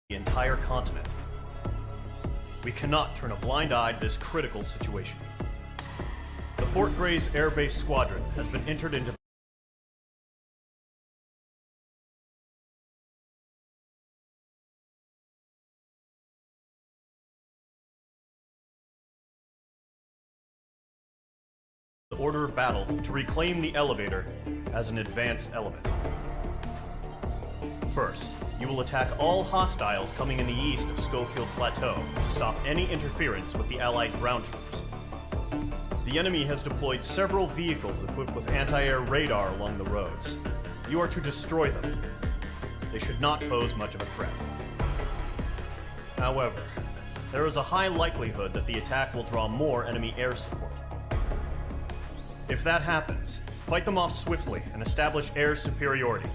the entire continent. We cannot turn a blind eye to this critical situation. The Fort Grays Air Base Squadron has been entered into the order of battle to reclaim the elevator as an advance element. First, you will attack all hostiles coming in the east of Schofield Plateau to stop any interference with the Allied ground troops. The enemy has deployed several vehicles equipped with anti-air radar along the roads. You are to destroy them. They should not pose much of a threat. However, there is a high likelihood that the attack will draw more enemy air support. If that happens, fight them off swiftly and establish air superiority.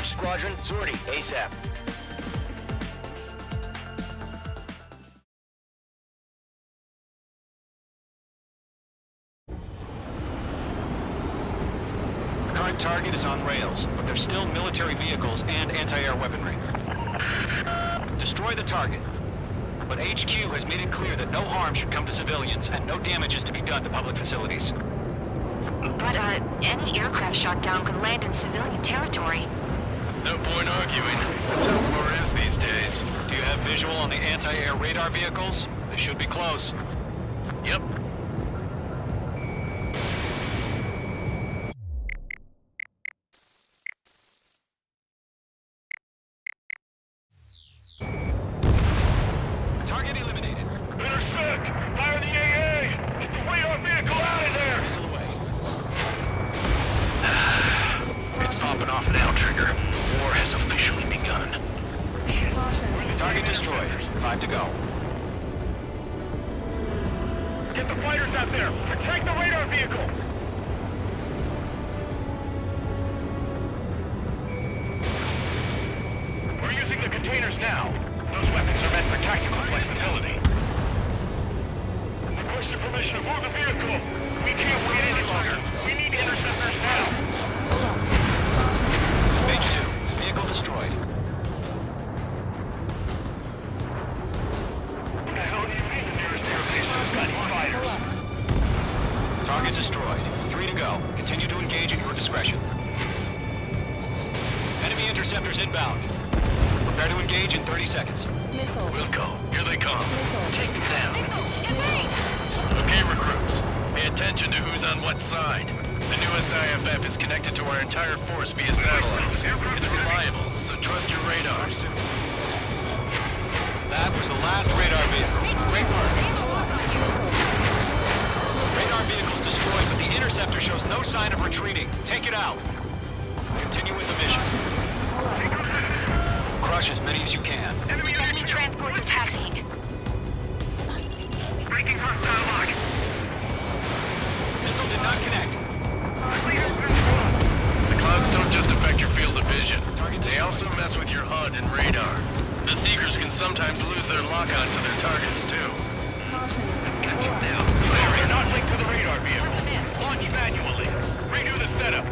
Squadron, Zordy, ASAP. The current target is on rails, but there's still military vehicles and anti-air weaponry. Destroy the target. But HQ has made it clear that no harm should come to civilians and no damage is to be done to public facilities. But, any aircraft shot down could land in civilian territory. No point arguing. That's how war is these days. Do you have visual on the anti-air radar vehicles? They should be close. Yep. Target eliminated. Intercept! Fire the AA! Get the radar vehicle out of there! Missile away. It's popping off now, Trigger. War has officially begun. Target destroyed. 5 to go. Get the fighters out there! Protect the radar vehicle! Where are you Interceptors inbound. Prepare to engage in 30 seconds. Wilco, here they come. Take them down. Okay, recruits. Pay attention to who's on what side. The newest IFF is connected to our entire force via satellites. It's reliable, so trust your radars. That was the last radar vehicle. Great work. Radar vehicle's destroyed, but the interceptor shows no sign of retreating. Take it out. Continue with the mission. Crush as many as you can. Enemy transports are taxiing. Breaking hostile lock. Missile did not connect. The clouds don't just affect your field of vision. Target They destroyed. also mess with your HUD and radar. The Seekers can sometimes lose their lock-on to their targets, too. Got you now. You're not linked to the radar vehicle. Launch manually. Redo the setup.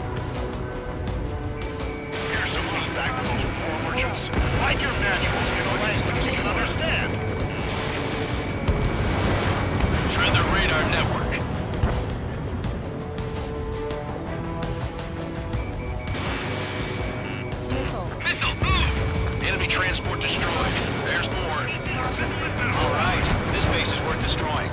Here's some feedback from those poor merchants. Like your manuals in a language you can understand. Shred the radar network. Missile, move! Enemy transport destroyed. There's more. All right. This base is worth destroying.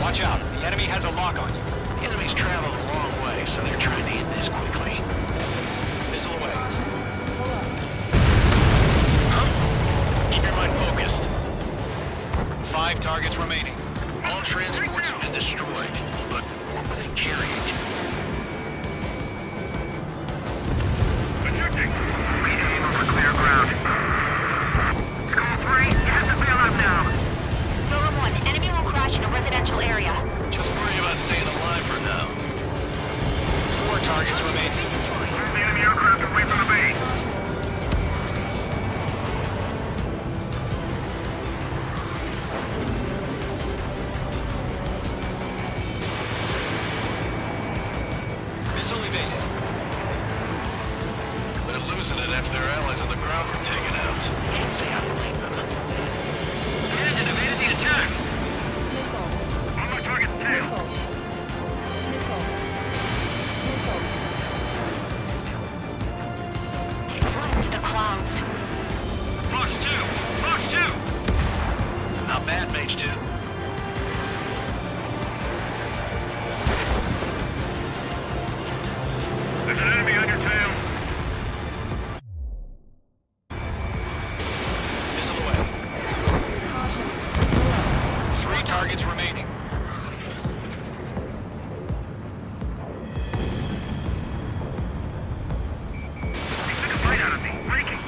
Watch out. The enemy has a lock on you. The enemy's traveled a long way, so they're trying to end this quickly. Missile away. Keep your mind focused. 5 targets remaining. All transports have been destroyed, but what were they carrying? Projecting. Aim over clear ground. Skull 3, you have to bail out now. Golem 1, enemy will crash in a residential area. Just worry about staying alive for now. 4 targets remaining. Move the enemy aircraft away from the base. Missile evaded. They're losing it after their allies on the ground were taken out. Can't say I blame them. Engine evaded the attack. On my target's tail. Flying to the clouds. Fox 2! Fox 2! Not bad, Mage 2. There's an enemy on your tail. Missile away. 3 targets remaining. He took a bite out of me. Breaking.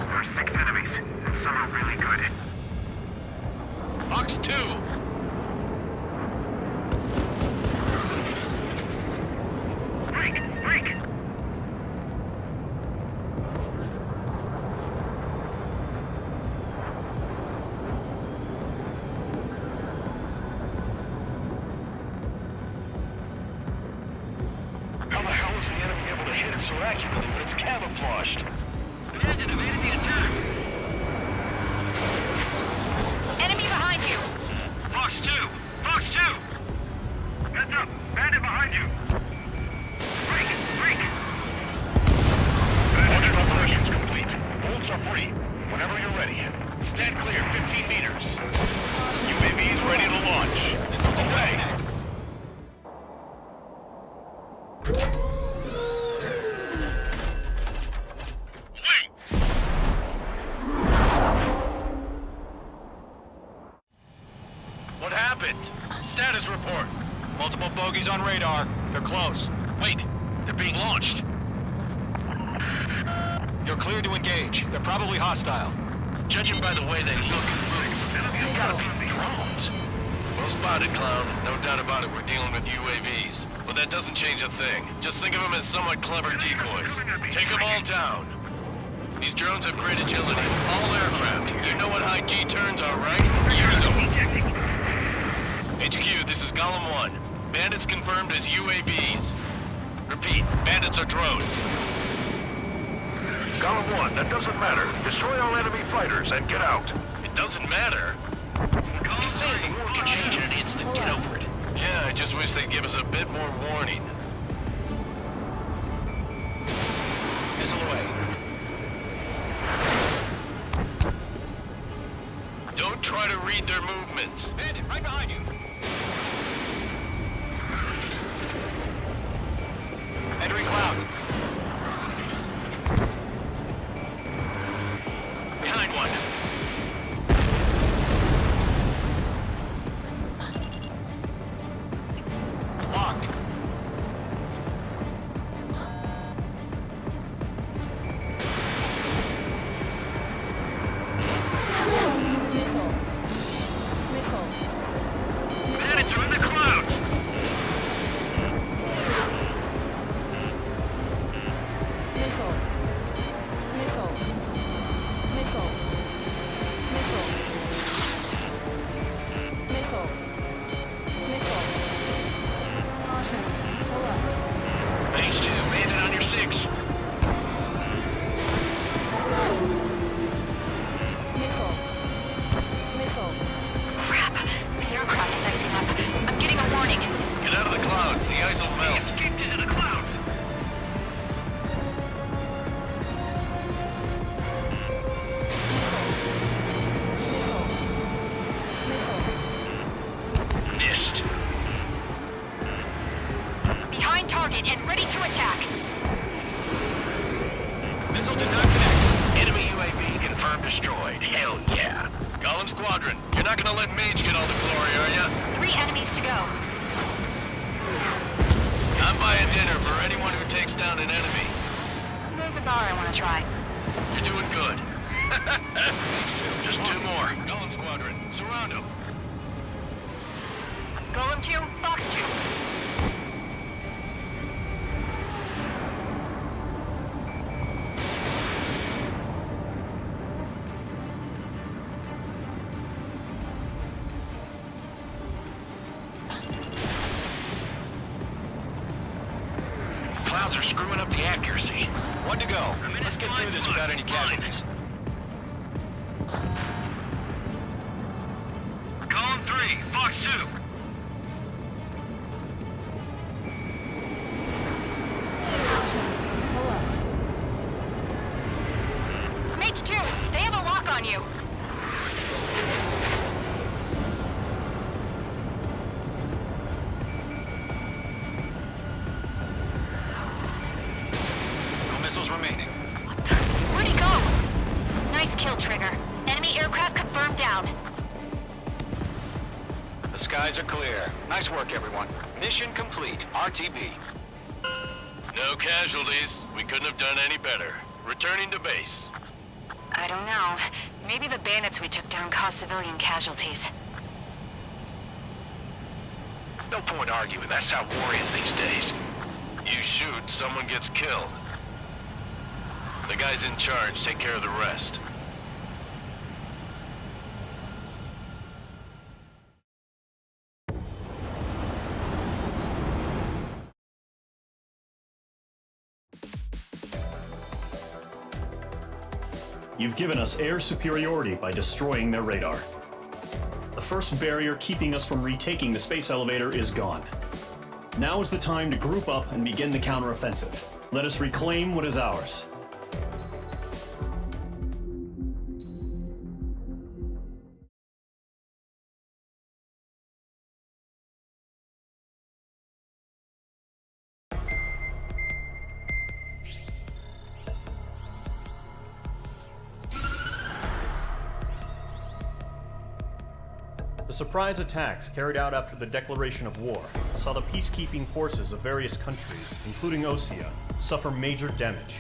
There are 6 enemies, and some are really good. Fox 2! Break! How the hell is the enemy able to hit it so accurately when it's camouflaged? The engine evaded the attack! Enemy behind you! Fox 2! Fox 2! Heads up! Bandit behind you! Break! Launch operations complete. Bolts are free. Whenever you're ready. Stand clear 15 meters. UAVs ready to launch. Missile did not Away! connect. Wait! What happened? Status report. Multiple bogeys on radar. They're close. Wait, they're being launched. You're cleared to engage. They're probably hostile. Judging by the way they look and move, they've gotta be drones. Well spotted, Clown. No doubt about it, we're dealing with UAVs. But that doesn't change a thing. Just think of them as somewhat clever decoys. Take them all down. These drones have great agility. All aircraft. You know what high G turns are, right? Use them. HQ, this is Golem 1. Bandits confirmed as UAVs. Repeat, bandits are drones. Golem 1, that doesn't matter. Destroy all enemy fighters and get out. It doesn't matter? He's saying the war can change in an instant. Get over it. Yeah, I just wish they'd give us a bit more warning. Missile away. Don't try to read their movements. Bandit, right behind you. Entering clouds. Behind one. Locked. Bandits are in the clouds. H2, bandit on your 6. Crap. The aircraft is icing up. I'm getting a warning. Get out of the clouds. The ice will melt. Escaped into the clouds. Missed. Behind target and ready to attack. Missile did not connect. Enemy UAV confirmed destroyed. Hell yeah. Golem Squadron, you're not gonna let Mage get all the glory, are ya? 3 enemies to go. I'm buying dinner for anyone who takes down an enemy. There's a bar I want to try. You're doing good. Just 2 more. Golem Squadron, surround them. Golem 2, Fox 2. Clouds are screwing up the accuracy. 1 to go. Let's get through this without any casualties. Column 3, Fox 2. Mage 2, they have a lock on you. No missiles remaining. Where'd he go? Nice kill, Trigger. Enemy aircraft confirmed down. The skies are clear. Nice work, everyone. Mission complete. RTB. No casualties. We couldn't have done any better. Returning to base. I don't know. Maybe the bandits we took down caused civilian casualties. No point arguing. That's how war is these days. You shoot, someone gets killed. The guys in charge take care of the rest. You've given us air superiority by destroying their radar. The first barrier keeping us from retaking the space elevator is gone. Now is the time to group up and begin the counteroffensive. Let us reclaim what is ours. The surprise attacks carried out after the declaration of war saw the peacekeeping forces of various countries, including Osea, suffer major damage.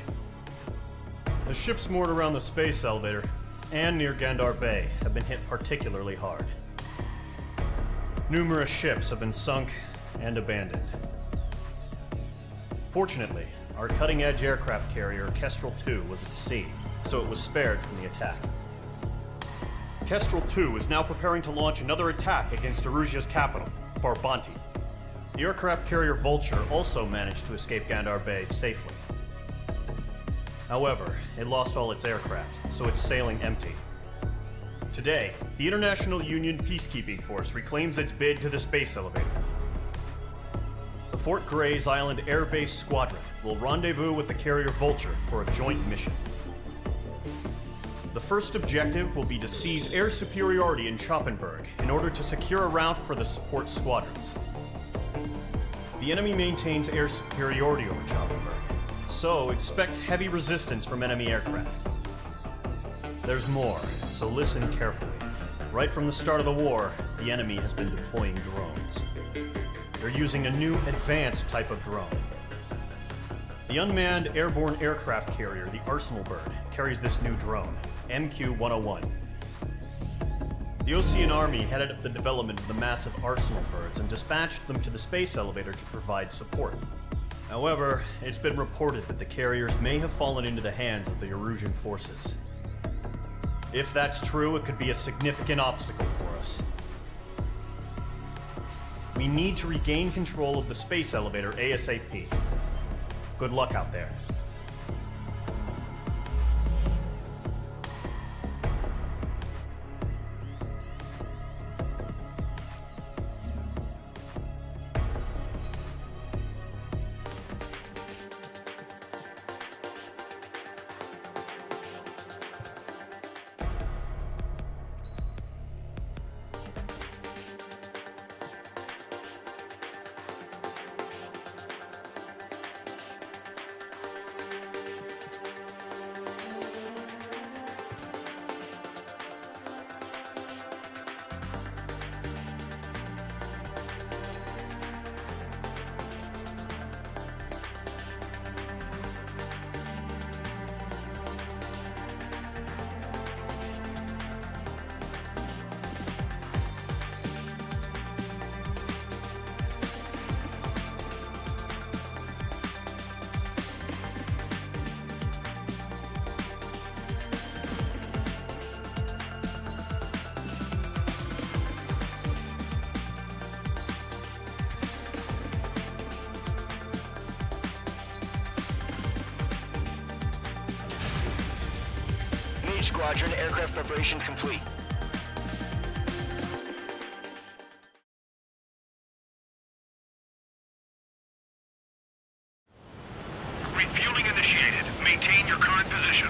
The ships moored around the space elevator and near Gandar Bay have been hit particularly hard. Numerous ships have been sunk and abandoned. Fortunately, our cutting-edge aircraft carrier Kestrel II was at sea, so it was spared from the attack. Kestrel II is now preparing to launch another attack against Erusia's capital, Farbanti. The aircraft carrier Vulture also managed to escape Gandar Bay safely. However, it lost all its aircraft, so it's sailing empty. Today, the International Union Peacekeeping Force reclaims its bid to the space elevator. The Fort Gray's Island Air Base Squadron will rendezvous with the carrier Vulture for a joint mission. The first objective will be to seize air superiority in Choppenburg in order to secure a route for the support squadrons. The enemy maintains air superiority over Choppenburg, so expect heavy resistance from enemy aircraft. There's more, so listen carefully. Right from the start of the war, the enemy has been deploying drones. They're using a new advanced type of drone. The unmanned airborne aircraft carrier, the Arsenal Bird, carries this new drone, MQ-101. The Ocean Army headed up the development of the massive Arsenal Birds and dispatched them to the space elevator to provide support. However, it's been reported that the carriers may have fallen into the hands of the Erusian forces. If that's true, it could be a significant obstacle for us. We need to regain control of the space elevator ASAP. Good luck out there. Mage Squadron, aircraft preparations complete. Refueling initiated. Maintain your current position.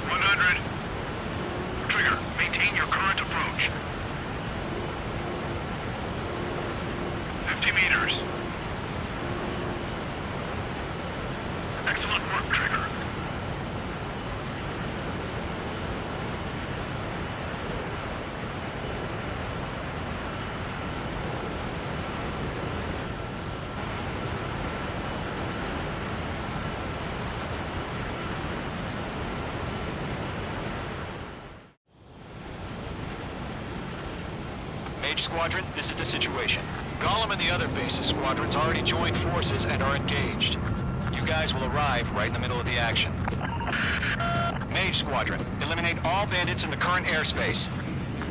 100. Trigger, maintain your current approach. 50 meters. Excellent work, Trigger. Mage Squadron, this is the situation. Gollum and the other bases squadrons already joined forces and are engaged. You guys will arrive right in the middle of the action. Mage Squadron, eliminate all bandits in the current airspace.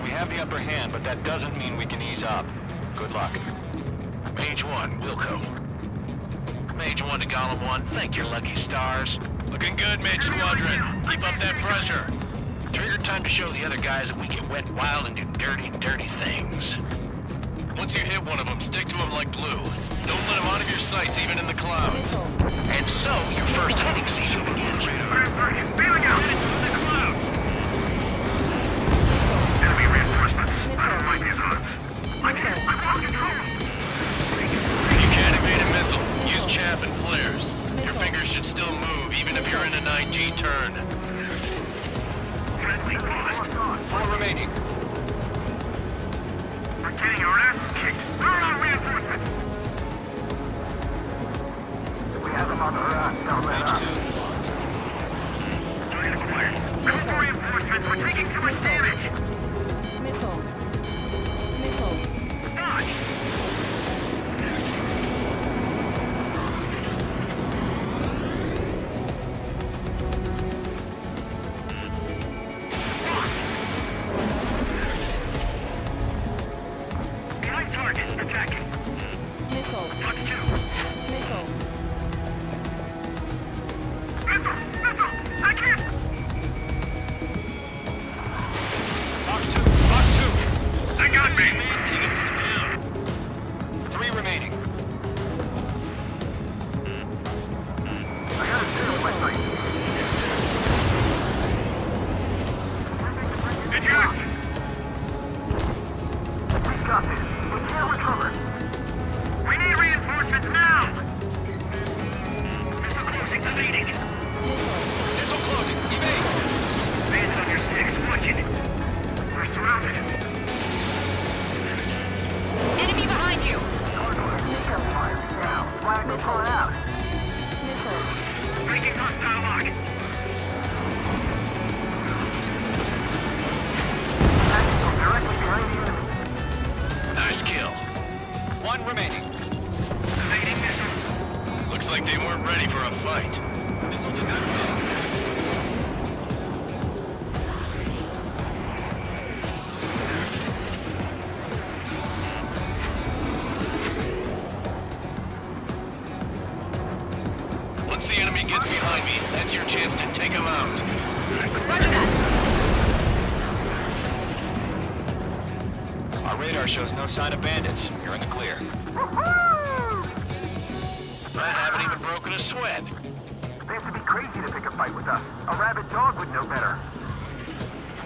We have the upper hand, but that doesn't mean we can ease up. Good luck. Mage 1, Wilco. Mage 1 to Gollum 1, thank your lucky stars. Looking good, Mage Squadron. Keep up that pressure. Trigger time to show the other guys that we get wet, wild, and do dirty, dirty things. Once you hit one of them, stick to him like glue. Don't let him out of your sights, even in the clouds. And so, your first hunting season begins. Feeling out! In the clouds! Enemy reinforcements. I don't like these odds. I'm on control! You can evade a missile. Use chaff and flares. Your fingers should still move, even if you're in a 9G turn. Friendly lost. 4 remaining. We're getting our ass kicked. Where are our reinforcements? We have them on the run. Mage 2. Target acquired. Call for reinforcements. We're taking too much damage. Missile. Missile. Dodge. Behind target. Attacking. Missile. Touch 2. Missile. missile did not connect. Once the enemy gets behind me, that's your chance to take him out. Roger that. Our radar shows no sign of bandits. You're in the clear. I haven't even broken a sweat. They have to be crazy to pick a fight with us. A rabid dog would know better.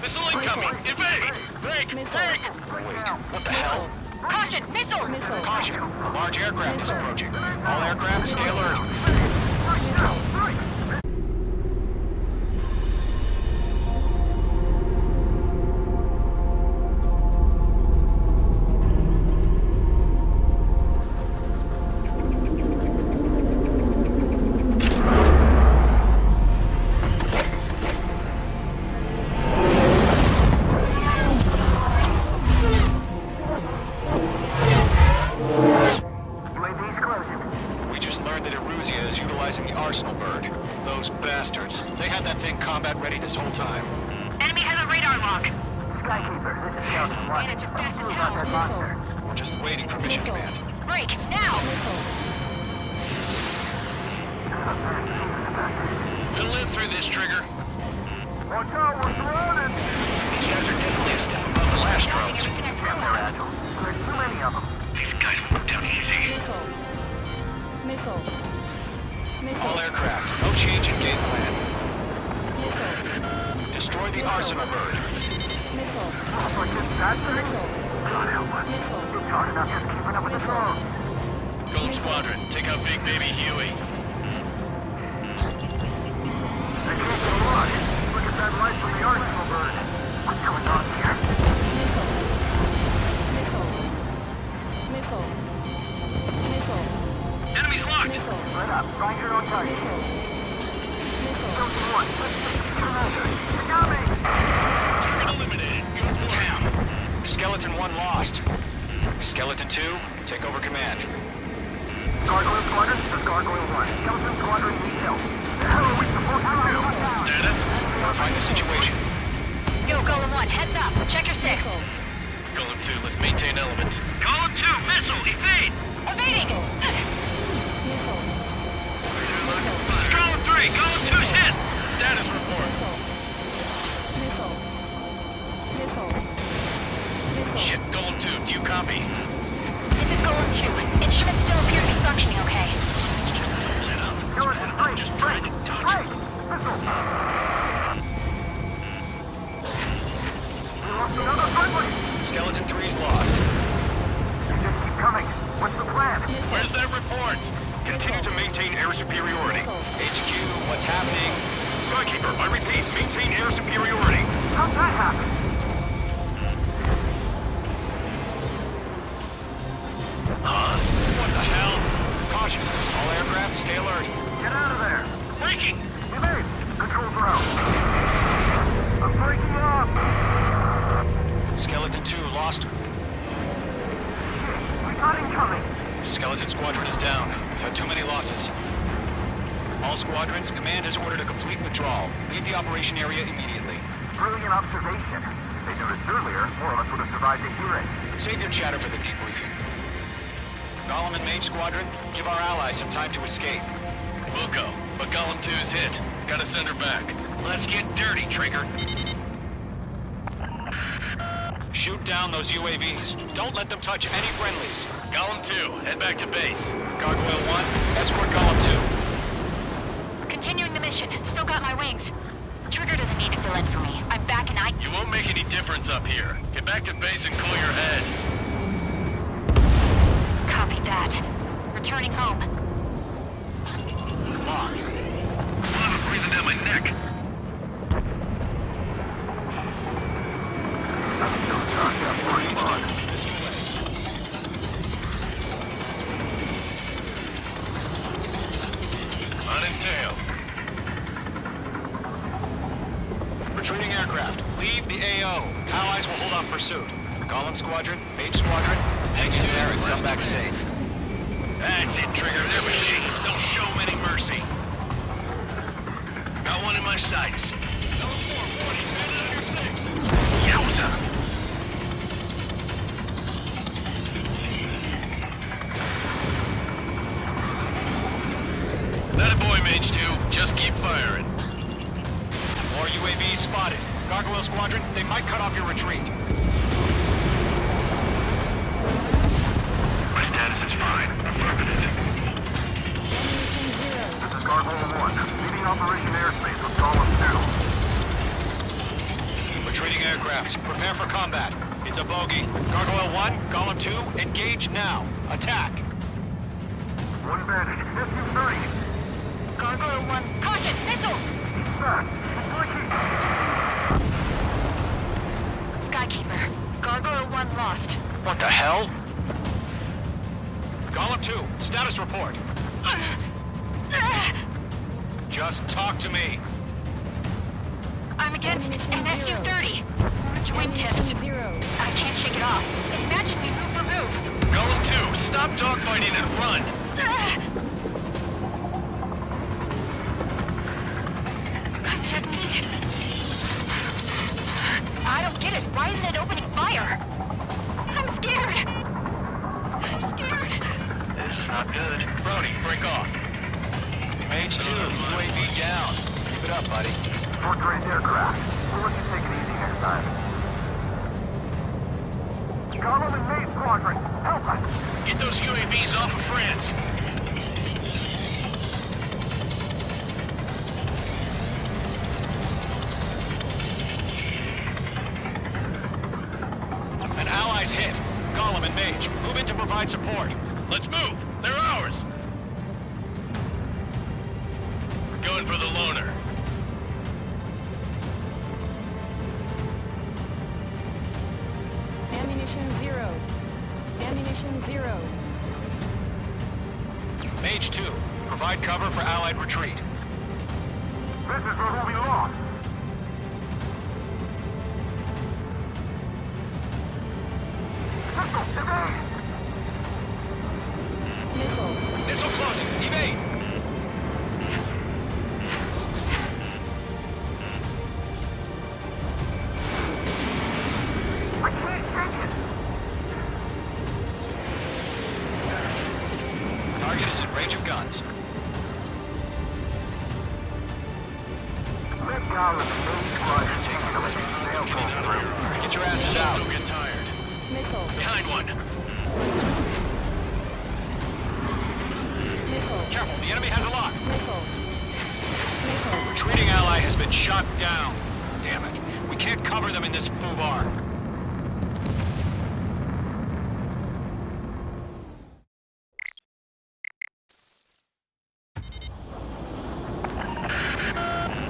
Missile incoming! Evade! Break! Break! Wait, what the hell? Caution! Missile! Caution! A large aircraft is approaching. All aircraft, stay alert. UAV's closing. We just learned that Eruzia is utilizing the Arsenal bird. Those bastards. They had that thing combat ready this whole time. Enemy has a radar lock. Skykeeper, this is Scout 1. Bandits are fast as Who got that hell. monster? We're just waiting for mission command. Break! Now! We'll live through this, Trigger. Watch out, we're surrounded! These guys are definitely a step above the last Bouncing drones. everything I threw They're at agile. There's too many of them. These guys will go down easy. Missile. All aircraft, no change in game plan. Destroy the Arsenal bird. Missile. Off like this, that thing? God help us. It's hard enough just keeping up with the drones. Gold Squadron, take out Big Baby Huey. They can't go on. Look at that light from the Arsenal bird. What's going on here? Missile. Missile. Enemy's locked! Let up. Find your own target. Chosen 1. You got me! Target eliminated. Damn. Skeleton 1 lost. Skeleton 2, take over command. Gargoyle Squadron, this is Gargoyle 1. Skeleton Squadron needs help. The hell are we supposed to do? Status? Verifying the situation. Yo, Golem 1, heads up. Check your six. Golem 2, let's maintain element. Golem 2, missile, evade! Evading! Golem 3, Golem 2's hit! Status report. Shit, Golem 2, do you copy? This is Golem 2. Instruments still appear to be functioning okay. Skeleton 3, Just trying to touch Hey! Missile! We lost another friendly! Skeleton 3's lost. They just keep coming. What's the plan? Where's that report? Continue to maintain air superiority. HQ, what's happening? Skykeeper, I repeat, maintain air superiority. How'd that happen? Huh? What the hell? Caution, all aircraft, stay alert. Get out of there! Breaking! Evade! Controls are out. I'm breaking up! Skeleton 2 lost. We got incoming! Skeleton Squadron is down. We've had too many losses. All squadrons, command has ordered a complete withdrawal. Leave the operation area immediately. Brilliant observation. If they noticed earlier, more of us would have survived to hear it. Save your chatter for the debriefing. Golem and Mage Squadron, give our allies some time to escape. We'll go, but Golem 2's hit. Gotta send her back. Let's get dirty, Trigger. Shoot down those UAVs. Don't let them touch any friendlies. Golem 2, head back to base. Gargoyle 1, escort Golem 2. Continuing the mission. Still got my wings. Trigger doesn't need to fill in for me. I'm back and I... You won't make any difference up here. Get back to base and cool your head. Copy that. Returning home. Locked. Blood is breathing down my neck. HQ, this way. On his tail. Retreating aircraft, leave the AO. Allies will hold off pursuit. Golem Squadron, Mage Squadron, hang in there and come back safe. That's it, Trigger. There we go. Don't show 'em any mercy. my sights. Yowza! That a boy, Mage 2. Just keep firing. More UAVs spotted. Gargoyle Squadron, they might cut off your retreat. My status is fine. Affirmative. Ammunition zero. This is Gargoyle 1. Leading Operation Airspace with Golem 2. Retreating aircrafts, prepare for combat. It's a bogey. Gargoyle 1, Golem 2, engage now. Attack. One bandit. SU-30. Gargoyle 1, caution, missile! Skykeeper, Gargoyle 1 lost. What the hell? Golem 2, status report. Just talk to me. I'm against an Su-30. Joint tips. Zero. I can't shake it off. It's matching me move for move. Golem 2, stop dogfighting and run! Check meat. I don't get it. Why isn't it opening fire? I'm scared. I'm scared. This is not good. Brody, break off. Mage 2, UAV down. Keep it up, buddy. Four-trained aircraft. We'll let you take it easy next time. Golem and Maid Squadron, help us! Get those UAVs off of France. An ally's hit. Golem and Mage, move in to provide support. Let's move. They're ours. Going for the loner. Ammunition zero. Ammunition zero. Mage 2, provide cover for allied retreat. This is where we lost. Missile, evade! Missile. Missile closing, evade. I can't take it! Target is in range of guns. Let Golem and Maid Squadron take the lead. They'll pull through. Get your asses out. Don't get tired. Missile. Behind one. Missile. Careful, the enemy has a lock. Missile. Missile. Retreating ally has been shot down. Damn it. We can't cover them in this foobar.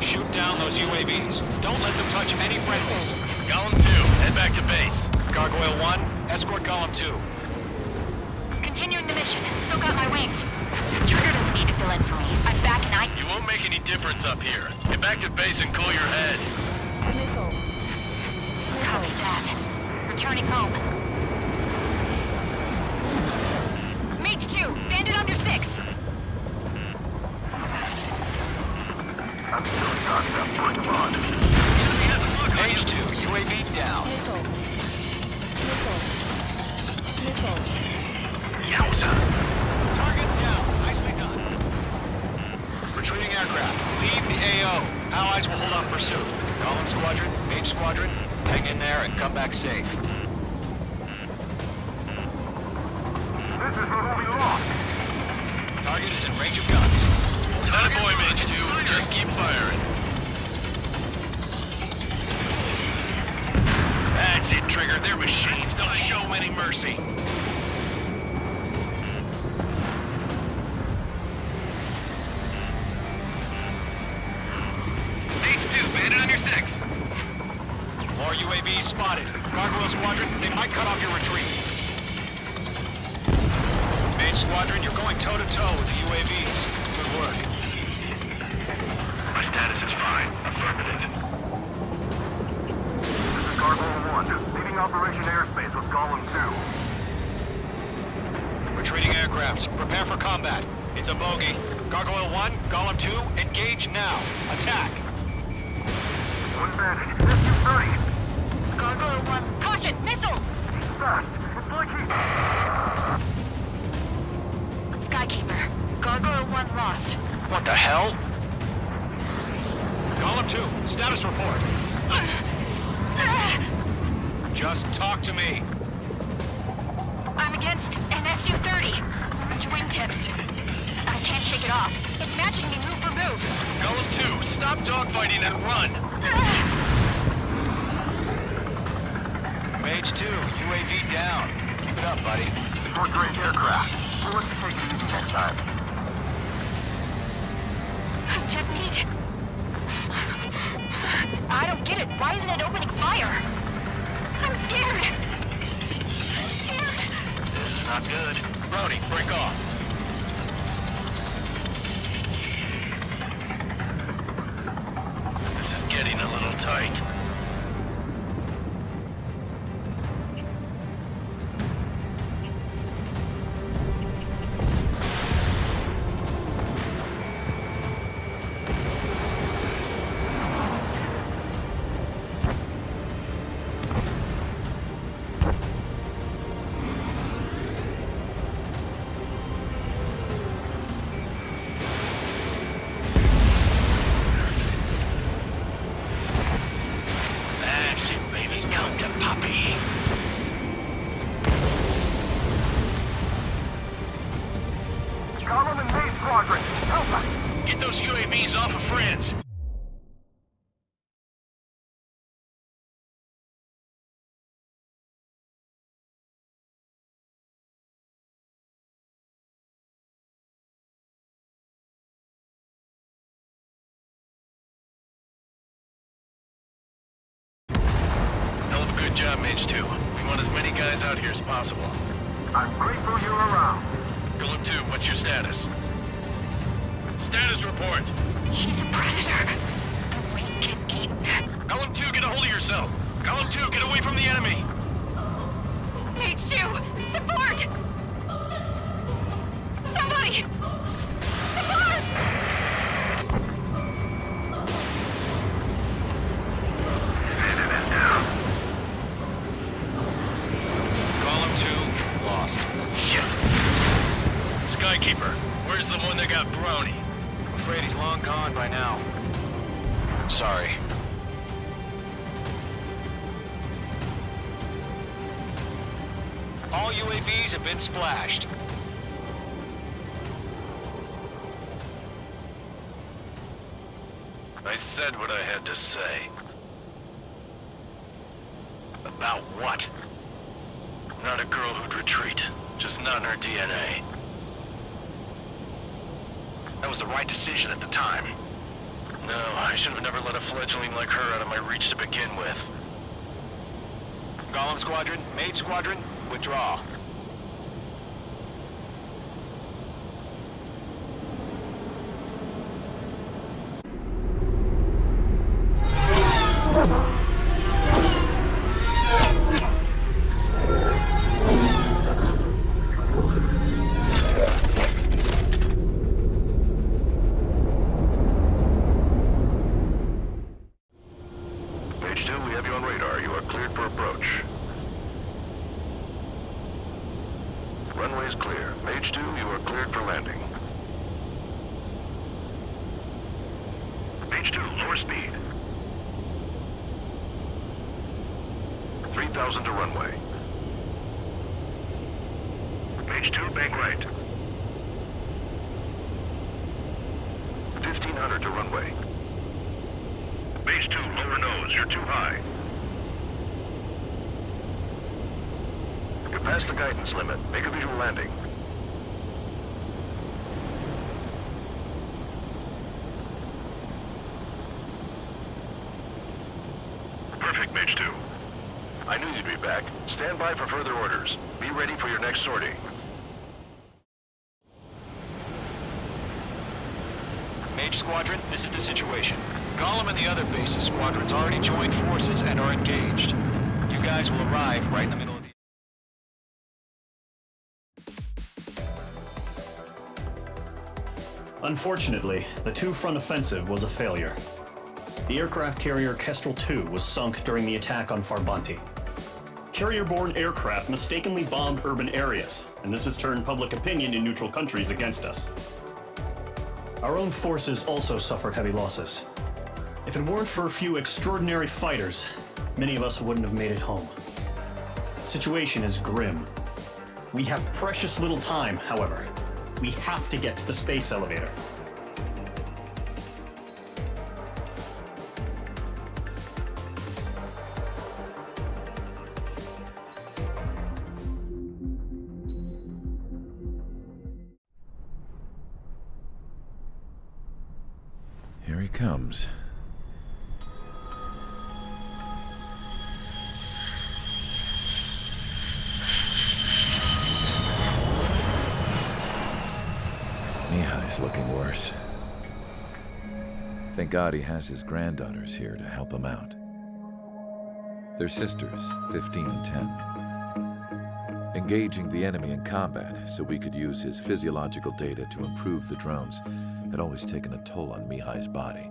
Shoot down those UAVs. Don't let them touch any friendlies. Golem 2, head back to base. Gargoyle 1, escort Golem 2. Continuing the mission. Still got my wings. Trigger doesn't need to fill in for me. I'm back and I... You won't make any difference up here. Get back to base and cool your head. Missile. Copy that. Returning home. Mage 2, bandit under 6. I'm still shocked up. Bring them on. Mage 2, UAV down. Missile. Missile. Missile. Yowza! Target down. Nicely done. Retreating aircraft. Leave the AO. Allies will hold off pursuit. Golem Squadron, Mage Squadron, hang in there and come back safe. This is where we lost. Target is in range of guns. Not a boy, Mage 2. Just keep firing. That's it, Trigger. They're machines. Don't show any mercy. Mage 2, bandit under 6. More UAVs spotted. Gargoyle Squadron, they might cut off your retreat. Mage Squadron, you're going toe-to-toe with the UAVs. Good work. My status is fine. Affirmative. This is Gargoyle 1. Leading Operation Airspace with Golem 2. Retreating aircrafts, prepare for combat. It's a bogey. Gargoyle 1, Golem 2, engage now. Attack. One bandage. SU-30. Gargoyle 1, caution, missile! He's fast. It's like he's... Skykeeper, Gargoyle 1 lost. What the hell? Golem 2, status report. Just talk to me. I'm against an SU-30. Orange wingtips. I can't shake it off. It's matching me move for move. Golem 2, stop dogfighting and run! Mage 2, UAV down. Keep it up, buddy. Short-range aircraft. We'll let you take it easy next time. Jet meat. I don't get it. Why isn't it opening fire? I'm scared. Not good. Brody, break off. This is getting a little tight. Column and Maze Squadron. Help us. Get those UAVs off of France. Hell of a good job, Mage 2. We want as many guys out here as possible. I'm grateful you're around. Golem 2, what's your status? Status report. He's a predator. We get eaten. Golem 2, get a hold of yourself. Golem 2, get away from the enemy. H2, support! Somebody! Support! Golem 2, lost. Shit. Skykeeper, where's the one that got Brownie? I'm afraid he's long gone by now. Sorry. All UAVs have been splashed. I said what I had to say. About what? Not a girl who'd retreat. Just not in her DNA. That was the right decision at the time. No, I should have never let a fledgling like her out of my reach to begin with. Golem Squadron, Mage Squadron, withdraw. Mage 2, we have you on radar. You are cleared for approach. Runway is clear. Mage 2, you are cleared for landing. Mage 2, lower speed. 3,000 to runway. Mage 2, bank right. 1,500 to runway. Mage 2, lower nose. You're too high. You're past the guidance limit. Make a visual landing. Perfect, Mage 2. I knew you'd be back. Stand by for further orders. Be ready for your next sortie. Mage Squadron, this is the situation. Golem and the other bases squadrons already joined forces and are engaged. You guys will arrive right in the middle of the... Unfortunately, the two-front offensive was a failure. The aircraft carrier Kestrel II was sunk during the attack on Farbanti. Carrier-borne aircraft mistakenly bombed urban areas, and this has turned public opinion in neutral countries against us. Our own forces also suffered heavy losses. If it weren't for a few extraordinary fighters, many of us wouldn't have made it home. The situation is grim. We have precious little time, however. We have to get to the space elevator. Here he comes. Mihai's looking worse. Thank God he has his granddaughters here to help him out. They're sisters, 15 and 10. Engaging the enemy in combat so we could use his physiological data to improve the drones had always taken a toll on Mihai's body.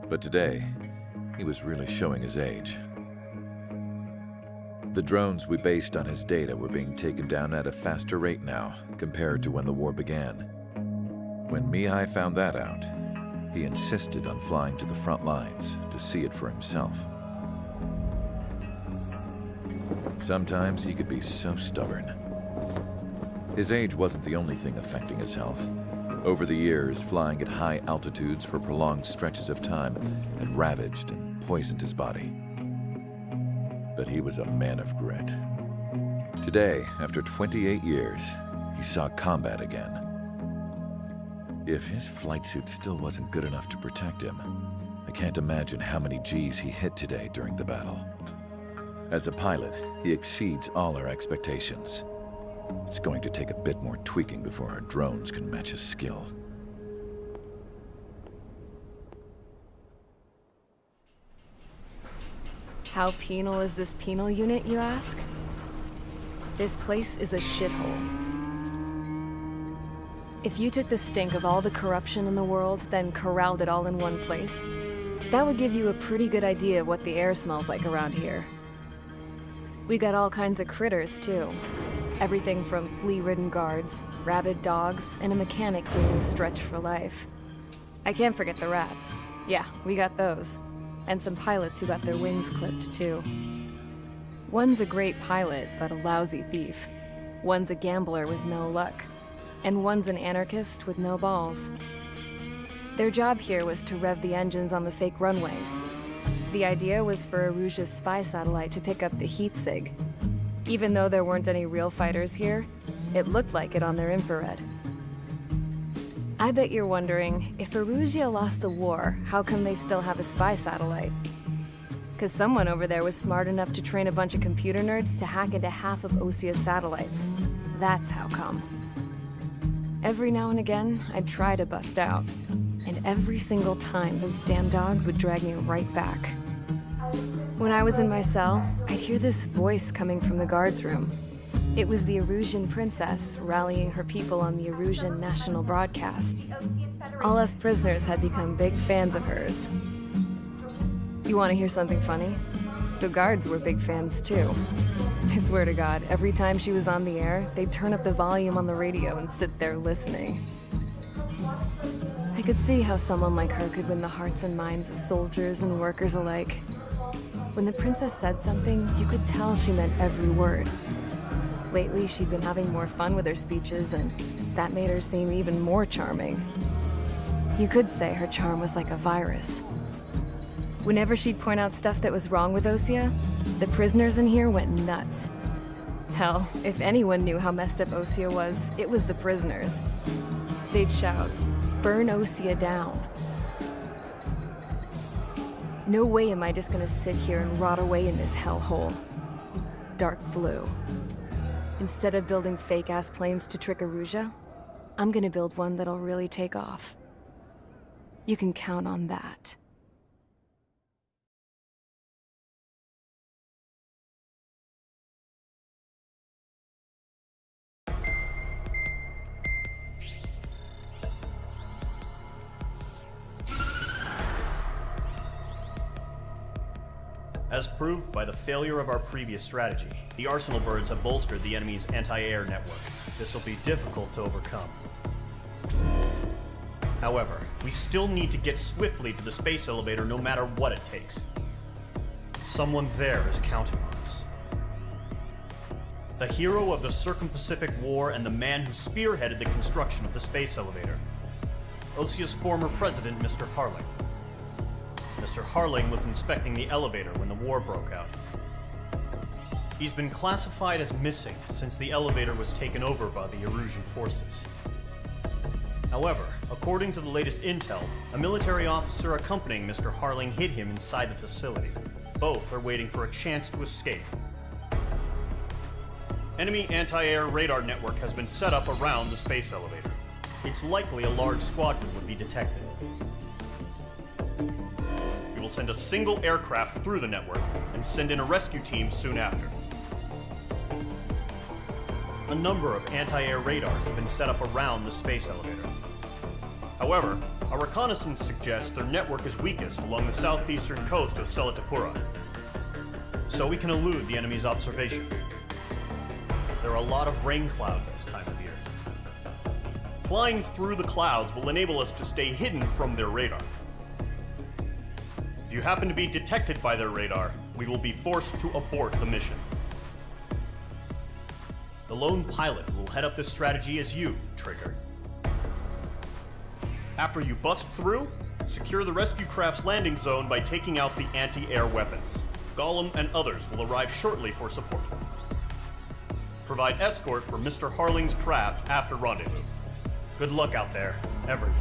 But today, he was really showing his age. The drones we based on his data were being taken down at a faster rate now compared to when the war began. When Mihai found that out, he insisted on flying to the front lines to see it for himself. Sometimes he could be so stubborn. His age wasn't the only thing affecting his health. Over the years, flying at high altitudes for prolonged stretches of time had ravaged and poisoned his body. But he was a man of grit. Today, after 28 years, he saw combat again. If his flight suit still wasn't good enough to protect him, I can't imagine how many Gs he hit today during the battle. As a pilot, he exceeds all our expectations. It's going to take a bit more tweaking before our drones can match his skill. How penal is this penal unit, you ask? This place is a shithole. If you took the stink of all the corruption in the world, then corralled it all in one place, that would give you a pretty good idea of what the air smells like around here. We got all kinds of critters, too. Everything from flea-ridden guards, rabid dogs, and a mechanic doing the stretch for life. I can't forget the rats. Yeah, we got those. And some pilots who got their wings clipped, too. One's a great pilot, but a lousy thief. One's a gambler with no luck. And one's an anarchist with no balls. Their job here was to rev the engines on the fake runways. The idea was for Erusia's spy satellite to pick up the heat sig. Even though there weren't any real fighters here, it looked like it on their infrared. I bet you're wondering, if Erusia lost the war, how come they still have a spy satellite? 'Cause someone over there was smart enough to train a bunch of computer nerds to hack into half of Osia's satellites. That's how come. Every now and again, I'd try to bust out. And every single time, those damn dogs would drag me right back. When I was in my cell, I'd hear this voice coming from the guards room. It was the Erusian princess rallying her people on the Erusian national broadcast. All us prisoners had become big fans of hers. You want to hear something funny? The guards were big fans too. I swear to God, every time she was on the air, they'd turn up the volume on the radio and sit there listening. I could see how someone like her could win the hearts and minds of soldiers and workers alike. When the princess said something, you could tell she meant every word. Lately, she'd been having more fun with her speeches, and that made her seem even more charming. You could say her charm was like a virus. Whenever she'd point out stuff that was wrong with Osia, the prisoners in here went nuts. Hell, if anyone knew how messed up Osia was, it was the prisoners. They'd shout, "Burn Osia down." No way am I just gonna sit here and rot away in this hellhole. Dark blue. Instead of building fake-ass planes to trick Erusia, I'm gonna build one that'll really take off. You can count on that. As proved by the failure of our previous strategy, the Arsenal birds have bolstered the enemy's anti-air network. This will be difficult to overcome. However, we still need to get swiftly to the space elevator no matter what it takes. Someone there is counting on us. The hero of the Circum-Pacific War and the man who spearheaded the construction of the space elevator. OSEA's former president, Mr. Harling. Mr. Harling was inspecting the elevator when the war broke out. He's been classified as missing since the elevator was taken over by the Erusian forces. However, according to the latest intel, a military officer accompanying Mr. Harling hid him inside the facility. Both are waiting for a chance to escape. Enemy anti-air radar network has been set up around the space elevator. It's likely a large squadron would be detected. We will send a single aircraft through the network and send in a rescue team soon after. A number of anti-air radars have been set up around the space elevator. However, our reconnaissance suggests their network is weakest along the southeastern coast of Selatapura, so we can elude the enemy's observation. There are a lot of rain clouds this time of year. Flying through the clouds will enable us to stay hidden from their radar. If you happen to be detected by their radar, we will be forced to abort the mission. The lone pilot who will head up this strategy is you, Trigger. After you bust through, secure the rescue craft's landing zone by taking out the anti-air weapons. Gollum and others will arrive shortly for support. Provide escort for Mr. Harling's craft after rendezvous. Good luck out there, everyone.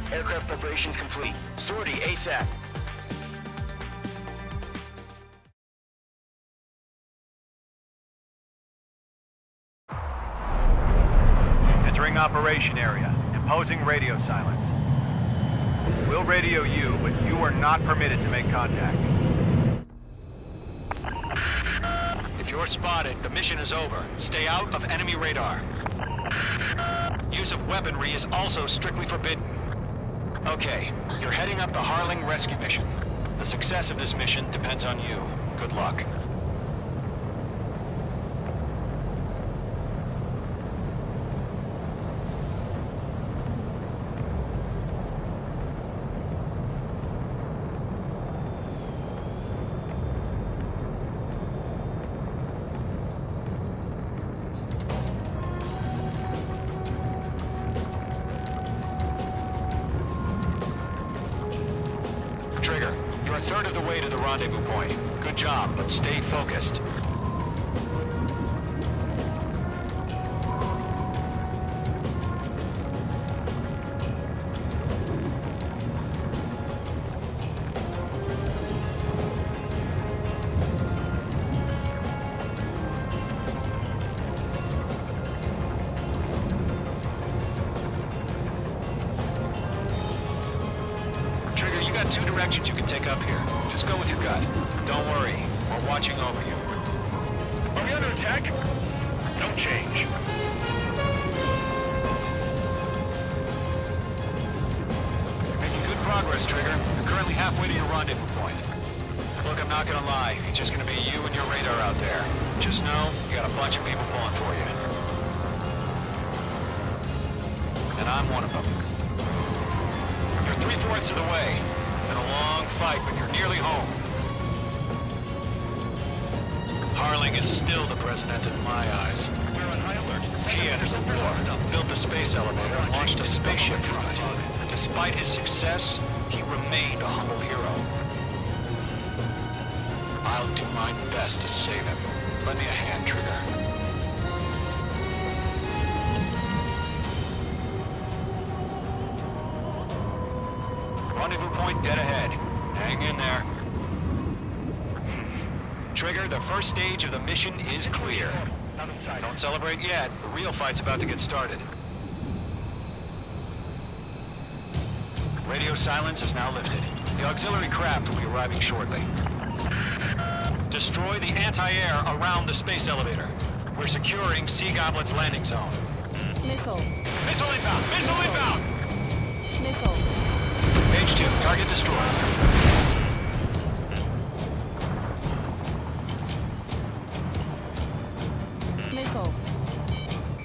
Aircraft preparations complete. Sortie ASAP. Entering operation area. Imposing radio silence. We'll radio you, but you are not permitted to make contact. If you're spotted, the mission is over. Stay out of enemy radar. Use of weaponry is also strictly forbidden. Okay, you're heading up the Harling rescue mission. The success of this mission depends on you. Good luck. Trigger, you're a third of the way to the rendezvous point. Good job, but stay focused. got two directions you can take up here. Just go with your gut. Don't worry, we're watching over you. Are we under attack? No change. You're making good progress, Trigger. You're currently halfway to your rendezvous point. Look, I'm not gonna lie. It's just gonna be you and your radar out there. Just know, you got a bunch of people pulling for you. And I'm one of them. You're 3/4 of the way. Been a long fight, but you're nearly home. Harling is still the president in my eyes. We're on high alert. He entered the war, built the space elevator, and launched a spaceship from it. Despite his success, he remained a humble hero. I'll do my best to save him. Lend me a hand, Trigger. Rendezvous point dead ahead. Hang in there. Trigger, the first stage of the mission is clear. Don't celebrate yet. The real fight's about to get started. Radio silence is now lifted. The auxiliary craft will be arriving shortly. Destroy the anti-air around the space elevator. We're securing Sea Goblin's landing zone. Missile. Missile inbound! Missile inbound! Missile. Page 2, target destroyed. Missile.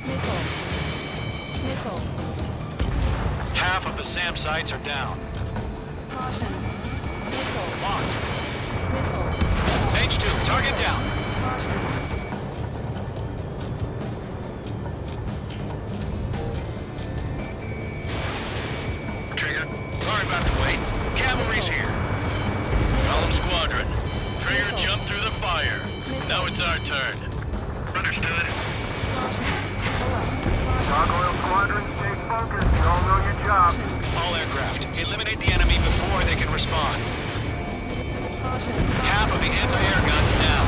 Missile. Missile. Half of the SAM sites are down. Caution. Missile. Locked. Missile. Page 2, target down. Trigger, sorry about the wait. Cavalry's here. Column Squadron. Trigger jumped through the fire. Now it's our turn. Understood. Gargoyle Squadron, stay focused. You all know your job. All aircraft, eliminate the enemy before they can respond. Half of the anti-air guns down.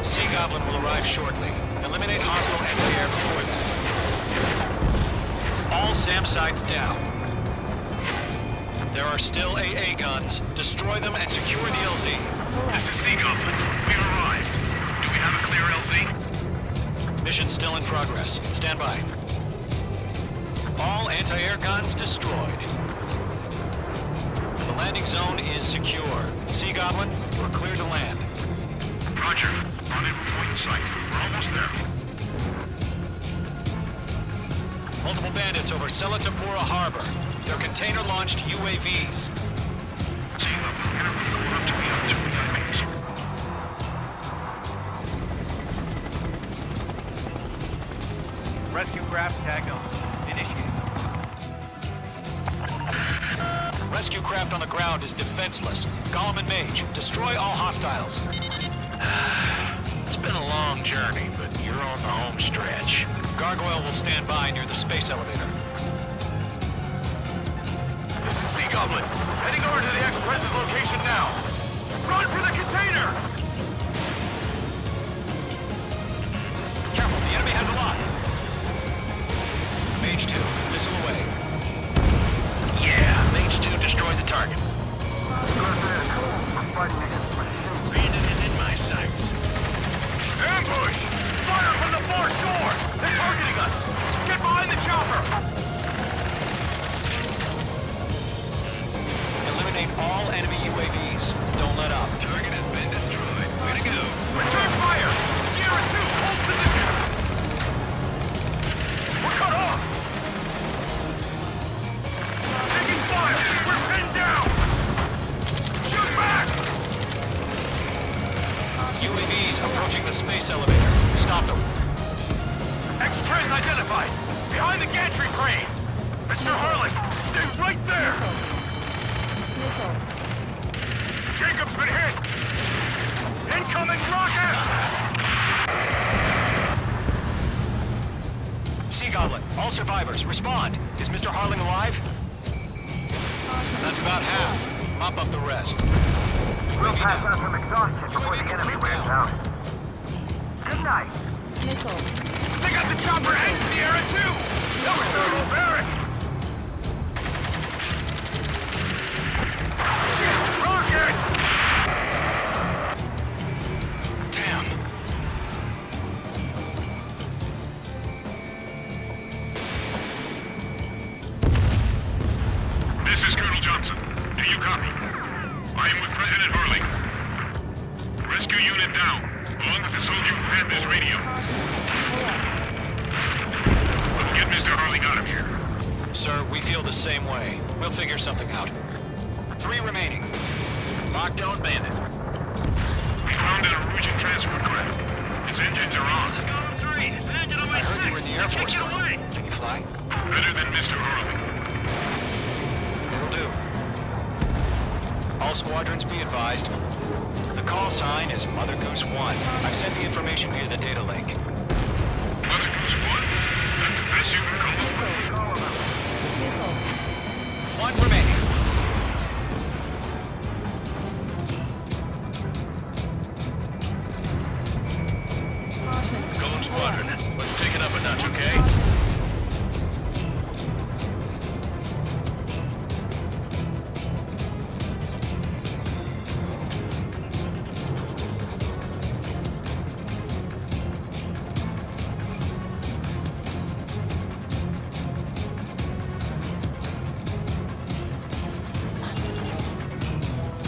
Sea Goblin will arrive shortly. Eliminate hostile anti-air before that. All SAM sites down. There are still AA guns. Destroy them and secure the LZ. This is Sea Goblin. We've arrived. Do we have a clear LZ? Mission still in progress. Stand by. All anti-air guns destroyed. The landing zone is secure. Sea Goblin, you are clear to land. Roger. Rendezvous point in sight. We're almost there. Multiple bandits over Selatapura Harbor. They're container-launched UAVs. Sea Goblin, interview going up to me on 2 enemies. Rescue craft tag on. Initiate. Rescue craft on the ground is defenseless. Gollum and Mage, destroy all hostiles. It's been a long journey, but you're on the home stretch. Gargoyle will stand by near the space elevator. Sea Goblin, heading over to the Express's location now. Run for the container! Careful, the enemy has a lock. Mage 2, missile away. Yeah, Mage 2 destroyed the target. We're fighting against machines. Bandit is in my sights. Ambush! Fire from the far shore! They're targeting us! Get behind the chopper! Eliminate all enemy UAVs. Don't let up. Target has been destroyed. Way to go. Return fire! Sierra 2, hold position! We're cut off! Taking fire! We're pinned down! Shoot back! UAVs approaching the space elevator. Stop them. Express identified! Behind the gantry crane! Mr. Harlan, stay right there! Missile. Jacob's been hit! Incoming rocket! Sea Goblin, all survivors, respond. Is Mr. Harling alive? That's about half. Mop up the rest. We'll UAV pass down. out some exhaustion before the enemy wears out. Good night. Missile. They got the chopper and Sierra too! That was Thermal Barrack! radio. Let's get Mr. Harling out of here. Sir, we feel the same way. We'll figure something out. 3 remaining. Lockdown bandit. We found an Erusian transport craft. Its engines are on. I heard you were in the Air Force, Colonel. Can you fly? Better than Mr. Harling. It'll do. All squadrons be advised. The call sign is Mother Goose 1. I've sent the information via the data link. Mother Goose 1? That's the best you can come up with. Missile. 1 remaining. Caution. Golem Squadron, let's take it up a notch, okay?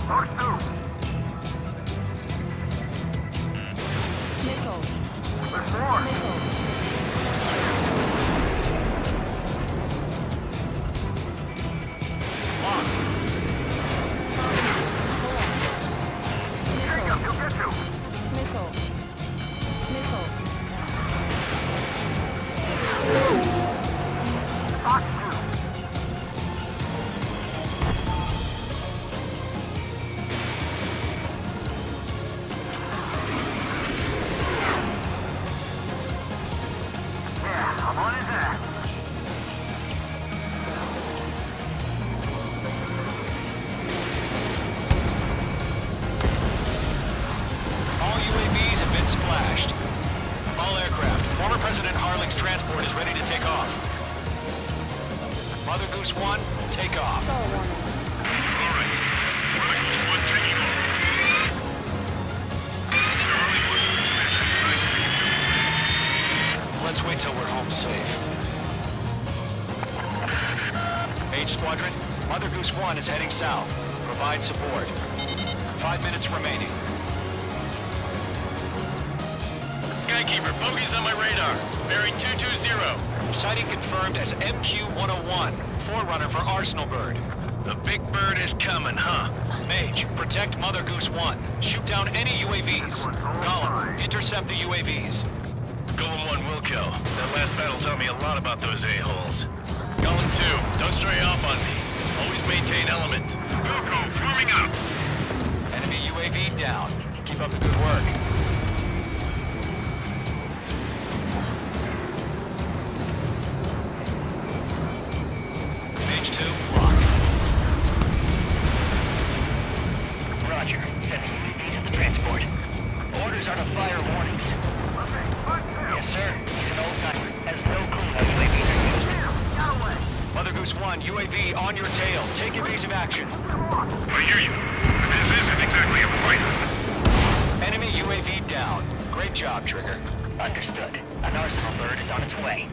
Mark 2. Missile. There's more. Missile. Locked. Jacob, he'll get you. Missile. Missile. Fox 2. Yeah, I'm on his ass. All UAVs have been splashed. All aircraft. Former President Harling's transport is ready to take off. Mother Goose 1, take off. Fall warning. All right. Mother Goose 1 taking off. Mr. Harling wasn't expecting. Let's wait till we're home safe. H Squadron, Mother Goose 1 is heading south. Provide support. 5 minutes remaining. Skykeeper, bogey's on my radar. Bearing 220. Sighting confirmed as MQ-101, forerunner for Arsenal Bird. The big bird is coming, huh? Mage, protect Mother Goose 1. Shoot down any UAVs. Gollum, intercept the UAVs. Golem 1 will kill. That last battle taught me a lot about those a-holes. Golem 2, don't stray off on me. Always maintain element. Go, forming up. Enemy UAV down. Keep up the good work. Mage 2, locked. Roger. Sending UAVs to the transport. Orders are to fire warnings. Yes, sir. He's an old-timer. Has no clue how UAVs are used. Mother Goose 1, UAV on your tail. Take evasive action. I hear you. But this isn't exactly a fight. Enemy UAV down. Great job, Trigger. Understood. An Arsenal Bird is on its way.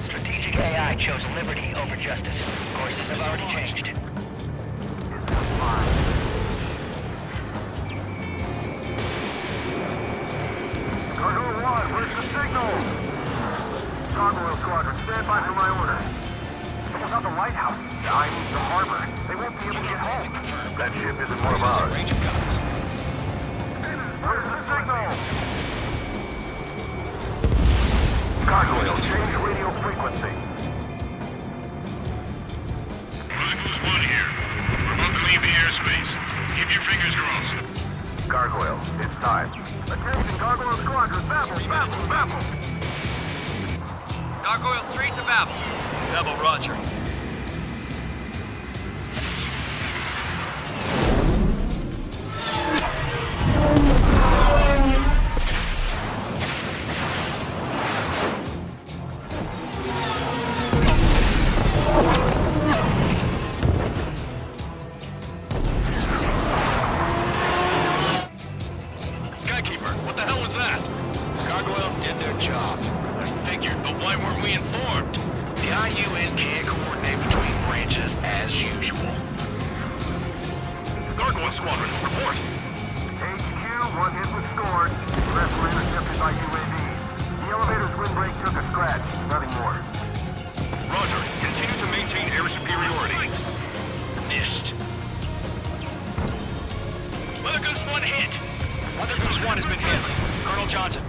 Strategic AI chose liberty over justice. Courses have already changed. Cargo 1, where's the signal? Gargoyle Squadron, stand by for my order. Someone's on the lighthouse. I mean the harbor. They won't be able to get home. That ship isn't one of Is ours. it range of guns? Where's the signal? Gargoyle, change radio frequency. Mother Goose 1 here. We're about to leave the airspace. Keep your fingers crossed. Gargoyle, it's time. Attention, Gargoyle Squadron, Babel, Babel. Gargoyle 3 to Babel. Babel, roger. Skykeeper, what the hell was that? Gargoyle did their job. I figured, but why weren't we informed? The IUN can't coordinate between branches as usual. Gargoyle Squadron, report. HQ, one hit was scored. The rest were intercepted by UAV.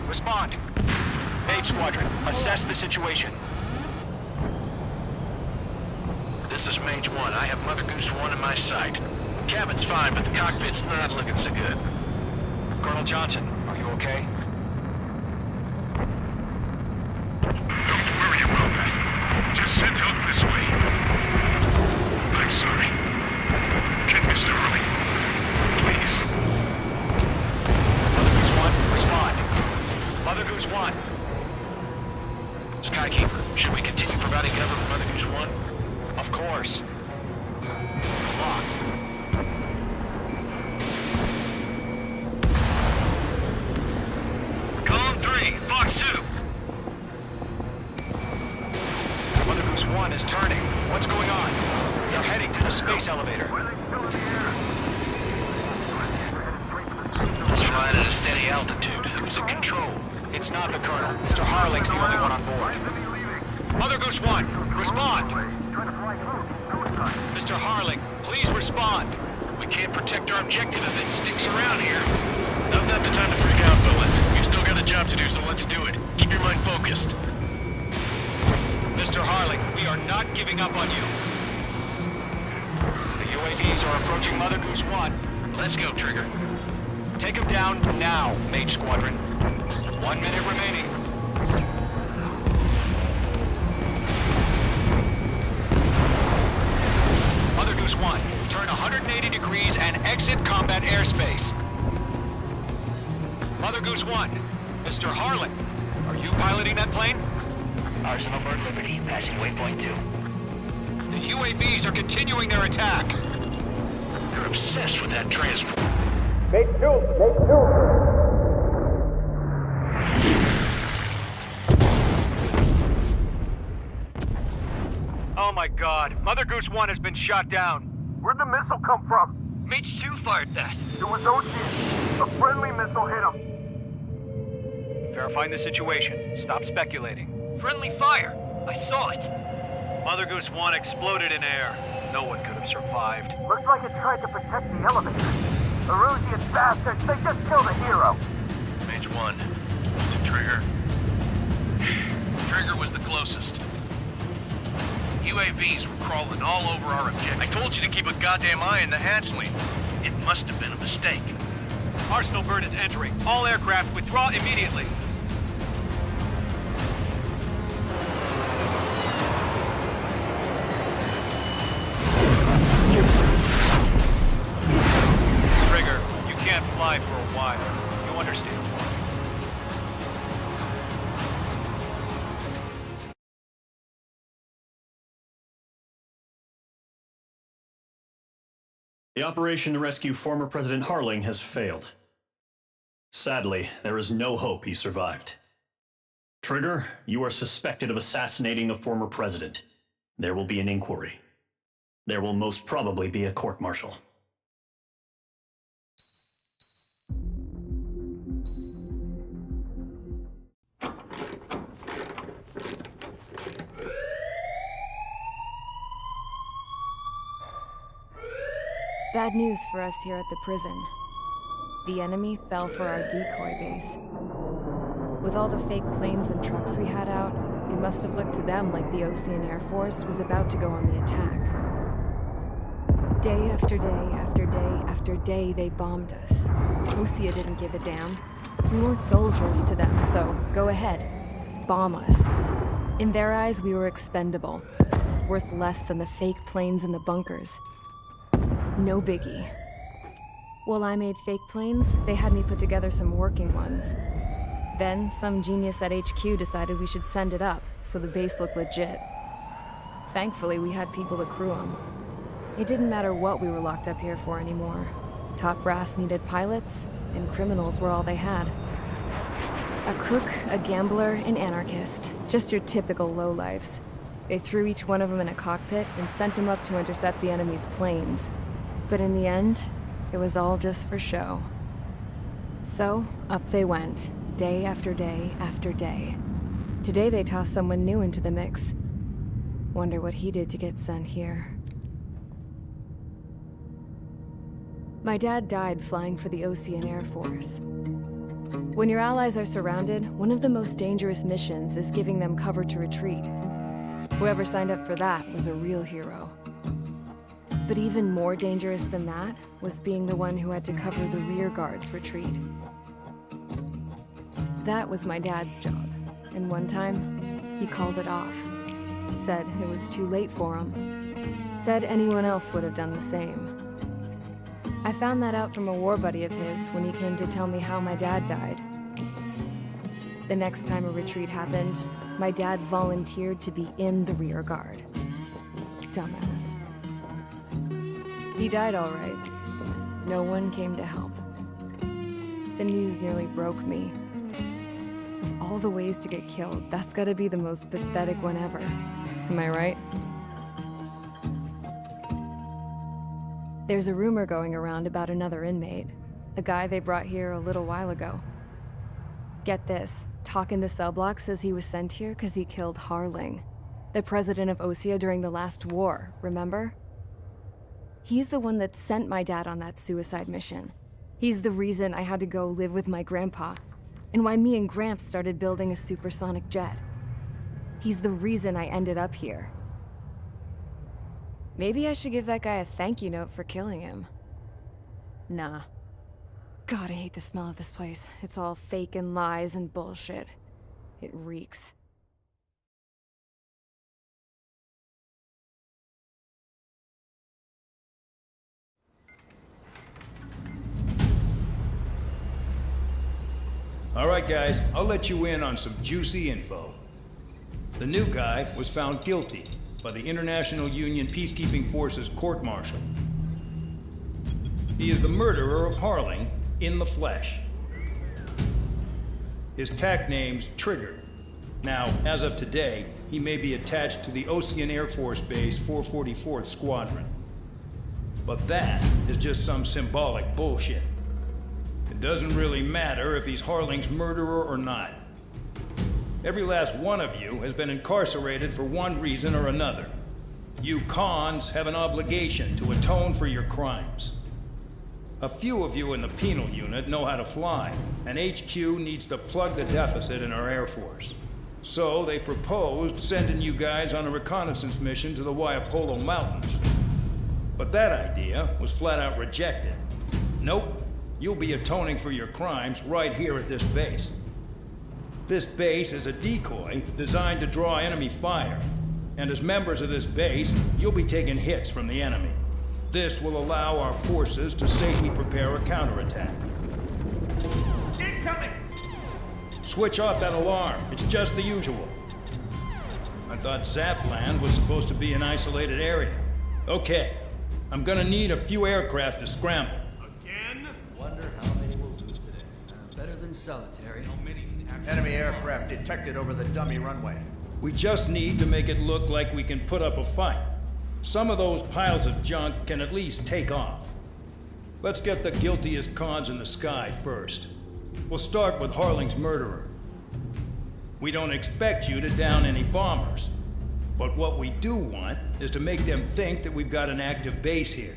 respond. H Squadron, assess the situation. This is Mage 1. I have Mother Goose 1 in my sight. Cabin's fine, but the cockpit's not looking so good. Colonel Johnson, are you okay? Don't worry about that. Just send help this way. I'm sorry. Get Mr. Hurley. Please. Mother Goose 1, respond. Mother Goose 1. Skykeeper, should we continue providing cover for Mother Goose 1? Of course. Locked. Column 3, Fox 2. Mother Goose 1 is turning. What's going on? They're heading to the space elevator. It's flying at a steady altitude. Who's in control? It's not the Colonel. Mr. Harling's the only one on board. Mother Goose 1, respond. Mr. Harling, please respond. We can't protect our objective if it sticks around here. Now's not the time to freak out, fellas. We've still got a job to do, so let's do it. Keep your mind focused. Mr. Harling, we are not giving up on you. The UAVs are approaching Mother Goose 1. Let's go, Trigger. Take them down now, Mage Squadron. 1 minute remaining. Mother Goose 1, turn 180 degrees and exit combat airspace. Mother Goose 1, Mr. Harling, are you piloting that plane? Arsenal Bird Liberty, passing waypoint 2. The UAVs are continuing their attack. They're obsessed with that transport. Oh my god, Mother Goose 1 has been shot down. Where'd the missile come from? Mage 2 fired that. It was Ocean. A friendly missile hit him. Verifying the situation. Stop speculating. Friendly fire. I saw it. Mother Goose 1 exploded in air. No one could have survived. Looks like it tried to protect the elevator. Erusian bastards, they just killed a hero. Mage 1. Was it Trigger? Trigger was the closest. UAVs were crawling all over our objective. I told you to keep a goddamn eye on the hatchling. It must have been a mistake. Arsenal Bird is entering. All aircraft withdraw immediately. Trigger, you can't fly for a while. You understand? The operation to rescue former President Harling has failed. Sadly, there is no hope he survived. Trigger, you are suspected of assassinating the former president. There will be an inquiry. There will most probably be a court-martial. Bad news for us here at the prison. The enemy fell for our decoy base. With all the fake planes and trucks we had out, it must have looked to them like the Ocean Air Force was about to go on the attack. Day after day after day after day, they bombed us. Osea didn't give a damn. We weren't soldiers to them, so go ahead. Bomb us. In their eyes, we were expendable. Worth less than the fake planes in the bunkers. No biggie. While I made fake planes, they had me put together some working ones. Then, some genius at HQ decided we should send it up, so the base looked legit. Thankfully, we had people to crew them. It didn't matter what we were locked up here for anymore. Top brass needed pilots, and criminals were all they had. A crook, a gambler, an anarchist. Just your typical lowlifes. They threw each one of them in a cockpit and sent them up to intercept the enemy's planes. But in the end, it was all just for show. So, up they went, day after day after day. Today they tossed someone new into the mix. Wonder what he did to get sent here. My dad died flying for the Ocean Air Force. When your allies are surrounded, one of the most dangerous missions is giving them cover to retreat. Whoever signed up for that was a real hero. But even more dangerous than that was being the one who had to cover the rear guard's retreat. That was my dad's job, and one time, he called it off. Said it was too late for him. Said anyone else would have done the same. I found that out from a war buddy of his when he came to tell me how my dad died. The next time a retreat happened, my dad volunteered to be in the rear guard. Dumbass. He died all right. No one came to help. The news nearly broke me. Of all the ways to get killed, that's gotta be the most pathetic one ever. Am I right? There's a rumor going around about another inmate. A guy they brought here a little while ago. Get this, Talk in the cell block says he was sent here because he killed Harling, the president of Osea during the last war, remember? He's the one that sent my dad on that suicide mission. He's the reason I had to go live with my grandpa, and why me and Gramps started building a supersonic jet. He's the reason I ended up here. Maybe I should give that guy a thank you note for killing him. Nah. God, I hate the smell of this place. It's all fake and lies and bullshit. It reeks. All right, guys, I'll let you in on some juicy info. The new guy was found guilty by the International Union Peacekeeping Forces court-martial. He is the murderer of Harling in the flesh. His TAC name's Trigger. Now, as of today, he may be attached to the Ocean Air Force Base 444th Squadron. But that is just some symbolic bullshit. It doesn't really matter if he's Harling's murderer or not. Every last one of you has been incarcerated for one reason or another. You cons have an obligation to atone for your crimes. A few of you in the penal unit know how to fly, and HQ needs to plug the deficit in our Air Force. So they proposed sending you guys on a reconnaissance mission to the Waiapolo Mountains. But that idea was flat out rejected. Nope, you'll be atoning for your crimes right here at this base. This base is a decoy designed to draw enemy fire, and as members of this base, you'll be taking hits from the enemy. This will allow our forces to safely prepare a counterattack. Incoming! Switch off that alarm. It's just the usual. I thought Zapland was supposed to be an isolated area. Okay, I'm gonna need a few aircraft to scramble. Again? Wonder how many we'll lose today. Better than solitary. Enemy aircraft detected over the dummy runway. We just need to make it look like we can put up a fight. Some of those piles of junk can at least take off. Let's get the guiltiest cons in the sky first. We'll start with Harling's murderer. We don't expect you to down any bombers, but what we do want is to make them think that we've got an active base here.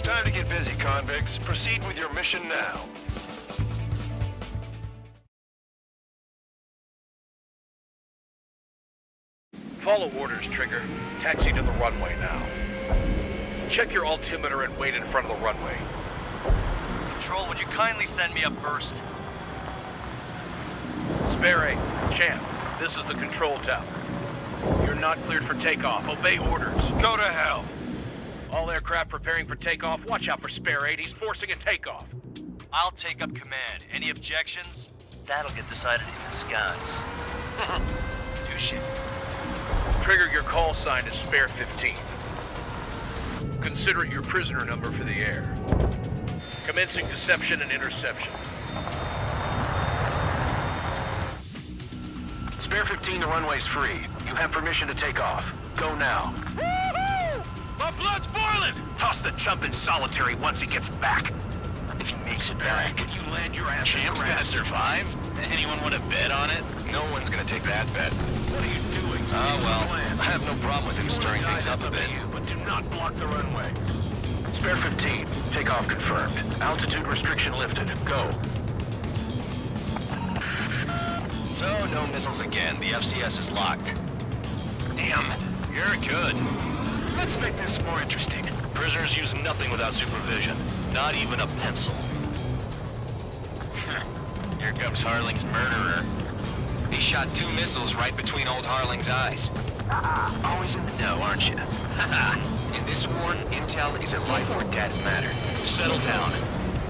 time to get busy, convicts. Proceed with your mission now. Follow orders, Trigger. Taxi to the runway now. Check your altimeter and wait in front of the runway. Control, would you kindly send me up first? Spare 8, Champ, this is the control tower. You're not cleared for takeoff. Obey orders. Go to hell. All aircraft preparing for takeoff. Watch out for Spare 8. He's forcing a takeoff. I'll take up command. Any objections? That'll get decided in the skies. Touche. Trigger, your call sign is Spare 15. Consider it your prisoner number for the air. Commencing deception and interception. Spare 15, the runway's free. You have permission to take off. Go now. My blood's boiling! Toss the chump in solitary once he gets back. If he makes it back, You land your ass Champ's in the gonna ground. survive? Anyone want to bet on it? No one's gonna take that bet. What are you doing? I have no problem with him stirring things up a bit. But do not block the runway. Spare 15, takeoff confirmed. Altitude restriction lifted. Go. So, no missiles again. The FCS is locked. Damn, you're good. Let's make this more interesting. Prisoners use nothing without supervision. Not even a pencil. Here comes Harling's murderer. He shot 2 missiles right between old Harling's eyes. Always in the know, aren't you? In this war, intel is a life or death matter. Settle down.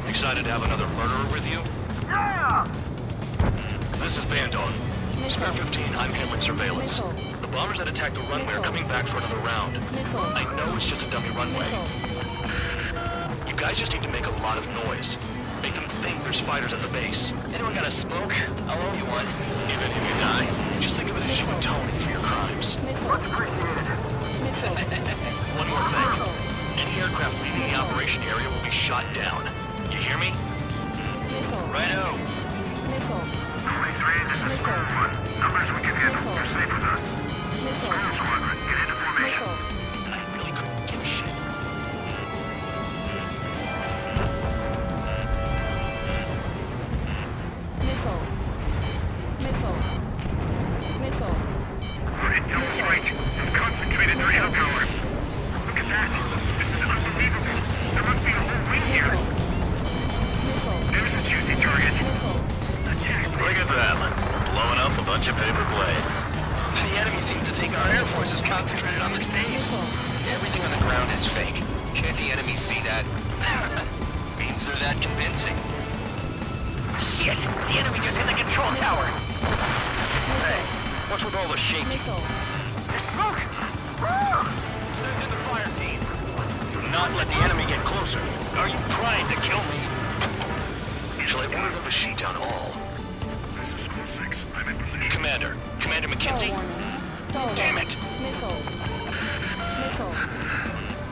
Excited to have another murderer with you? Yeah! This is Bandon. Spare 15, I'm handling surveillance. The bombers that attacked the runway are coming back for another round. I know it's just a dummy runway. You guys just need to make a lot of noise. Make them think there's fighters at the base. Anyone got a smoke? I'll owe you one. Even if you die, just think of it as you atoning for your crimes. Much appreciated. One more thing. Any aircraft leaving the operation area will be shot down. You hear me? Righto. 23, this is Squad 1. Numbers we can handle. You're safe with us. Squad Squadron, get into formation. I really couldn't give a shit. Intel strike. Some concentrated radar power. Look at that. This is unbelievable. There must be a whole wing here. There's a juicy target. Look at them. Blowing up a bunch of paper planes. The enemy seems to think our air force is concentrated on this base. Everything on the ground is fake. Can't the enemy see that? Means they're that convincing. Shit! The enemy just hit the control tower! Hey, what's with all the shaking? There's smoke! Send in the fire team. Do not let the enemy get closer. Are you trying to kill me? Shall I order them to shoot down all? Commander. Commander McKenzie? Damn it!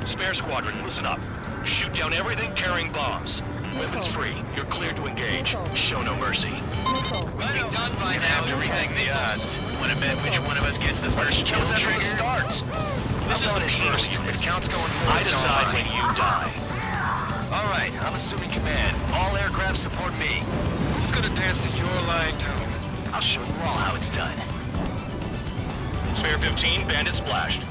Spare Squadron, listen up. Shoot down everything carrying bombs. Weapons free. You're cleared to engage. Show no mercy. We'll be done by now to rethink the odds. Want to bet which one of us gets the first kill after it starts? This is the penal unit. Counts going I decide when you die. All right, I'm assuming command. All aircraft support me. Who's gonna dance to your line tune? I'll show you all how it's done. Spare 15, bandit splashed.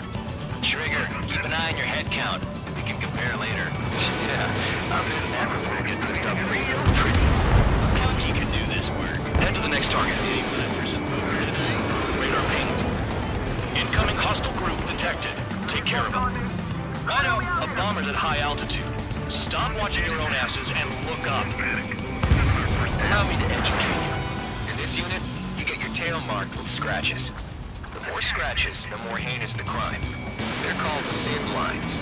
Trigger, keep an eye on your head count. We can compare later. Yeah, I'm in never gonna get this stuff real pretty. Hope you can do this work. Head to the next target. Radar pinged. Incoming hostile group detected. Take care of them. A bomber's at high altitude. Stop watching your own asses and look up. Allow me to educate you. In this unit, you get your tail marked with scratches. The more scratches, the more heinous the crime. They're called SID lines.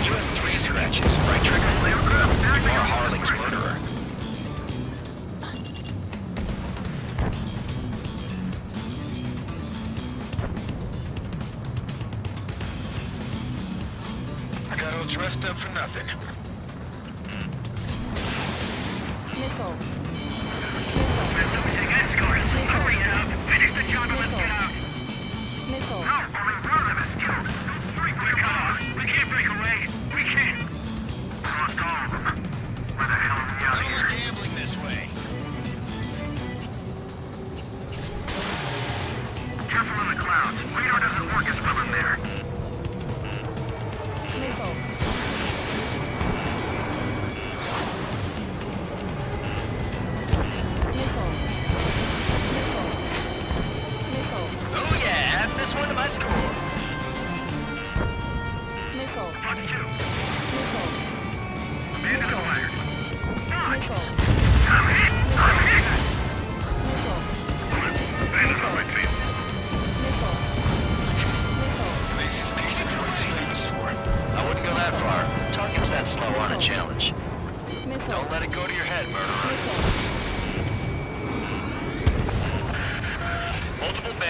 You have 3 scratches, right, Trigger? You are Harling's murderer. I got all dressed up for nothing. Escort, hurry up. Finish the job and let's get out. No, only one of us killed. We're cut off. We can't break away. We can't.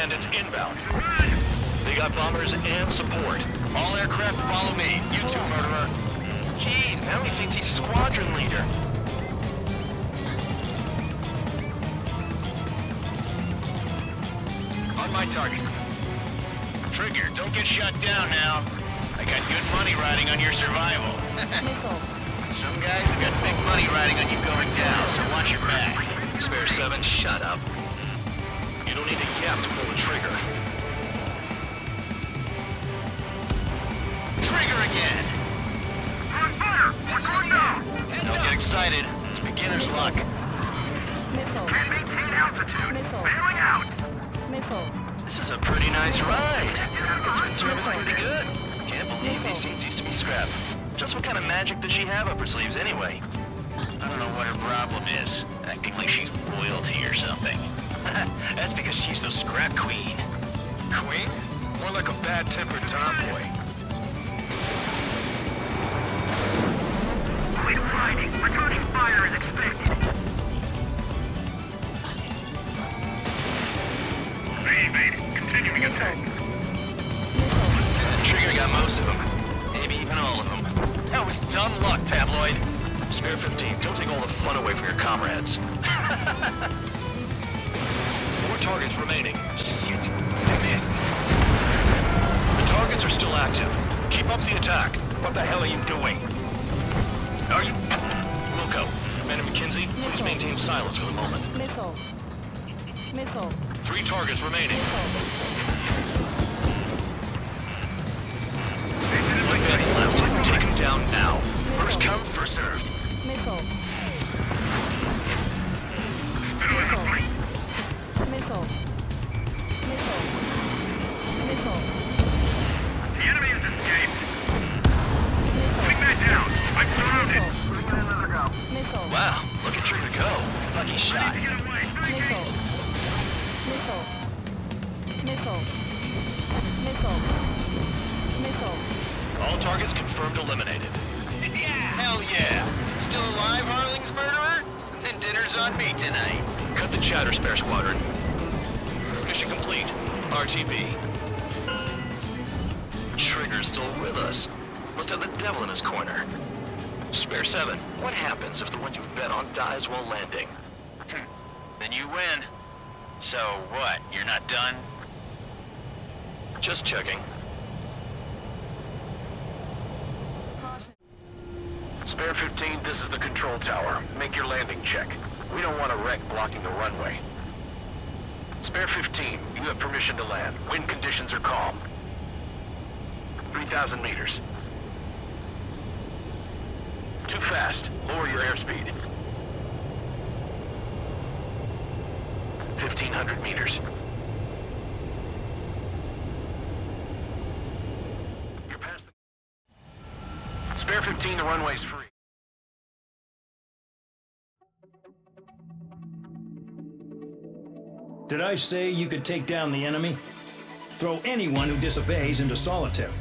bandits inbound. They got bombers and support. All aircraft follow me. You too, murderer. Jeez, now he thinks he's squadron leader. On my target. Trigger, don't get shut down now. I got good money riding on your survival. Some guys have got big money riding on you going down, so watch your back. Spare 7, shut up. You don't need a gap to pull the trigger. Trigger again! Don't get excited. It's beginner's luck. Missile. Can't maintain altitude. Missile. Bailing out. Missile. This is a pretty nice ride. It's been serviced pretty good. Can't believe these seats used to be scrap. Just what kind of magic does she have up her sleeves anyway? I don't know what her problem is. Acting like she's royalty or something. That's because she's the scrap queen. Queen? More like a bad-tempered tomboy. Quit riding. Returning fire is expected. Evade. Continuing attack. Trigger got most of them. Maybe even all of them. That was dumb luck, Tabloid. Spare 15, don't take all the fun away from your comrades. 4 targets remaining. Shit, I missed. The targets are still active. Keep up the attack. What the hell are you doing? Are you... Wilco, Commander McKenzie, please maintain silence for the moment. Missile. Missile. 3 targets remaining. One bandit left. Take him down now. First come, first served. Missile. Missile. Missile. Missile. Missile. The enemy has escaped. Putting that down. I'm surrounded. Missile. Wow, look at Trigger go. Lucky shot. Get away. Missile. Missile. Missile. Missile. Missile. All targets confirmed eliminated. Hell yeah. Still alive, Harling's murderer? Then dinner's on me tonight. Cut the chatter, Spare Squadron. Mission complete. RTB. Trigger's still with us. Must have the devil in his corner. Spare 7, what happens if the one you've bet on dies while landing? Then you win. So what, you're not done? Just checking. Spare 15, this is the control tower. Make your landing check. We don't want a wreck blocking the runway. Spare 15, you have permission to land. Wind conditions are calm. 3,000 meters. Too fast. Lower your airspeed. 1,500 meters. You're past the... Spare 15, the runway's free. Did I say you could take down the enemy? Throw anyone who disobeys into solitary.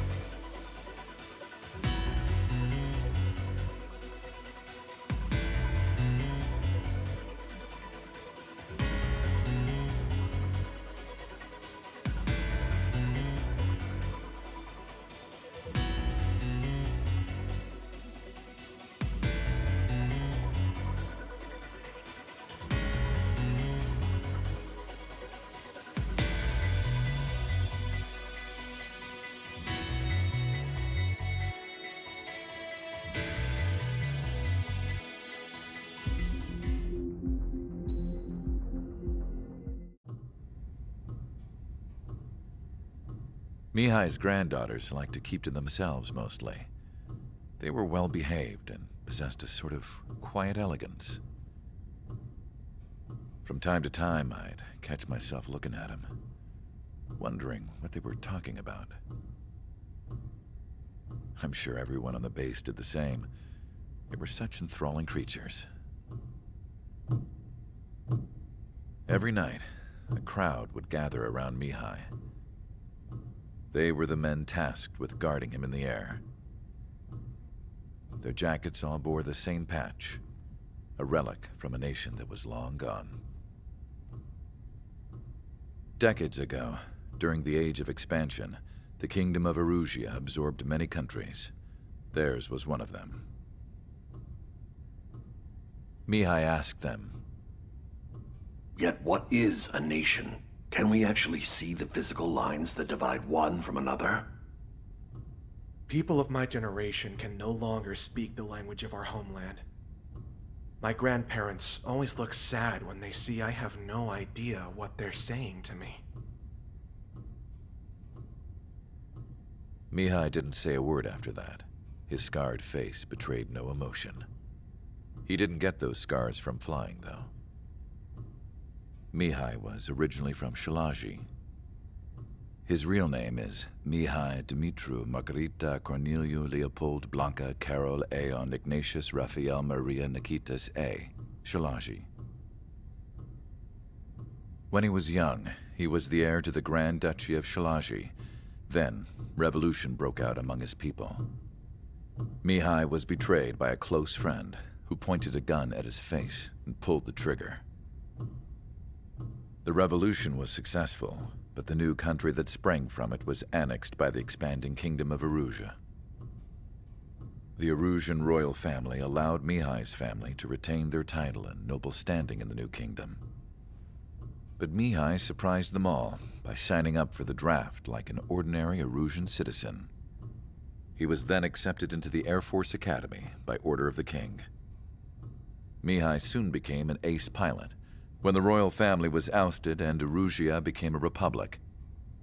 Mihai's granddaughters liked to keep to themselves mostly. They were well behaved and possessed a sort of quiet elegance. From time to time, I'd catch myself looking at them, wondering what they were talking about. I'm sure everyone on the base did the same. They were such enthralling creatures. Every night, a crowd would gather around Mihai. They were the men tasked with guarding him in the air. Their jackets all bore the same patch, a relic from a nation that was long gone. Decades ago, during the Age of Expansion, the Kingdom of Erusia absorbed many countries. Theirs was one of them. Mihai asked them, Yet what is a nation? Can we actually see the physical lines that divide one from another? People of my generation can no longer speak the language of our homeland. My grandparents always look sad when they see I have no idea what they're saying to me. Mihai didn't say a word after that. His scarred face betrayed no emotion. He didn't get those scars from flying, though. Mihai was originally from Shalaji. His real name is Mihai Dumitru Margarita Corneliu Leopold Blanca Carol Aeon Ignatius Raphael Maria Nikitas A. Shalaji. When he was young, he was the heir to the Grand Duchy of Shalaji. Then, revolution broke out among his people. Mihai was betrayed by a close friend who pointed a gun at his face and pulled the trigger. The revolution was successful, but the new country that sprang from it was annexed by the expanding Kingdom of Erusia. The Erusian royal family allowed Mihai's family to retain their title and noble standing in the new kingdom. But Mihai surprised them all by signing up for the draft like an ordinary Erusian citizen. He was then accepted into the Air Force Academy by order of the king. Mihai soon became an ace pilot. When the royal family was ousted and Erusia became a republic,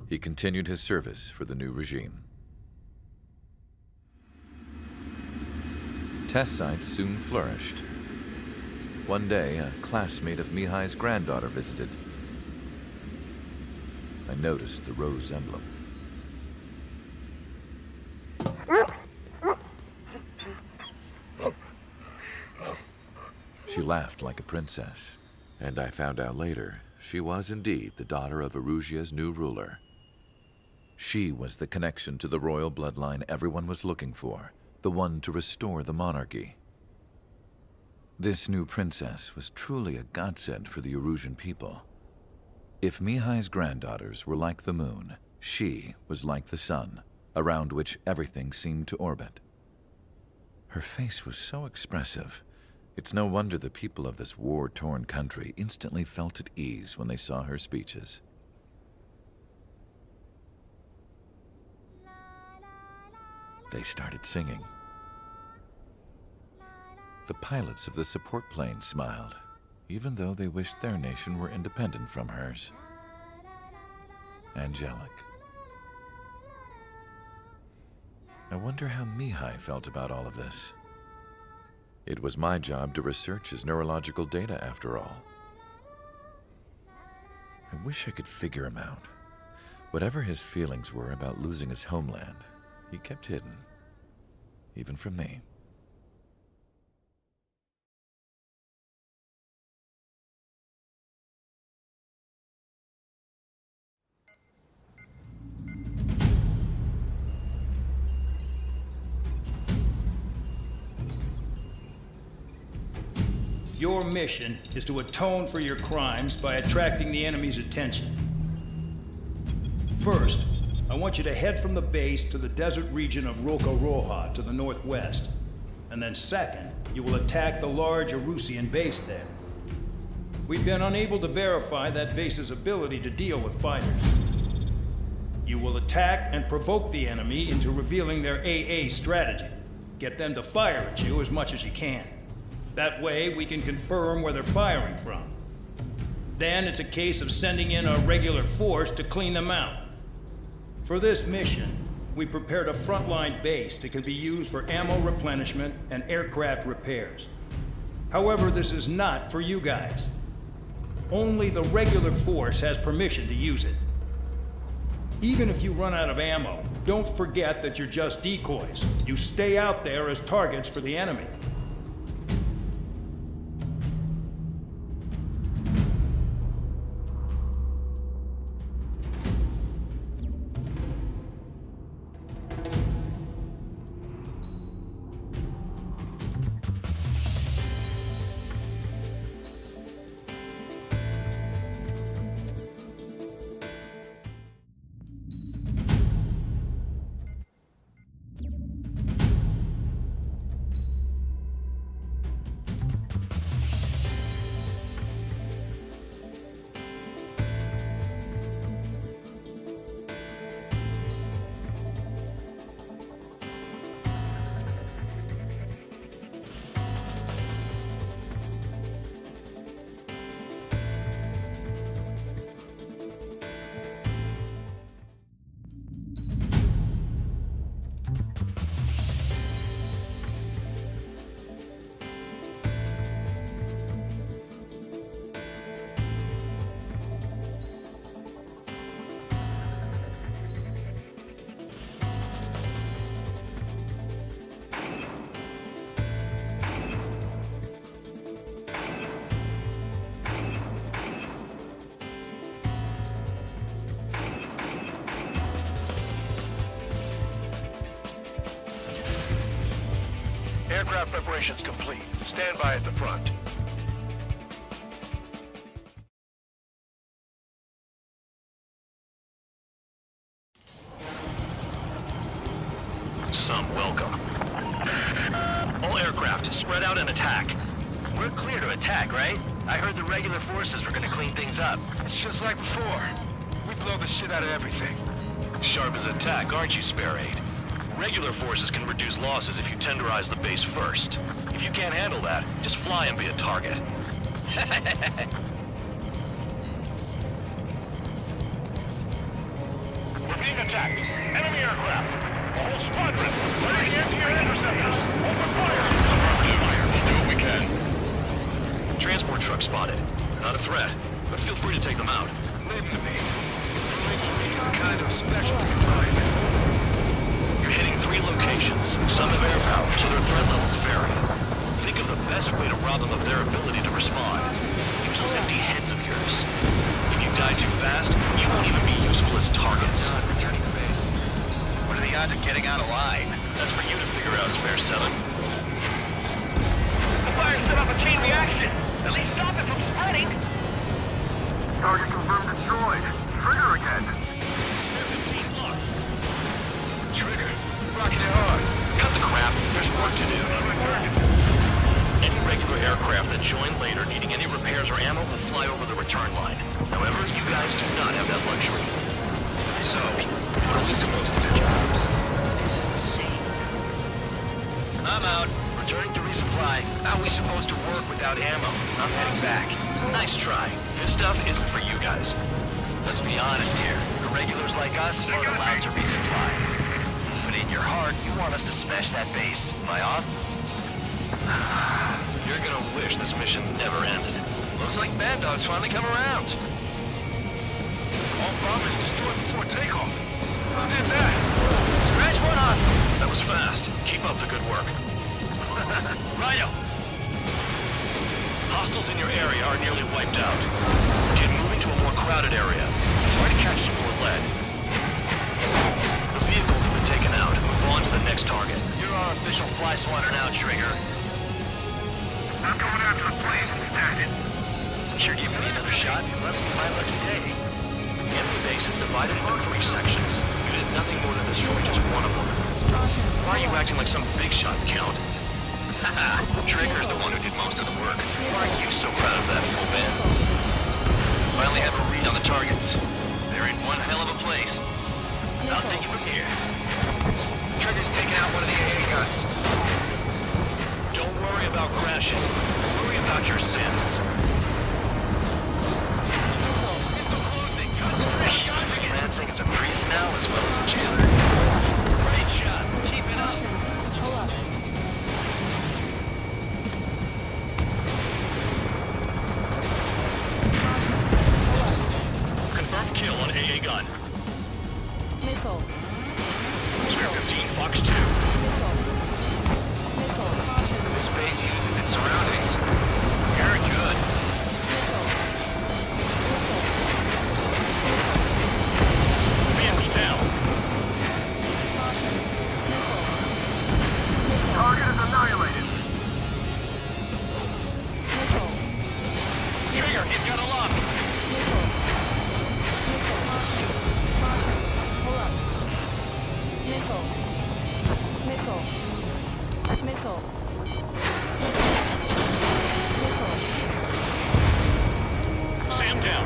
he continued his service for the new regime. Test sites soon flourished. One day, a classmate of Mihai's granddaughter visited. I noticed the rose emblem. She laughed like a princess. And I found out later, she was indeed the daughter of Erusia's new ruler. She was the connection to the royal bloodline everyone was looking for, the one to restore the monarchy. This new princess was truly a godsend for the Erusian people. If Mihai's granddaughters were like the moon, she was like the sun, around which everything seemed to orbit. Her face was so expressive. It's no wonder the people of this war-torn country instantly felt at ease when they saw her speeches. They started singing. The pilots of the support plane smiled, even though they wished their nation were independent from hers. Angelic. I wonder how Mihai felt about all of this. It was my job to research his neurological data, after all. I wish I could figure him out. Whatever his feelings were about losing his homeland, he kept hidden, even from me. Your mission is to atone for your crimes by attracting the enemy's attention. First, I want you to head from the base to the desert region of Rocaroja to the northwest. And then second, you will attack the large Erusian base there. We've been unable to verify that base's ability to deal with fighters. You will attack and provoke the enemy into revealing their AA strategy. Get them to fire at you as much as you can. That way, we can confirm where they're firing from. Then it's a case of sending in a regular force to clean them out. For this mission, we prepared a frontline base that can be used for ammo replenishment and aircraft repairs. However, this is not for you guys. Only the regular force has permission to use it. Even if you run out of ammo, don't forget that you're just decoys. You stay out there as targets for the enemy. Aircraft preparations complete. Stand by at the front. Some welcome. All aircraft, spread out and attack. We're clear to attack, right? I heard the regular forces were gonna clean things up. It's just like before. We blow the shit out of everything. Sharp as attack, aren't you, Spare 8? Regular forces can reduce losses if you tenderize the base first. If you can't handle that, just fly and be a target. We're being attacked. Enemy aircraft. A whole squadron. Ready to your interceptors. Open fire. We'll do what we can. Transport truck spotted. They're not a threat, but feel free to take them out. Leave them to me. This is a kind of specialty of mine. You're hitting 3 locations. Some have air power, so their threat levels vary. Think of the best way to rob them of their ability to respond. Use those empty heads of yours. If you die too fast, you won't even be useful as targets. Returning to base. What are the odds of getting out alive? That's for you to figure out, Spare 7. The fire set off a chain reaction. At least stop it from spreading. Target confirmed destroyed. Trigger again. Trigger, rocking it hard. Cut the crap. There's work to do. Any regular aircraft that join later needing any repairs or ammo will fly over the return line. However, you guys do not have that luxury. So, what are we supposed to do, Jobs? This is insane. I'm out. Returning to resupply. How are we supposed to work without ammo? I'm heading back. Nice try. This stuff isn't for you guys. Let's be honest here. Irregulars like us aren't allowed to resupply. But in your heart, you want us to smash that base. Am I off? You're gonna wish this mission never ended. Looks like Bad Dog's finally come around. All bombers destroyed before takeoff. Who did that? Scratch one hostile. That was fast. Keep up the good work. Rhino. Hostiles in your area are nearly wiped out. Get moving to a more crowded area. Try to catch some more lead. The vehicles have been taken out. Move on to the next target. You're our official fly swatter now, Trigger. I'm going after the plane instead. You're giving me another shot? It must be my lucky day. The enemy base is divided into 3 sections. You did nothing more than destroy just one of them. Why are you acting like some big shot, Count? Haha, Trigger's the one who did most of the work. Why are you so proud of that, full man? Finally have a read on the targets. They're in one hell of a place. I'll take it from here. Trigger's taking out one of the AA guns. Don't worry about crashing. Worry about your sins. Lansing is a priest now as well as a jailer. Great shot. Keep it up. Hold up. Confirmed kill on AA gun. Missile. Spare 15, Fox 2. Missile. Missile. This base uses its surroundings. Very good. Vehicle down. Target is annihilated. Missile. Trigger, he's got a lock. Missile. Missile. Hold up. Missile. Missile. Missile. Sam down.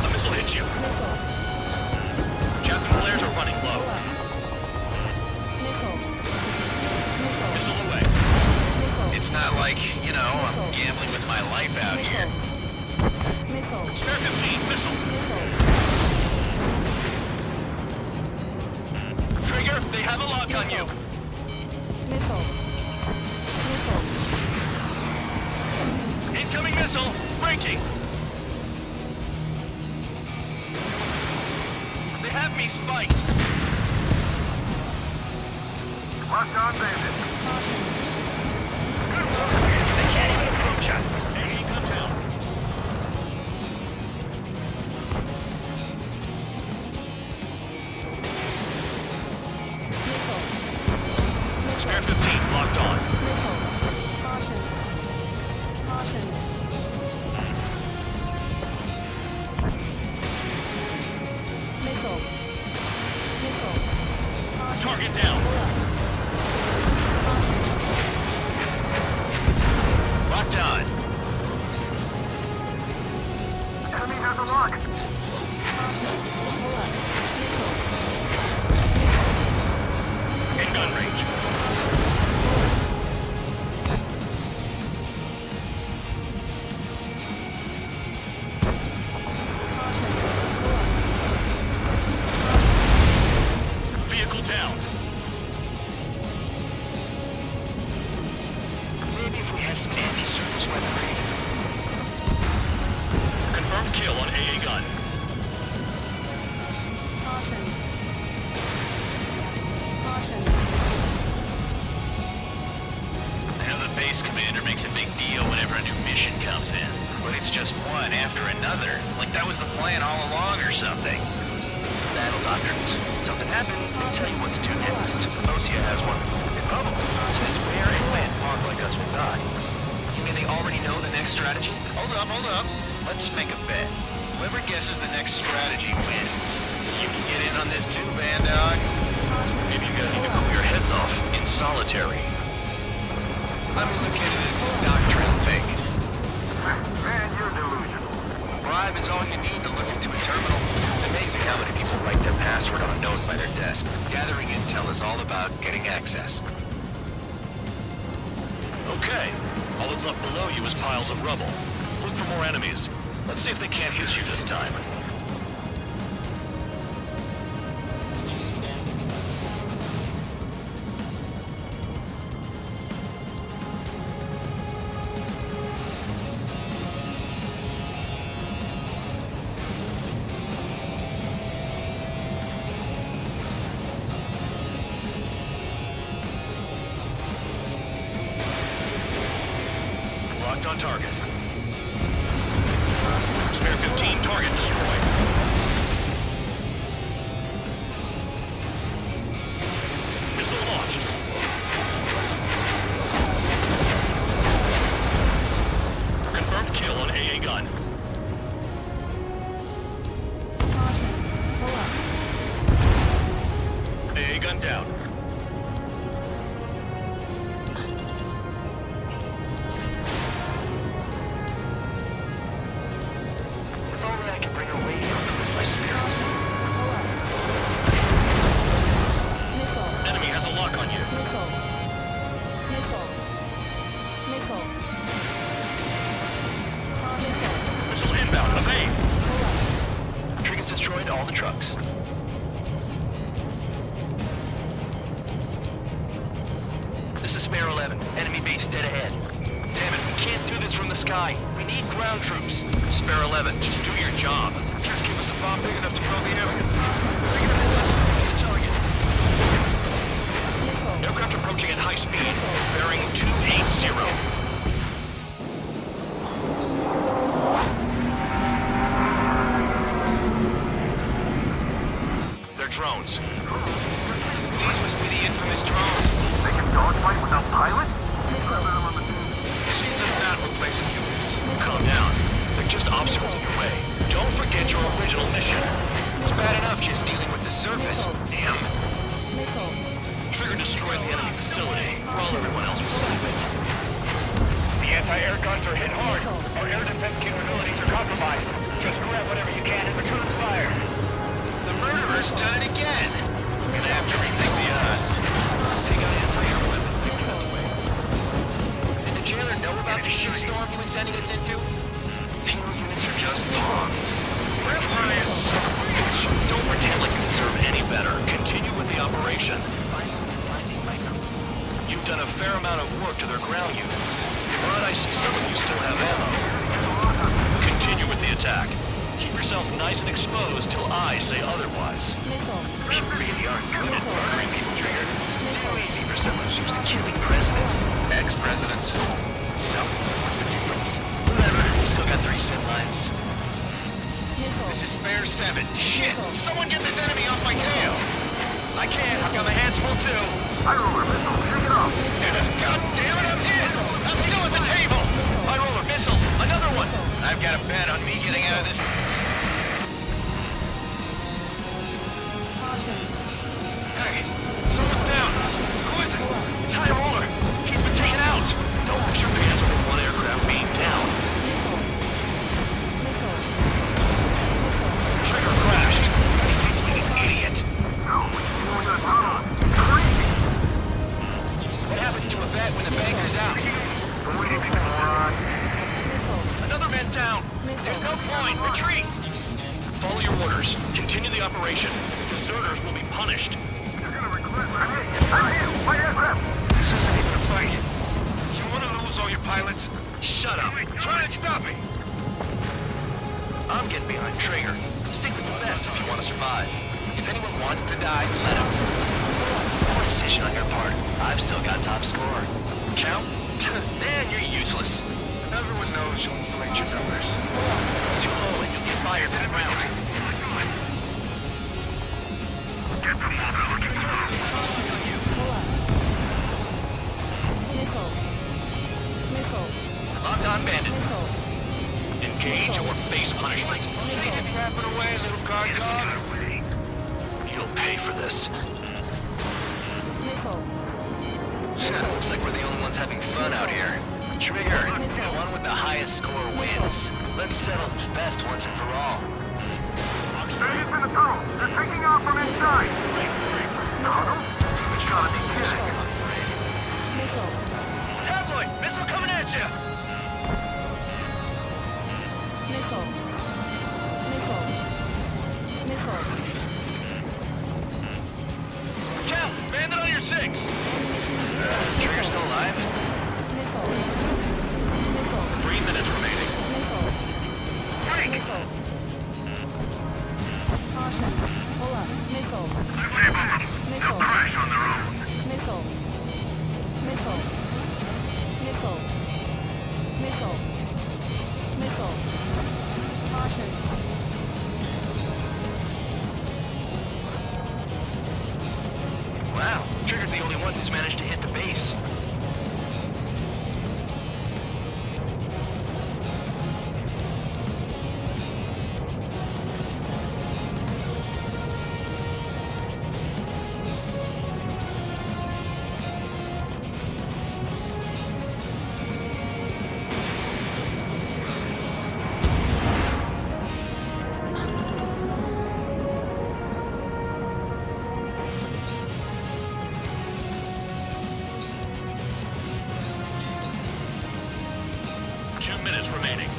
A missile hit you. Chaffin flares are running low. Missile away. It's not like, you know, I'm gambling with my life out here. Spare 15, missile. Trigger, they have a lock on you. Missile. Incoming missile. Breaking. They have me spiked. Locked on bandit. Target down. Locked on. Enemy has a lock. In gun range. Vehicle down. Maybe if we had some anti-surface weaponry. Confirmed kill on AA gun. Caution. Caution. I know the base commander makes a big deal whenever a new mission comes in, but it's just one after another. Like that was the plan all along or something. Battle doctrines. Something happens, they tell you what to do next. Osea has one. Bubble says where and when pawns like us will die. You mean they already know the next strategy? Hold up. Let's make a bet. Whoever guesses the next strategy wins. You can get in on this too, Bandog. Maybe you guys need to cool your heads off in solitary. Let me look into this doctrine thing. Man, you're delusional. Bribe is all you need to look into a terminal. It's amazing how many people write their password on a note by their desk. Gathering intel is all about getting access. Okay. All that's left below you is piles of rubble. Look for more enemies. Let's see if they can't hit you this time. Locked on target. Spare 15, target destroyed. Missile launched. Confirmed kill on AA gun. AA gun down. If only I could bring a radio to lift my spirits. Enemy has a lock on you. Missile inbound. Evade. Triggers destroyed all the trucks. This is Spare 11. Enemy base dead ahead. Damn it, we can't do this from the sky. We need ground troops. Spare 11, just do your job. Just give us a bomb big enough to blow the area. Bring it in the target. Aircraft approaching at high speed, bearing 280. They're drones. These must be the infamous drones. They can dogfight without pilots? Machines are not replacing humans. Calm down. They're just obstacles in your way. Don't forget your original mission. It's bad enough just dealing with the surface. Damn. Trigger destroyed the enemy facility while everyone else was sleeping. The anti-air guns are hit hard. Our air defense capabilities are compromised. Just grab whatever you can and return fire. The murderer's done it again. We're gonna have to rethink the odds. Take out anti-air weapons and get out of the way. Did the jailer know about the shitstorm he was sending us into? Penal units are just dogs. Don't pretend like you deserve any better. Continue with the operation. Finding my crew. You've done a fair amount of work to their ground units. But I see some of you still have ammo. Continue with the attack. Keep yourself nice and exposed till I say otherwise. We really are good at murdering people, Trigger. Too easy for someone who's used to killing presidents. Ex-presidents. So, what's the difference? Whatever, we still got 3 sim lines. This is Spare 7. Shit! Someone get this enemy off my tail! I can't. I've got my hands full too. High roller missile, shake it off. God damn it, I'm in! I'm still at the table! High roller missile. Another one! I've got a bet on me getting out of this. Hey, someone orders. Continue the operation. Deserters will be punished. You're gonna regret it. I hit you! My aircraft! This isn't even a fight. You want to lose all your pilots? Shut up. Try and stop me! I'm getting behind Traeger. Stick with the best if you want to survive. If anyone wants to die, let them. Poor decision on your part. I've still got top score. Count? Man, you're useless. Everyone knows you'll inflate your numbers. Too low and you'll get fired to the ground. Get the mother looking through. Missile. Locked on bandit. Engage or face punishment. Crapping away, little guard dog. You'll pay for this. Looks like we're the only ones having fun out here. Trigger, the one with the highest score wins. Let's settle who's best once and for all. Stay into the tunnel. They're taking off from inside. Tunnel? Good shot of these kids. Tabloid! Missile coming at you! Cal, bandit on your 6! Is Trigger still alive? 3 minutes remaining. Caution. Pull up. Missile. They'll crash on their own. Missile. Caution. Wow, Trigger's the only one who's managed to hit the base. Remaining.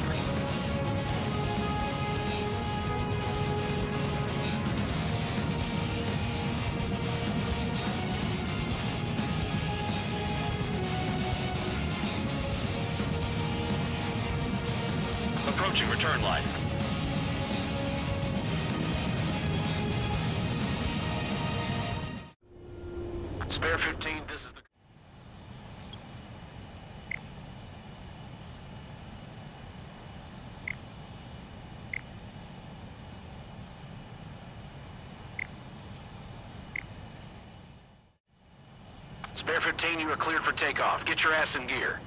Approaching return line. Spare 15, this is the... Spare 15, you are cleared for takeoff. Get your ass in gear.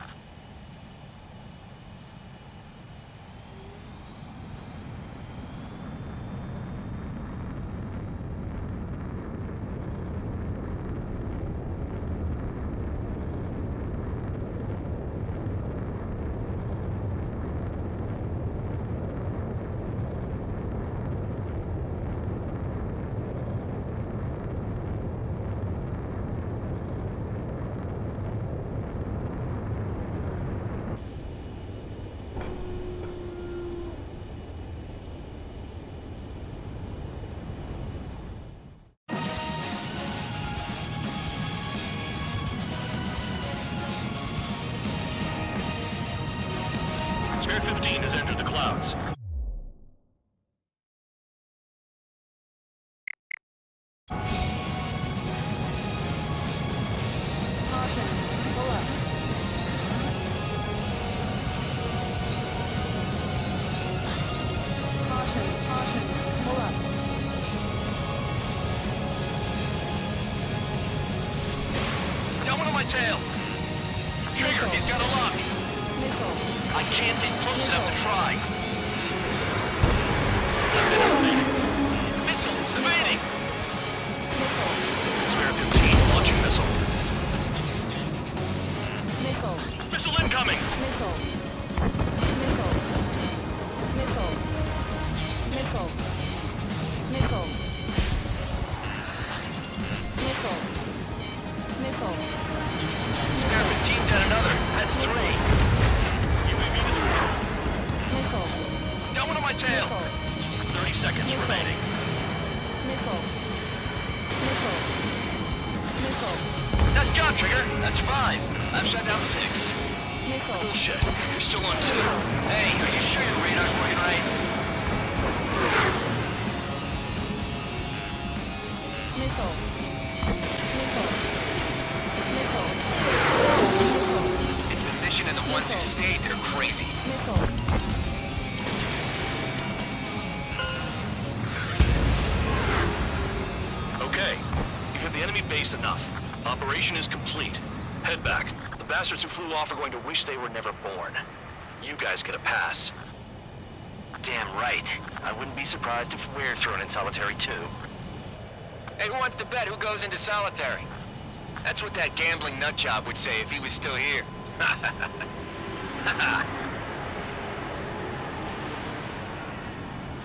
Spare 15 has entered the clouds. Caution. Pull up. Caution. Pull up. Got one on my tail! Trigger, he's got a lock! I can't get close enough to try. Missile, evading! Spare 15 launching missile. Missile incoming! Spare 15 dead another. That's 3. UAV destroyed. Missile. 30 seconds remaining. Missile. Missile. Missile. Nice job, Trigger. That's 5. I've shut down 6. Missile. Bullshit. You're still on 2. Hey, are you sure your radar's working right? Missile. Missile. Missile. It's the mission and the ones who stayed that are crazy. Missile. Okay. You've hit the enemy base enough. Operation is complete. Head back. The bastards who flew off are going to wish they were never born. You guys get a pass. Damn right. I wouldn't be surprised if we're thrown in solitary too. Hey, who wants to bet who goes into solitary? That's what that gambling nutjob would say if he was still here.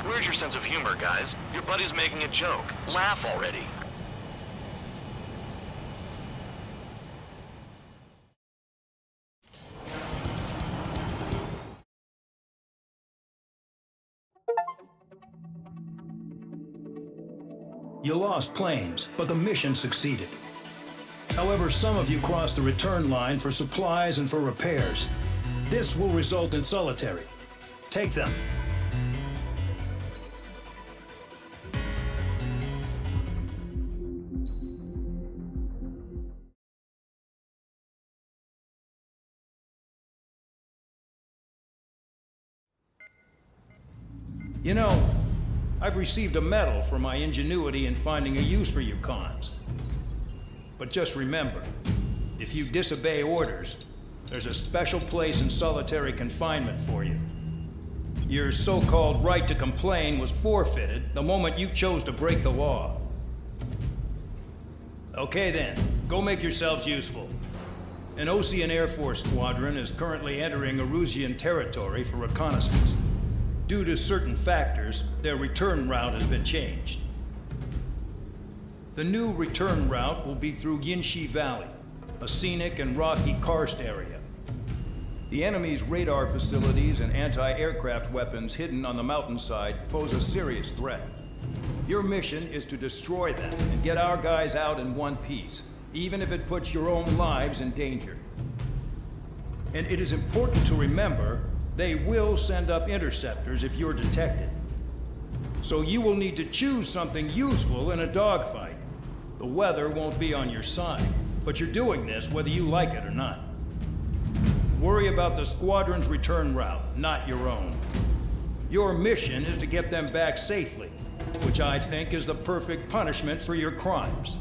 Where's your sense of humor, guys? Your buddy's making a joke. Laugh already. You lost planes, but the mission succeeded. However, some of you crossed the return line for supplies and for repairs. This will result in solitary. Take them. You know, I've received a medal for my ingenuity in finding a use for you cons. But just remember, if you disobey orders, there's a special place in solitary confinement for you. Your so-called right to complain was forfeited the moment you chose to break the law. Okay then, go make yourselves useful. An Osean Air Force squadron is currently entering Erusian territory for reconnaissance. Due to certain factors, their return route has been changed. The new return route will be through Yinshi Valley, a scenic and rocky karst area. The enemy's radar facilities and anti-aircraft weapons hidden on the mountainside pose a serious threat. Your mission is to destroy them and get our guys out in one piece, even if it puts your own lives in danger. And it is important to remember, they will send up interceptors if you're detected. So you will need to choose something useful in a dogfight. The weather won't be on your side, but you're doing this whether you like it or not. Worry about the squadron's return route, not your own. Your mission is to get them back safely, which I think is the perfect punishment for your crimes.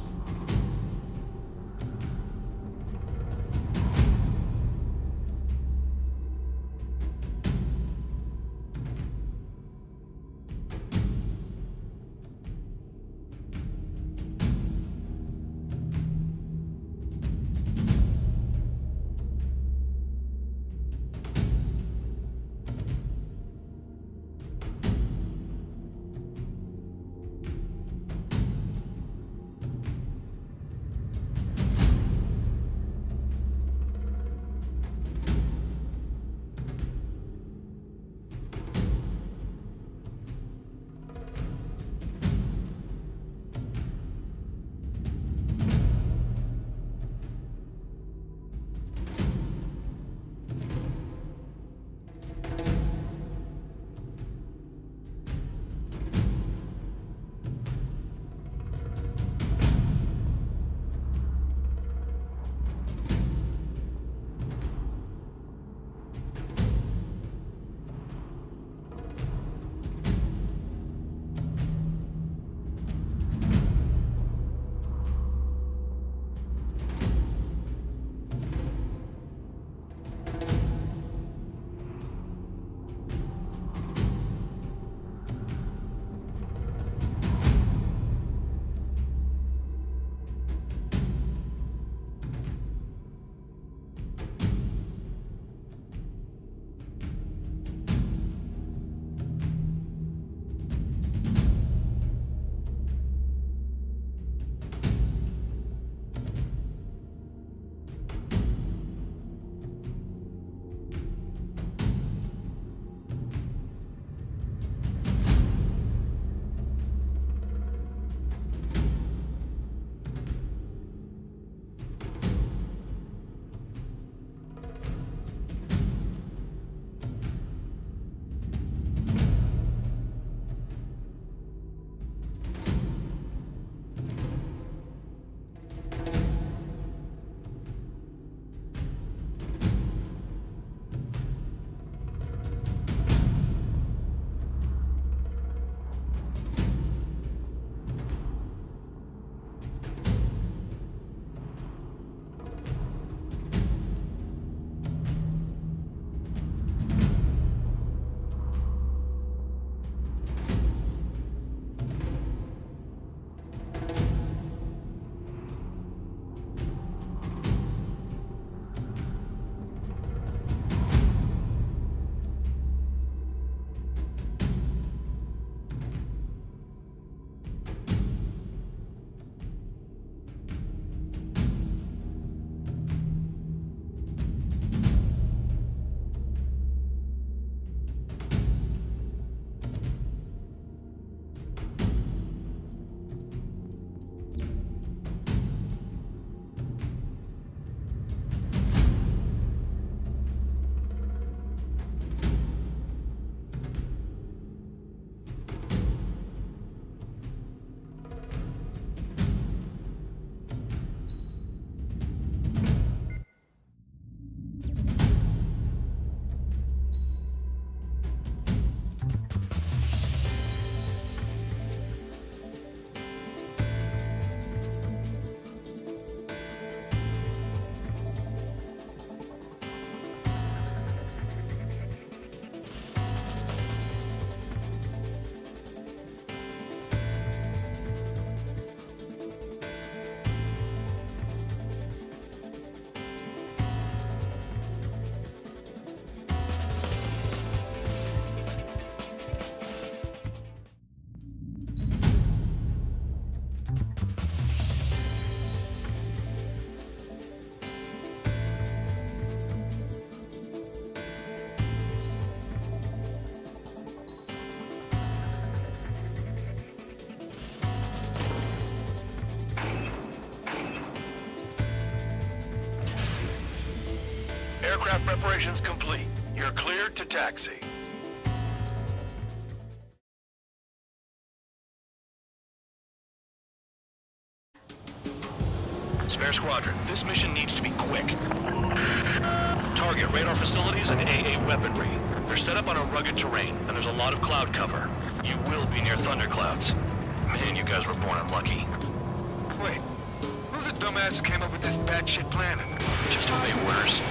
Aircraft preparations complete. You're cleared to taxi. Spare Squadron, this mission needs to be quick. Target radar facilities and AA weaponry. They're set up on a rugged terrain, and there's a lot of cloud cover. You will be near thunderclouds. Man, you guys were born unlucky. Wait, who's the dumbass who came up with this batshit plan? Just obey orders.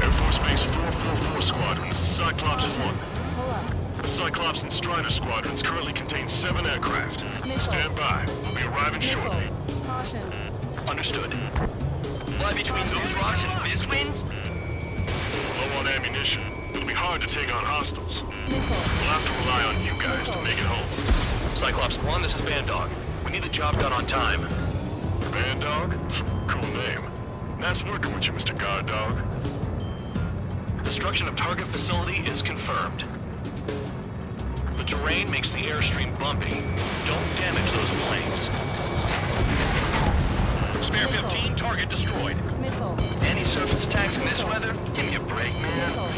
Air Force Base 444 Squadron, this is Cyclops 1. Pull up. The Cyclops and Strider squadrons currently contain 7 aircraft. Missile. Stand by. We'll be arriving shortly. Caution. Understood. Fly between those rocks and fist winds? Low on ammunition. It'll be hard to take on hostiles. Missile. We'll have to rely on you guys to make it home. Cyclops 1, this is Bandog. We need the job done on time. Bandog? Cool name. Nice working with you, Mr. Guard Dog. Destruction of target facility is confirmed. The terrain makes the airstream bumpy. Don't damage those planes. Spare 15, target destroyed. Missile. Any surface attacks in this weather? Give me a break, man. Missile.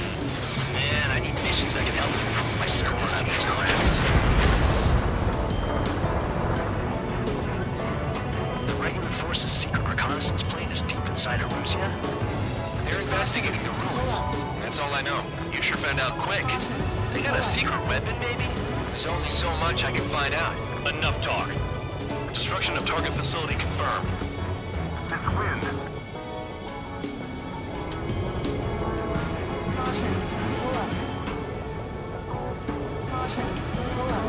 Man, I need missions that can help improve my score on these craft. The regular force's secret reconnaissance plane is deep inside Erusea. They're investigating the ruins. That's all I know. You sure found out quick. They got a secret weapon, maybe? There's only so much I can find out. Enough talk. Destruction of target facility confirmed. This wind. Caution. Pull up. Caution. Pull up.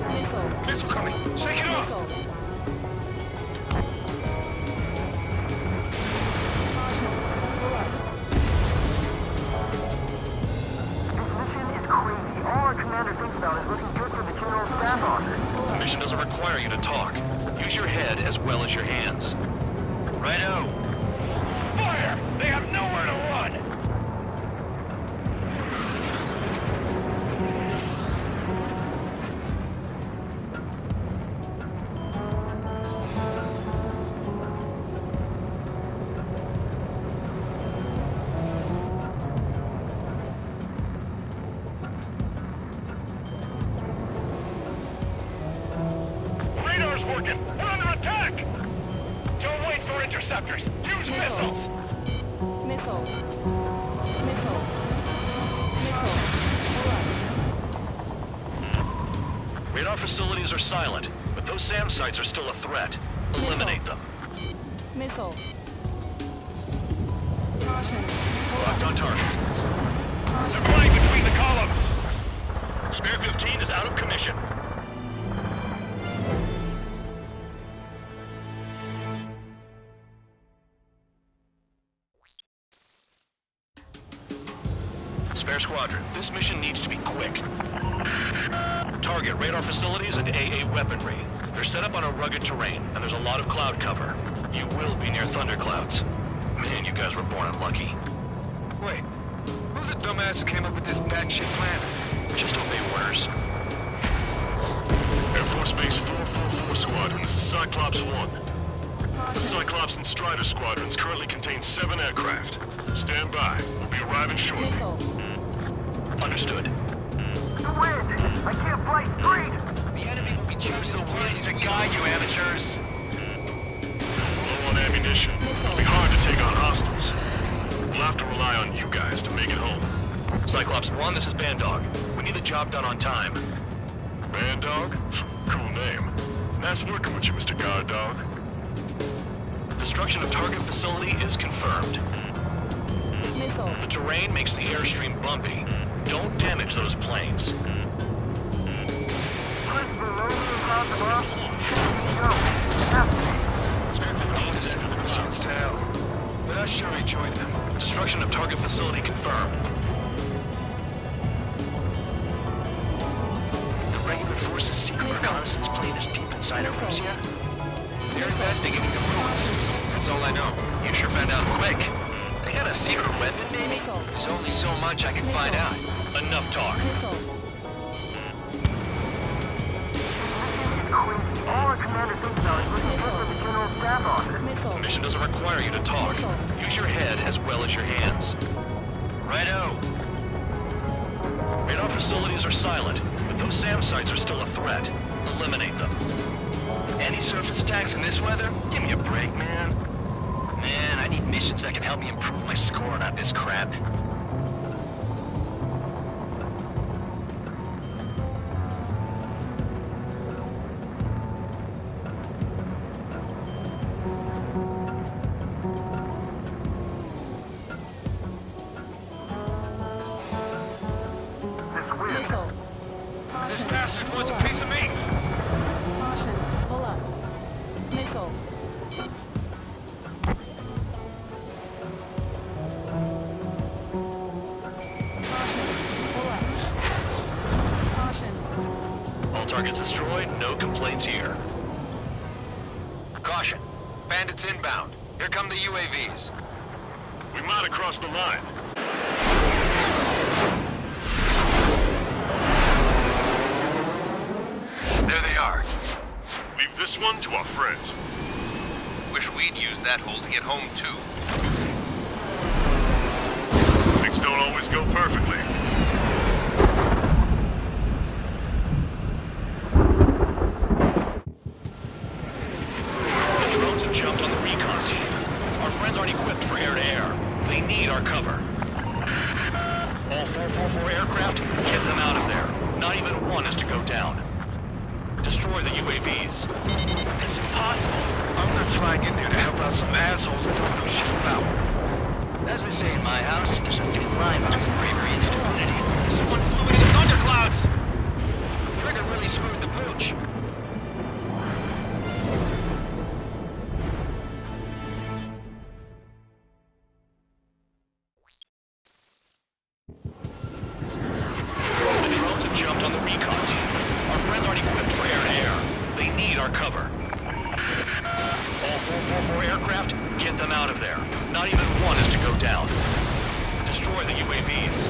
Missile. Missile coming. Shake it off. Missile. Caution. Pull up. This mission is crazy. All our commander thinks about is looking good for the general staff office. The mission doesn't require you to talk. Use your head as well as your hands. Righto. Fire! They have nowhere to run! Radar's working! We're under attack! Don't wait for interceptors! Use missiles! Missile. Missile. Missile. Pull up. Radar facilities are silent, but those SAM sites are still a threat. Eliminate them. Missile. Caution. Locked on target. They're flying between the columns! Spare 15 is out of commission. Spare Squadron, this mission needs to be quick. Target radar facilities and AA weaponry. They're set up on a rugged terrain, and there's a lot of cloud cover. You will be near thunderclouds. Man, you guys were born unlucky. Wait, who's the dumbass who came up with this batshit plan? Just obey orders. Air Force Base 444 Squadron, this is Cyclops 1. The Cyclops and Strider squadrons currently contain 7 aircraft. Stand by. We'll be arriving shortly. Missile. Understood. The wind! I can't fly straight! The enemy will be choosing the winds to guide you, amateurs. Low on ammunition. It'll be hard to take on hostiles. We'll have to rely on you guys to make it home. Cyclops 1, this is Bandog. We need the job done on time. Bandog? Cool name. Nice working with you, Mr. Guard Dog. Destruction of target facility is confirmed. Missile. The terrain makes the airstream bumpy. Don't damage those planes. Spare 15 is entered the Sounds to hell. But I sure enjoyed them. Destruction of target facility confirmed. The regular force's secret reconnaissance plane is deep inside Erusea. They're investigating the ruins. That's all I know. You sure found out quick. They got a secret weapon, maybe? There's only so much I can find out. Enough talk. Missile. All our commander thinks about is looking good for the general staff office. Missile. mission doesn't require you to talk. Use your head as well as your hands. Righto. Radar facilities are silent, but those SAM sites are still a threat. Eliminate them. Any surface attacks in this weather? Give me a break, man. Man, I need missions that can help me improve my score, not this crap. Missile. This bastard wants a piece of me. Caution. Pull up. Missile. All targets destroyed, no complaints here. Caution. Bandits inbound. Here come the UAVs. We might have crossed the line. There they are. Leave this one to our friends. Wish we'd used that hole to get home, too. Things don't always go perfectly. The drones have jumped on the recon team. Our friends aren't equipped for air-to-air. They need our cover. All 444 aircraft, get them out of there. Not even one is to go down. Destroy the UAVs. It's impossible. I'm gonna try and get there to help out some assholes that don't know shit about. As we say in my house, there's a thin line between bravery and stupidity. Someone flew into the thunderclouds! Trigger really screwed the pooch. The drones have jumped on the recon team. Our friends aren't equipped for air-to-air. They need our cover. All 444 aircraft, get them out of there. Not even one is to go down. Destroy the UAVs.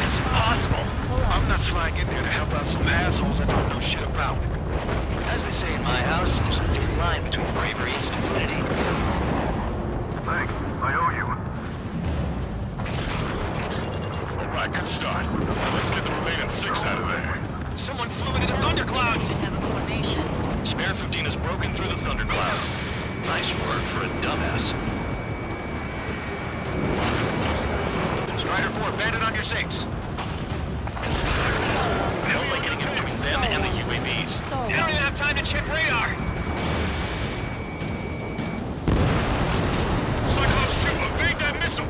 It's impossible. I'm not trying to get there to help out some assholes that don't know shit about. As they say in my house, there's a thin line between bravery and stupidity. Thanks. I owe you. All right, good start. Now let's get the remaining 6 out of there. Someone flew into the thunderclouds! Spare 15 has broken through the thunderclouds. Nice work for a dumbass. Strider 4, bandit on your 6. Help by getting in between them and the UAVs. You don't even have time to check radar! Cyclops 2, evade that missile!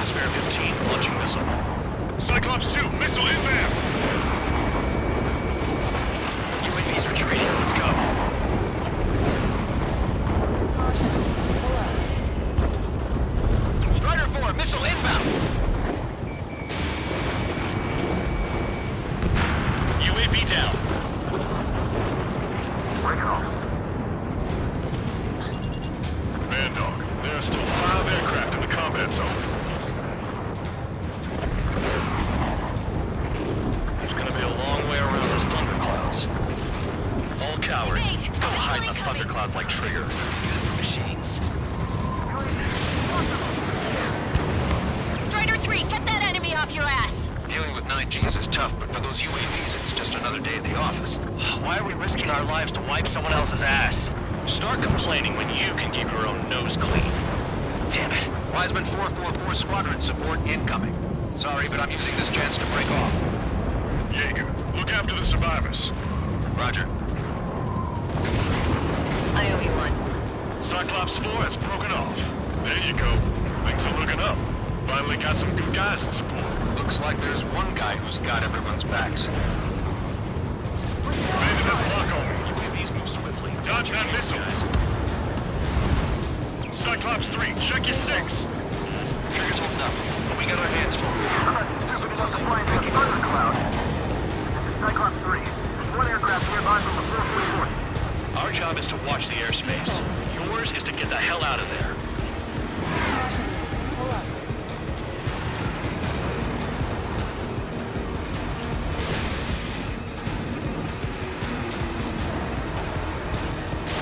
Spare 15 launching missile. Cyclops 2, missile inbound! UAVs retreating, let's go. Strider 4, missile inbound! UAV down. Bring it on. Man dog, there are still 5 aircraft in the combat zone. It's gonna be a long way around those thunderclouds. All cowards, go hide in the thunderclouds like Trigger. Machines. Strider 3, get that enemy off your ass! Dealing with 9Gs is tough, but for those UAVs, it's just another day at the office. Why are we risking our lives to wipe someone else's ass? Start complaining when you can keep your own nose clean. Damn it. Wiseman 444 squadron support incoming. Sorry, but I'm using this chance to break off. Jaeger, look after the survivors. Roger. I owe you one. Cyclops 4 has broken off. There you go. Things are looking up. Finally got some good guys in support. Looks like there's one guy who's got everyone's backs. Bandit has a lock on me. UAVs move swiftly. Dodge that missile. Cyclops 3, check your 6. Trigger's holding up, but we got our hands full. Stupid loads of flying through the thundercloud. This is Cyclops 3. There's one aircraft nearby from the 444th. Our job is to watch the airspace. Yours is to get the hell out of there. Pull up.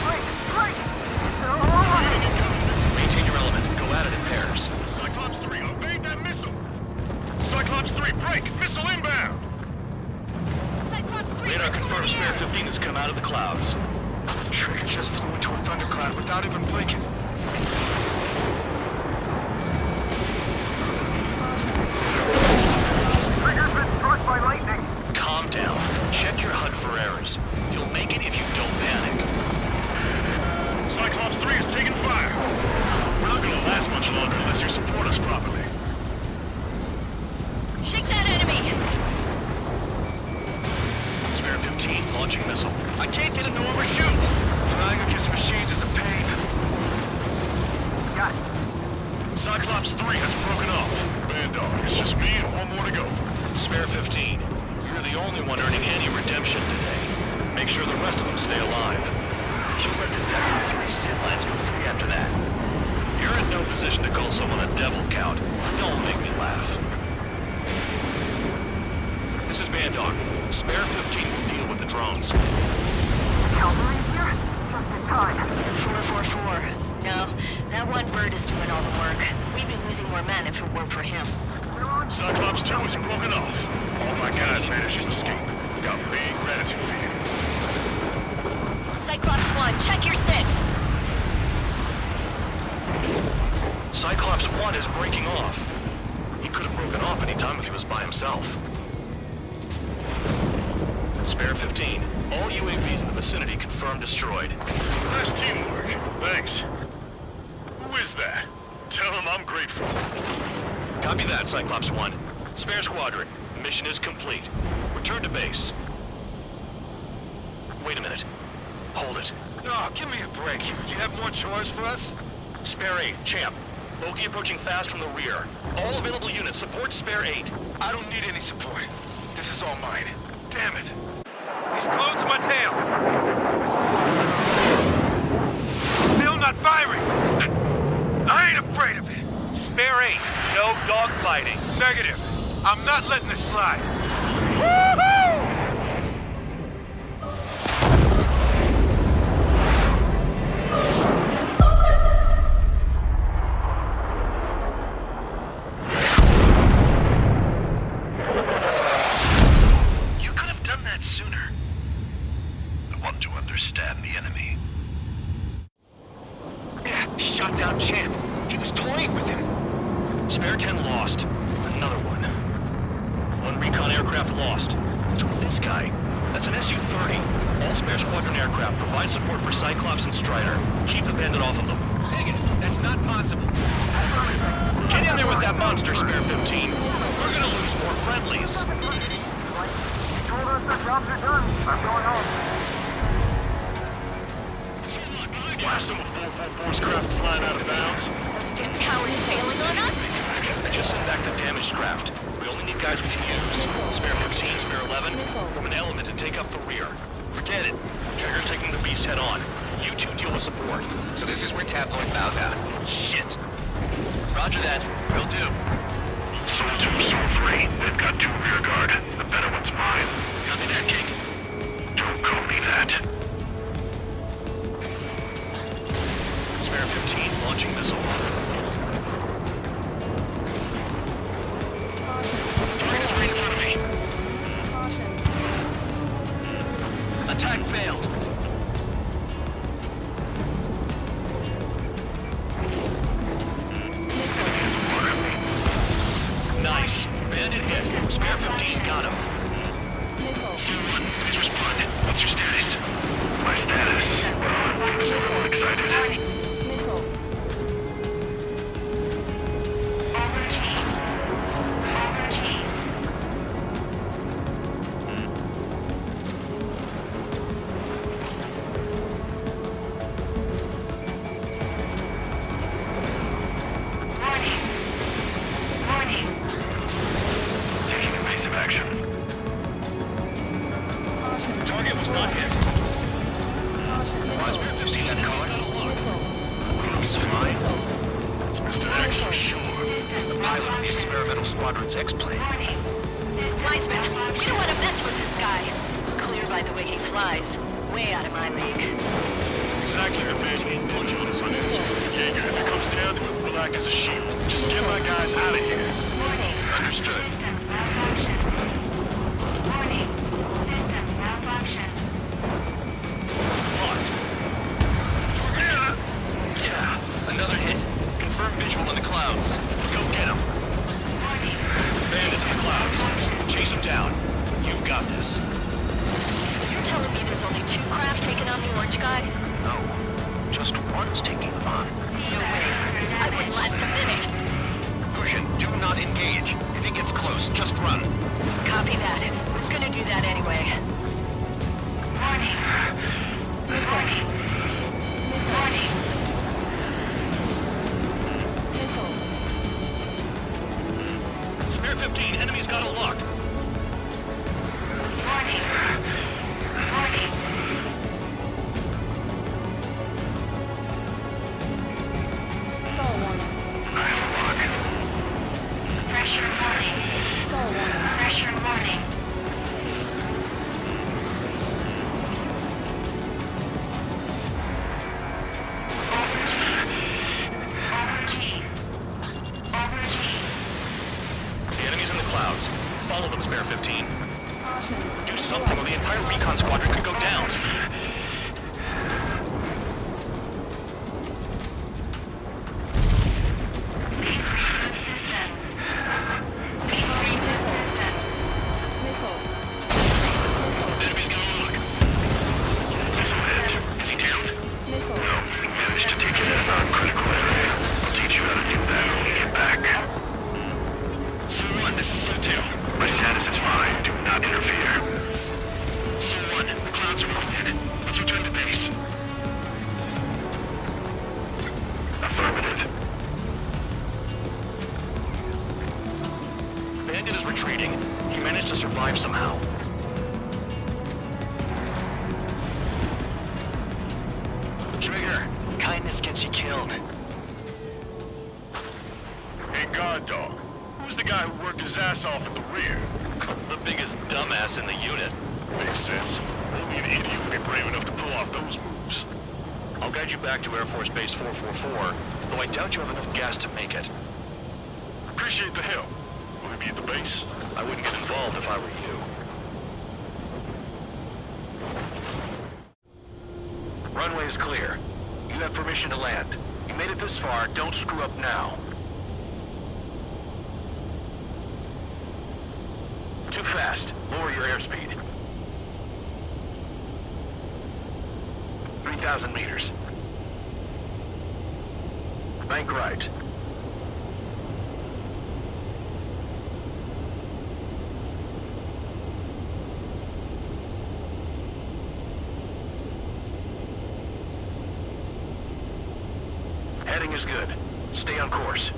Great! Great! confirms Spare 15 has come out of the clouds. Trigger just flew into a thundercloud without even blinking. Trigger's been struck by lightning. Calm down. Check your HUD for errors. You'll make it if you don't panic. Cyclops 3 is taking fire. We're not gonna last much longer unless you support us properly. Shake that enemy! Spare 15 launching missile. I can't get him to overshoot. Flying against machines is a pain. Got it. Cyclops 3 has broken off. Bandar, it's just me and one more to go. Spare 15, you're the only one earning any redemption today. Make sure the rest of them stay alive. You let the W3 Sin Lines go free after that. You're in no position to call someone a devil, Count. Don't make me laugh. This is Bandar. Spare 15 will deal with the drones. Cavalry here? Just in time. 444. No, that one bird is doing all the work. We'd be losing more men if it weren't for him. Cyclops 2 is broken off. All my guys managed to escape. Got big gratitude for you. Cyclops 1, check your 6. Cyclops 1 is breaking off. He could have broken off any time if he was by himself. Spare 15. All UAVs in the vicinity confirmed destroyed. Nice teamwork. Thanks. Who is that? Tell him I'm grateful. Copy that, Cyclops 1. Spare Squadron. Mission is complete. Return to base. Wait a minute. Hold it. Oh, give me a break. You have more chores for us? Spare 8, Champ. Bogey approaching fast from the rear. All available units support Spare 8. I don't need any support. This is all mine. Damn it. He's glued to my tail. Still not firing. I ain't afraid of it. Spare 8, no dogfighting. Negative. I'm not letting this slide. Woohoo! You could have done that sooner. I want to understand the enemy. Yeah, shot down Champ. He was toying with him. Spare 10 lost. Another one. One recon aircraft lost. What's with this guy? That's an Su-30. All Spare Squadron aircraft provide support for Cyclops and Strider. Keep the bandit off of them. Negative. That's not possible. Get in there with that monster, Spare 15. We're gonna lose more friendlies. Told us the jobs are done. I'm going home. Blast some of 444's craft flying out of bounds. Those damn cowards bailing on us? Just send back the damaged craft. We only need guys we can use. Spare 15, Spare 11, form an element and take up the rear. Forget it. Trigger's taking the beast head on. You two deal with support. So this is where Tabloid bows out. Shit. Roger that. Will do. Soul 2, Soul 3. They've got 2 rear guard. The better one's mine. Copy that, King. Don't call me that. Spare 15, launching missile. Target is right in front of me. Attack failed. Nice. Bandit hit. Spare 15 got him. Someone, please respond. What's your status? My status? Well, I'm excited. Taking evasive action. Target was not hit. Spare 15 got caught. He's fine. It's Mr. X for sure. The pilot of the experimental squadron's X-plane. Wiseman, we don't want to mess with this guy. It's clear by the way he flies. Way out of my league. Exactly, Evade. Don't join us on this. Jaeger, if it comes down to it, we'll act as a shield. Just get my guys out of here. Understood. You've got this. You're telling me there's only 2 craft taking on the orange guy? No, just one's taking them on. No way. I wouldn't last a minute. Lucian, do not engage. If it gets close, just run. Copy that. Was gonna do that anyway. Warning. Warning. Warning. Spare 15, enemy's got a lock. Warning. Warning. Skull warning. Pressure warning. Skull warning. Pressure warning. The enemy's in the clouds. Follow them, Spare 15. Caution. Do something or the entire recon squadron could go down. Missile. Enemy's gonna look. Is he down? Missile. Managed to take it in a non-critical area. I'll teach you how to do that when we get back. Su-1, this is Su-2. My status is fine. Do not interfere. Su-1, the clouds are moving. Let's return to base. Affirmative. Bandit is retreating. He managed to survive somehow. Trigger, kindness gets you killed. Hey, guard dog. Who's the guy who worked his ass off at the rear? The biggest dumbass in the unit. Makes sense. Only an idiot would be brave enough to pull off those moves. I'll guide you back to Air Force Base 444, though I doubt you have enough gas to make it. Appreciate the help. Will he be at the base? I wouldn't get involved if I were you. Runway is clear. You have permission to land. You made it this far, don't screw up now. Too fast. Lower your airspeed. 3,000 meters. Bank right. Heading is good. Stay on course.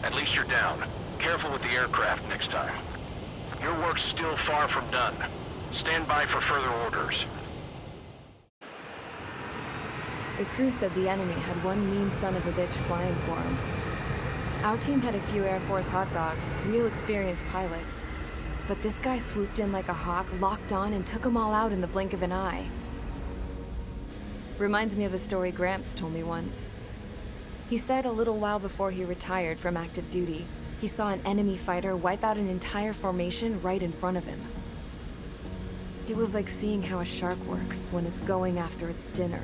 At least you're down. Careful with the aircraft next time. Your work's still far from done. Stand by for further orders. The crew said the enemy had one mean son of a bitch flying for him. Our team had a few Air Force hot dogs, real experienced pilots. But this guy swooped in like a hawk, locked on, and took them all out in the blink of an eye. Reminds me of a story Gramps told me once. He said a little while before he retired from active duty, he saw an enemy fighter wipe out an entire formation right in front of him. It was like seeing how a shark works when it's going after its dinner.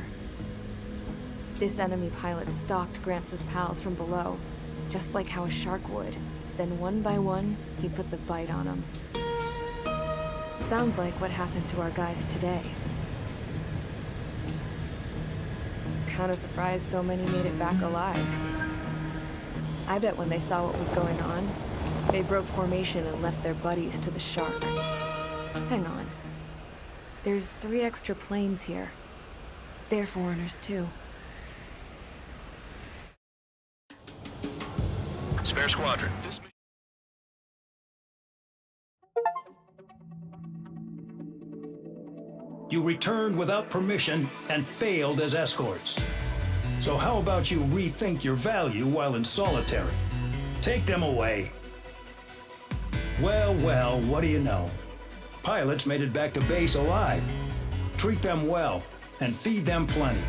This enemy pilot stalked Gramps' pals from below, just like how a shark would. Then one by one, he put the bite on them. Sounds like what happened to our guys today. Kinda surprised so many made it back alive. I bet when they saw what was going on, they broke formation and left their buddies to the shark. Hang on. There's 3 extra planes here. They're foreigners too. Spare squadron. You returned without permission and failed as escorts. So how about you rethink your value while in solitary? Take them away. Well, what do you know? Pilots made it back to base alive. Treat them well and feed them plenty.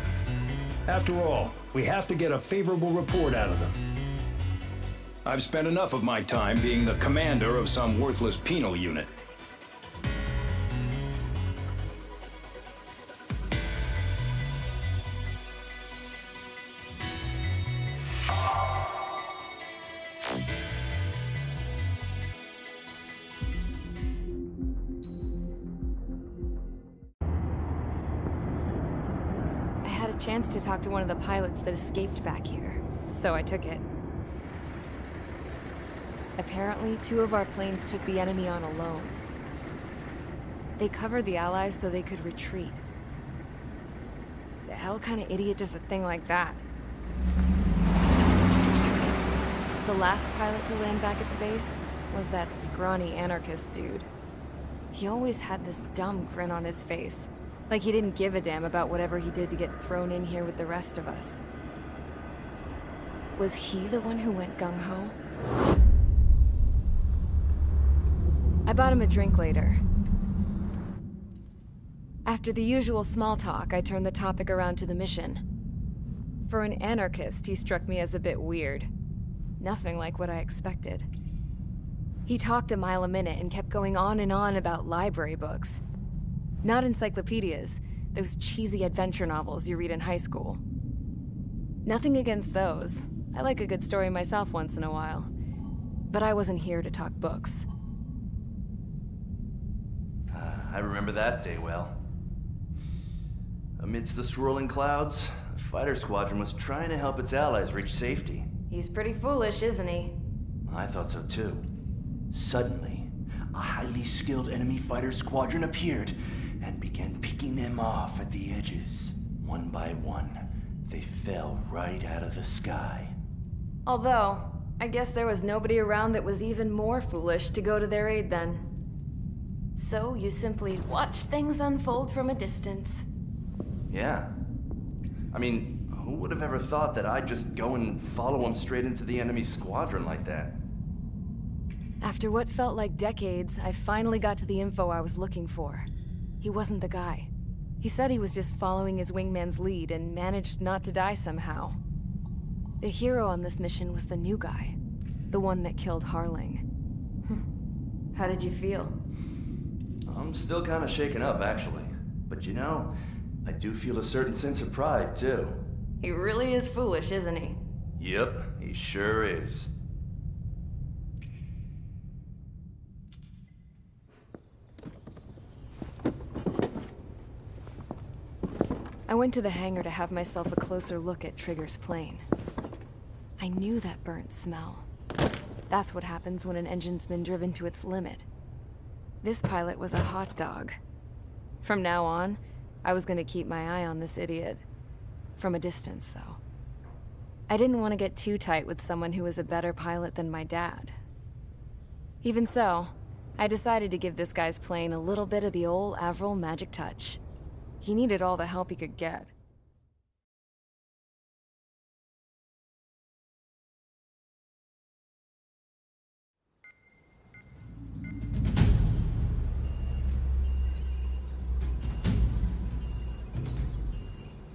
After all, We have to get a favorable report out of them. I've spent enough of my time being the commander of some worthless penal unit. I had a chance to talk to one of the pilots that escaped back here, so I took it. Apparently, 2 of our planes took the enemy on alone. They covered the Allies so they could retreat. The hell kind of idiot does a thing like that? The last pilot to land back at the base was that scrawny anarchist dude. He always had this dumb grin on his face, like he didn't give a damn about whatever he did to get thrown in here with the rest of us. Was he the one who went gung-ho? I bought him a drink later. After the usual small talk, I turned the topic around to the mission. For an anarchist, he struck me as a bit weird. Nothing like what I expected. He talked a mile a minute and kept going on and on about library books. Not encyclopedias, those cheesy adventure novels you read in high school. Nothing against those. I like a good story myself once in a while. But I wasn't here to talk books. I remember that day well. Amidst the swirling clouds, the fighter squadron was trying to help its allies reach safety. He's pretty foolish, isn't he? I thought so too. Suddenly, a highly skilled enemy fighter squadron appeared and began picking them off at the edges. One by one, they fell right out of the sky. Although, I guess there was nobody around that was even more foolish to go to their aid then. So you simply watch things unfold from a distance. Yeah. I mean, who would have ever thought that I'd just go and follow him straight into the enemy squadron like that? After what felt like decades, I finally got to the info I was looking for. He wasn't the guy. He said he was just following his wingman's lead and managed not to die somehow. The hero on this mission was the new guy. The one that killed Harling. How did you feel? I'm still kind of shaken up, actually. But you know, I do feel a certain sense of pride, too. He really is foolish, isn't he? Yep, he sure is. I went to the hangar to have myself a closer look at Trigger's plane. I knew that burnt smell. That's what happens when an engine's been driven to its limit. This pilot was a hot dog. From now on, I was gonna keep my eye on this idiot. From a distance, though. I didn't want to get too tight with someone who was a better pilot than my dad. Even so, I decided to give this guy's plane a little bit of the old Avril magic touch. He needed all the help he could get.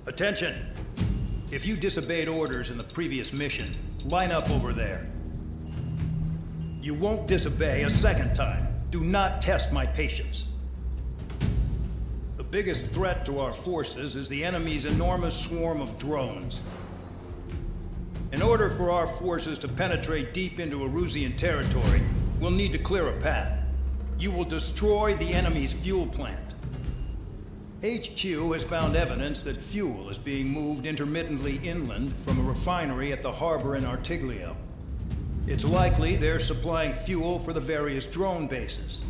Attention! If you disobeyed orders in the previous mission, line up over there. You won't disobey a second time. Do not test my patience. The biggest threat to our forces is the enemy's enormous swarm of drones. In order for our forces to penetrate deep into Erusian territory, we'll need to clear a path. You will destroy the enemy's fuel plant. HQ has found evidence that fuel is being moved intermittently inland from a refinery at the harbor in Artiglio. It's likely they're supplying fuel for the various drone bases.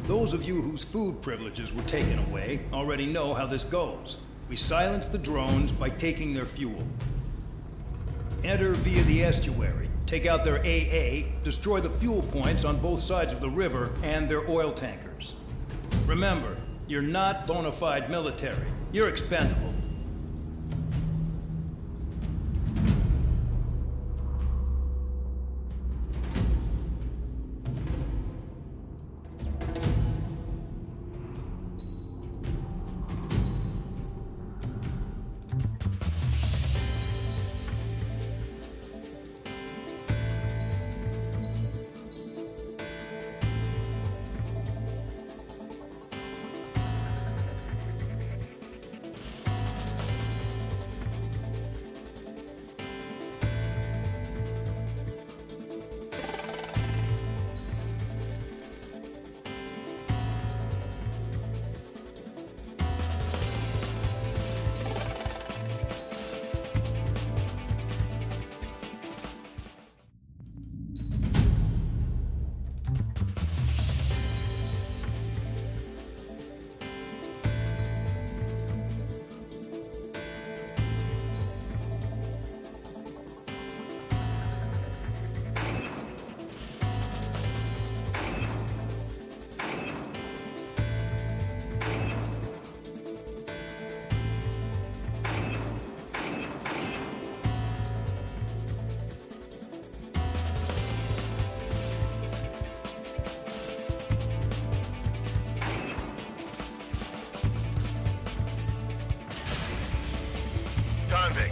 Those of you whose food privileges were taken away already know how this goes. We silence the drones by taking their fuel. Enter via the estuary, take out their AA, destroy the fuel points on both sides of the river and their oil tankers. Remember, you're not bona fide military. You're expendable.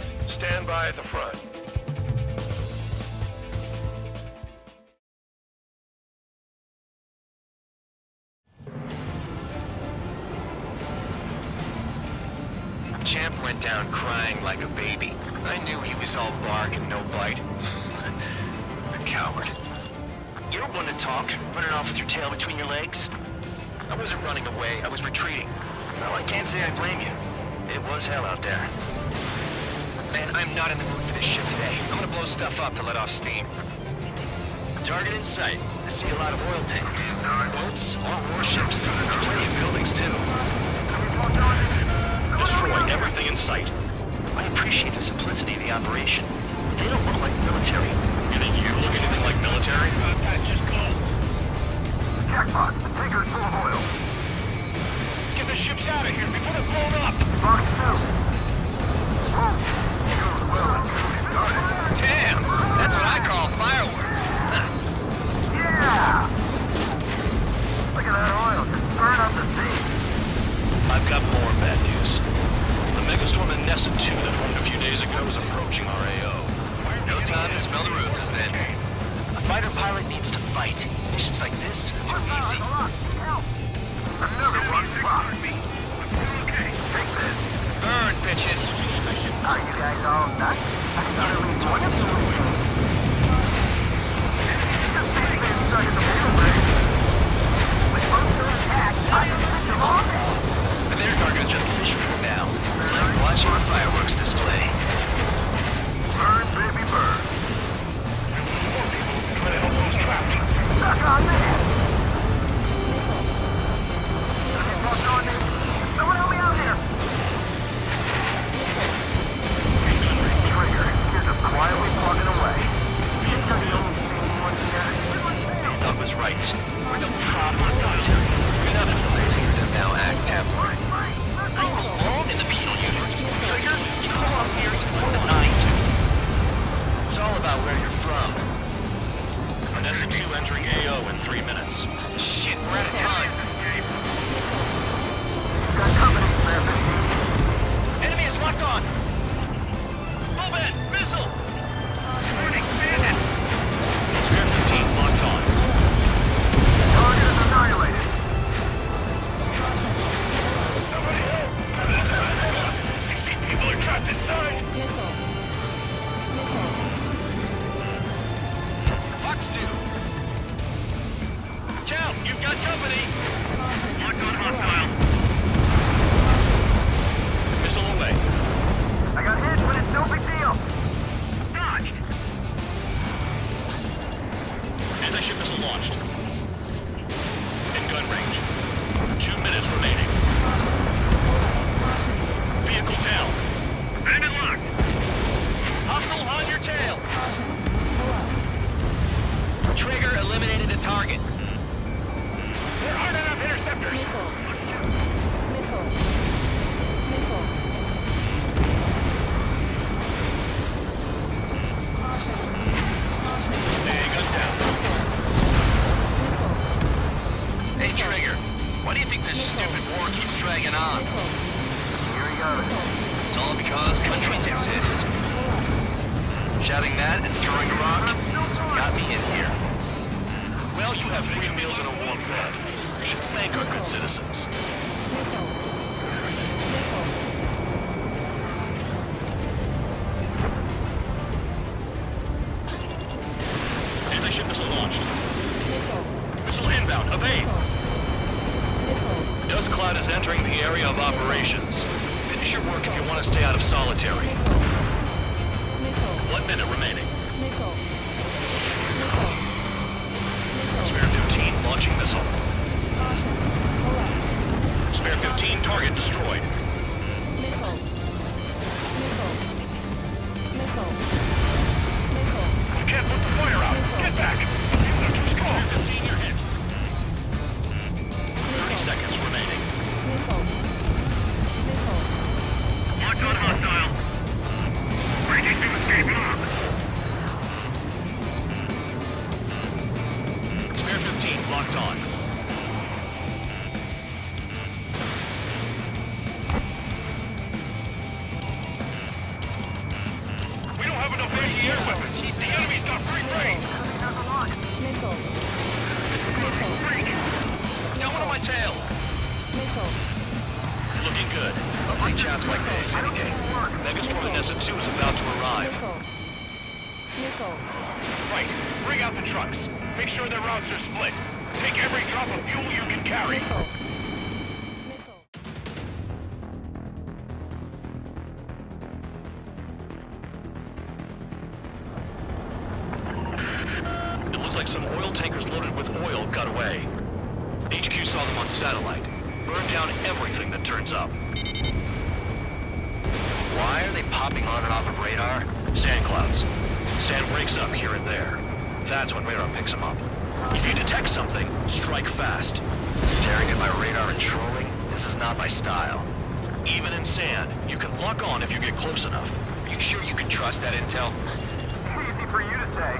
Briggs, stand by at the front. Champ went down crying like a baby. I knew he was all bark and no bite. A coward. You're one to talk, running off with your tail between your legs. I wasn't running away, I was retreating. Well, I can't say I blame you. It was hell out there. Man, I'm not in the mood for this shit today. I'm gonna blow stuff up to let off steam. Target in sight. I see a lot of oil tanks. Boats, more warships. There's plenty of buildings, too. Destroy everything in sight. I appreciate the simplicity of the operation. They don't look like military. You think you look anything like military? Just go. Jackpot, the tanker's full of oil. Get the ships out of here before they're blown up. Box 2. Whoa. You're well and truly started. Damn, that's what I call fireworks. Yeah! Look at that oil just burn up the sea. I've got more bad news. The megastorm in Nessa 2 that formed a few days ago is approaching our AO. No time to smell the roses then. A fighter pilot needs to fight. Missions like this are too easy. Another one spot. Take this. Burn, bitches. Are you guys all nuts? I thought it was one of you. Just being stuck in the middle, right? With most of the attack, I can them all day. Their target is just positioned for now. It's like watching a fireworks display. Burn, baby, burn. More people trying to help those trapped. Stuck on there. Someone help me out here. Trigger, you're just quietly plugging away. Doug was right. We're no problem with military. Nothing's related to them now, act tabloid. I belong in the penal unit. Trigger, you come up here before the night. It's all about where you're from. Nessa 2 entering AO in 3 minutes. Shit, we're out of time. Got company, Spare 15. Enemy is locked on. Move in, missile. Warning, bandit. Spare 15 locked on. Target is annihilated. Somebody help! People are trapped inside! Fox 2. Count, you've got company. Locked on hostile. Missile away. I got hit, but it's no big deal. Dodged! Anti-ship missile launched. In gun range. 2 minutes remaining. Vehicle down. Bandit locked! Hostile on your tail. Trigger eliminated the target. There aren't enough interceptors! Hey, guns down. Hey, Trigger. Why do you think this stupid war keeps dragging on? Here he goes. It's all because countries exist. Shouting that and throwing a rock got me in here. Well, you have free meals and a warm bed. You should thank our good citizens. Anti-ship missile launched. Missile inbound. Evade. Dust cloud is entering the area of operations. Finish your work if you want to stay out of solitary. 1 minute remaining. Spare 15 launching missile. Spare 15 target destroyed. You can't put the fire out! Get back! Spare 15 you're hit. 30 seconds remaining. Locked on hostile! have enough anti-air weapons. The enemy's got free reign. Missile. Got one on my tail. Missile. Looking good. I'll take jobs like this any day. Megastorm Nessa 2 is about to arrive. Missile. Right. Bring out the trucks. Make sure their routes are split. Take every drop of fuel you can carry. Missile. It looks like some oil tankers loaded with oil got away. HQ saw them on satellite. Burned down everything that turns up. Why are they popping on and off of radar? Sand clouds. Sand breaks up here and there. That's when radar picks them up. If you detect something, strike fast. Staring at my radar and trolling? This is not my style. Even in sand, you can lock on if you get close enough. Are you sure you can trust that intel? Easy for you to say.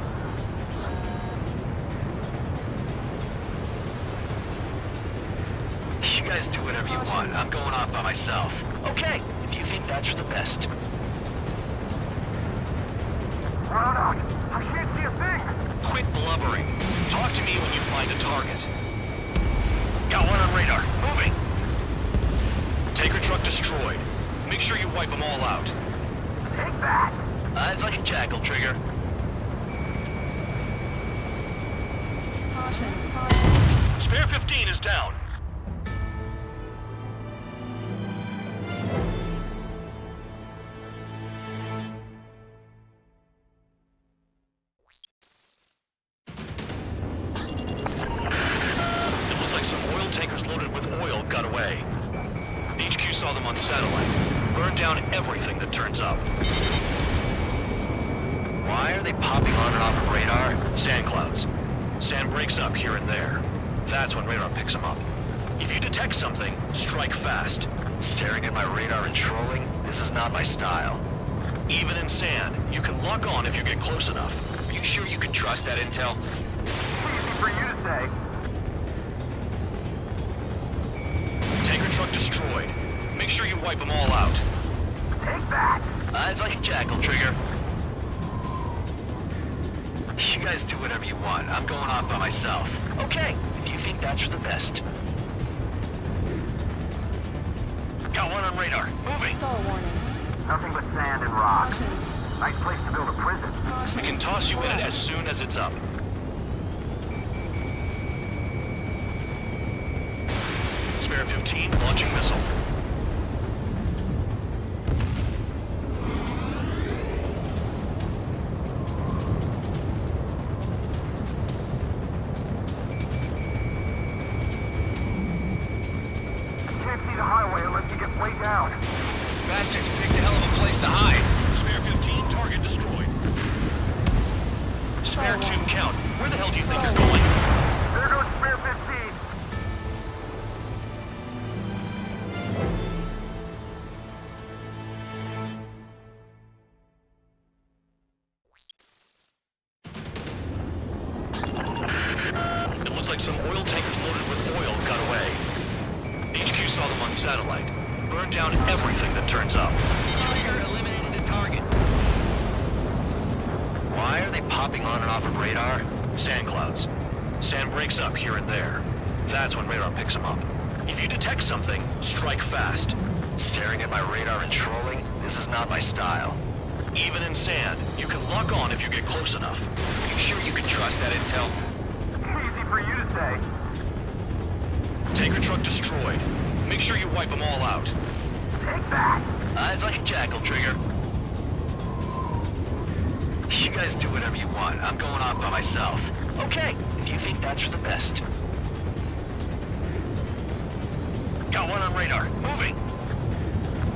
You guys do whatever you want. I'm going off by myself. Okay, if you think that's for the best. Round I can't see a thing. Quit blubbering. Talk to me when you find a target. Got one on radar. Moving. Tanker truck destroyed. Make sure you wipe them all out. Take that. Eyes like a jackal, Trigger. Caution. Caution. Spare 15 is down. Tankers loaded with oil got away. HQ saw them on satellite. Burned down everything that turns up. Why are they popping on and off of radar? Sand clouds. Sand breaks up here and there. That's when radar picks them up. If you detect something, strike fast. Staring at my radar and trolling? This is not my style. Even in sand, you can lock on if you get close enough. Are you sure you can trust that intel? Easy for you to say. Tanker truck destroyed. Make sure you wipe them all out. Take that. Eyes like a jackal, Trigger. You guys do whatever you want. I'm going off by myself. Okay, if you think that's for the best. Got one on radar. Moving. Stall warning. Nothing but sand and rock. Caution. Nice place to build a prison. Caution. We can toss you in it as soon as it's up. Spare 15, launching missile. Can't see the highway unless you get way down. Bastards picked a hell of a place to hide. Spare 15, target destroyed. Spare 2, count. Where the hell do you think you're going? There goes spare 15. It looks like some oil tankers loaded with oil got away. HQ saw them on satellite. Burned down everything that turns up. Trigger eliminated the target. Why are they popping on and off of radar? Sand clouds. Sand breaks up here and there. That's when radar picks them up. If you detect something, strike fast. Staring at my radar and trolling? This is not my style. Even in sand, you can lock on if you get close enough. Are you sure you can trust that intel? Easy for you to say. Tanker truck destroyed. Make sure you wipe them all out. Take that. Eyes like a jackal, Trigger. You guys do whatever you want. I'm going off by myself. Okay, if you think that's for the best. Got one on radar. Moving.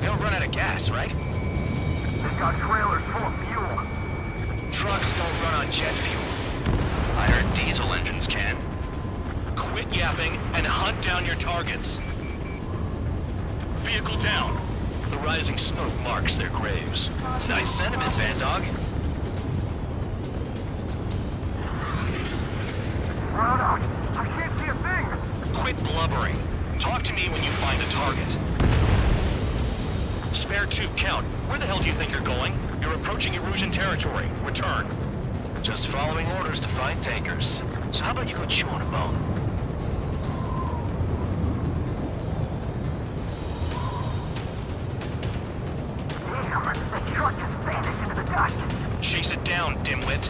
They don't run out of gas, right? They got trailers full of fuel. Trucks don't run on jet fuel. I heard diesel engines can. Quit yapping and hunt down your targets. Vehicle down. The rising smoke marks their graves. Nice sentiment, Bandog. Round out. I can't see a thing. Quit blubbering. Talk to me when you find a target. Spare 2, Count. Where the hell do you think you're going? You're approaching Erusian territory. Return. Just following orders to find tankers. So how about you go chew on a bone? Damn, the truck just vanished into the dust. Chase it down, dimwit.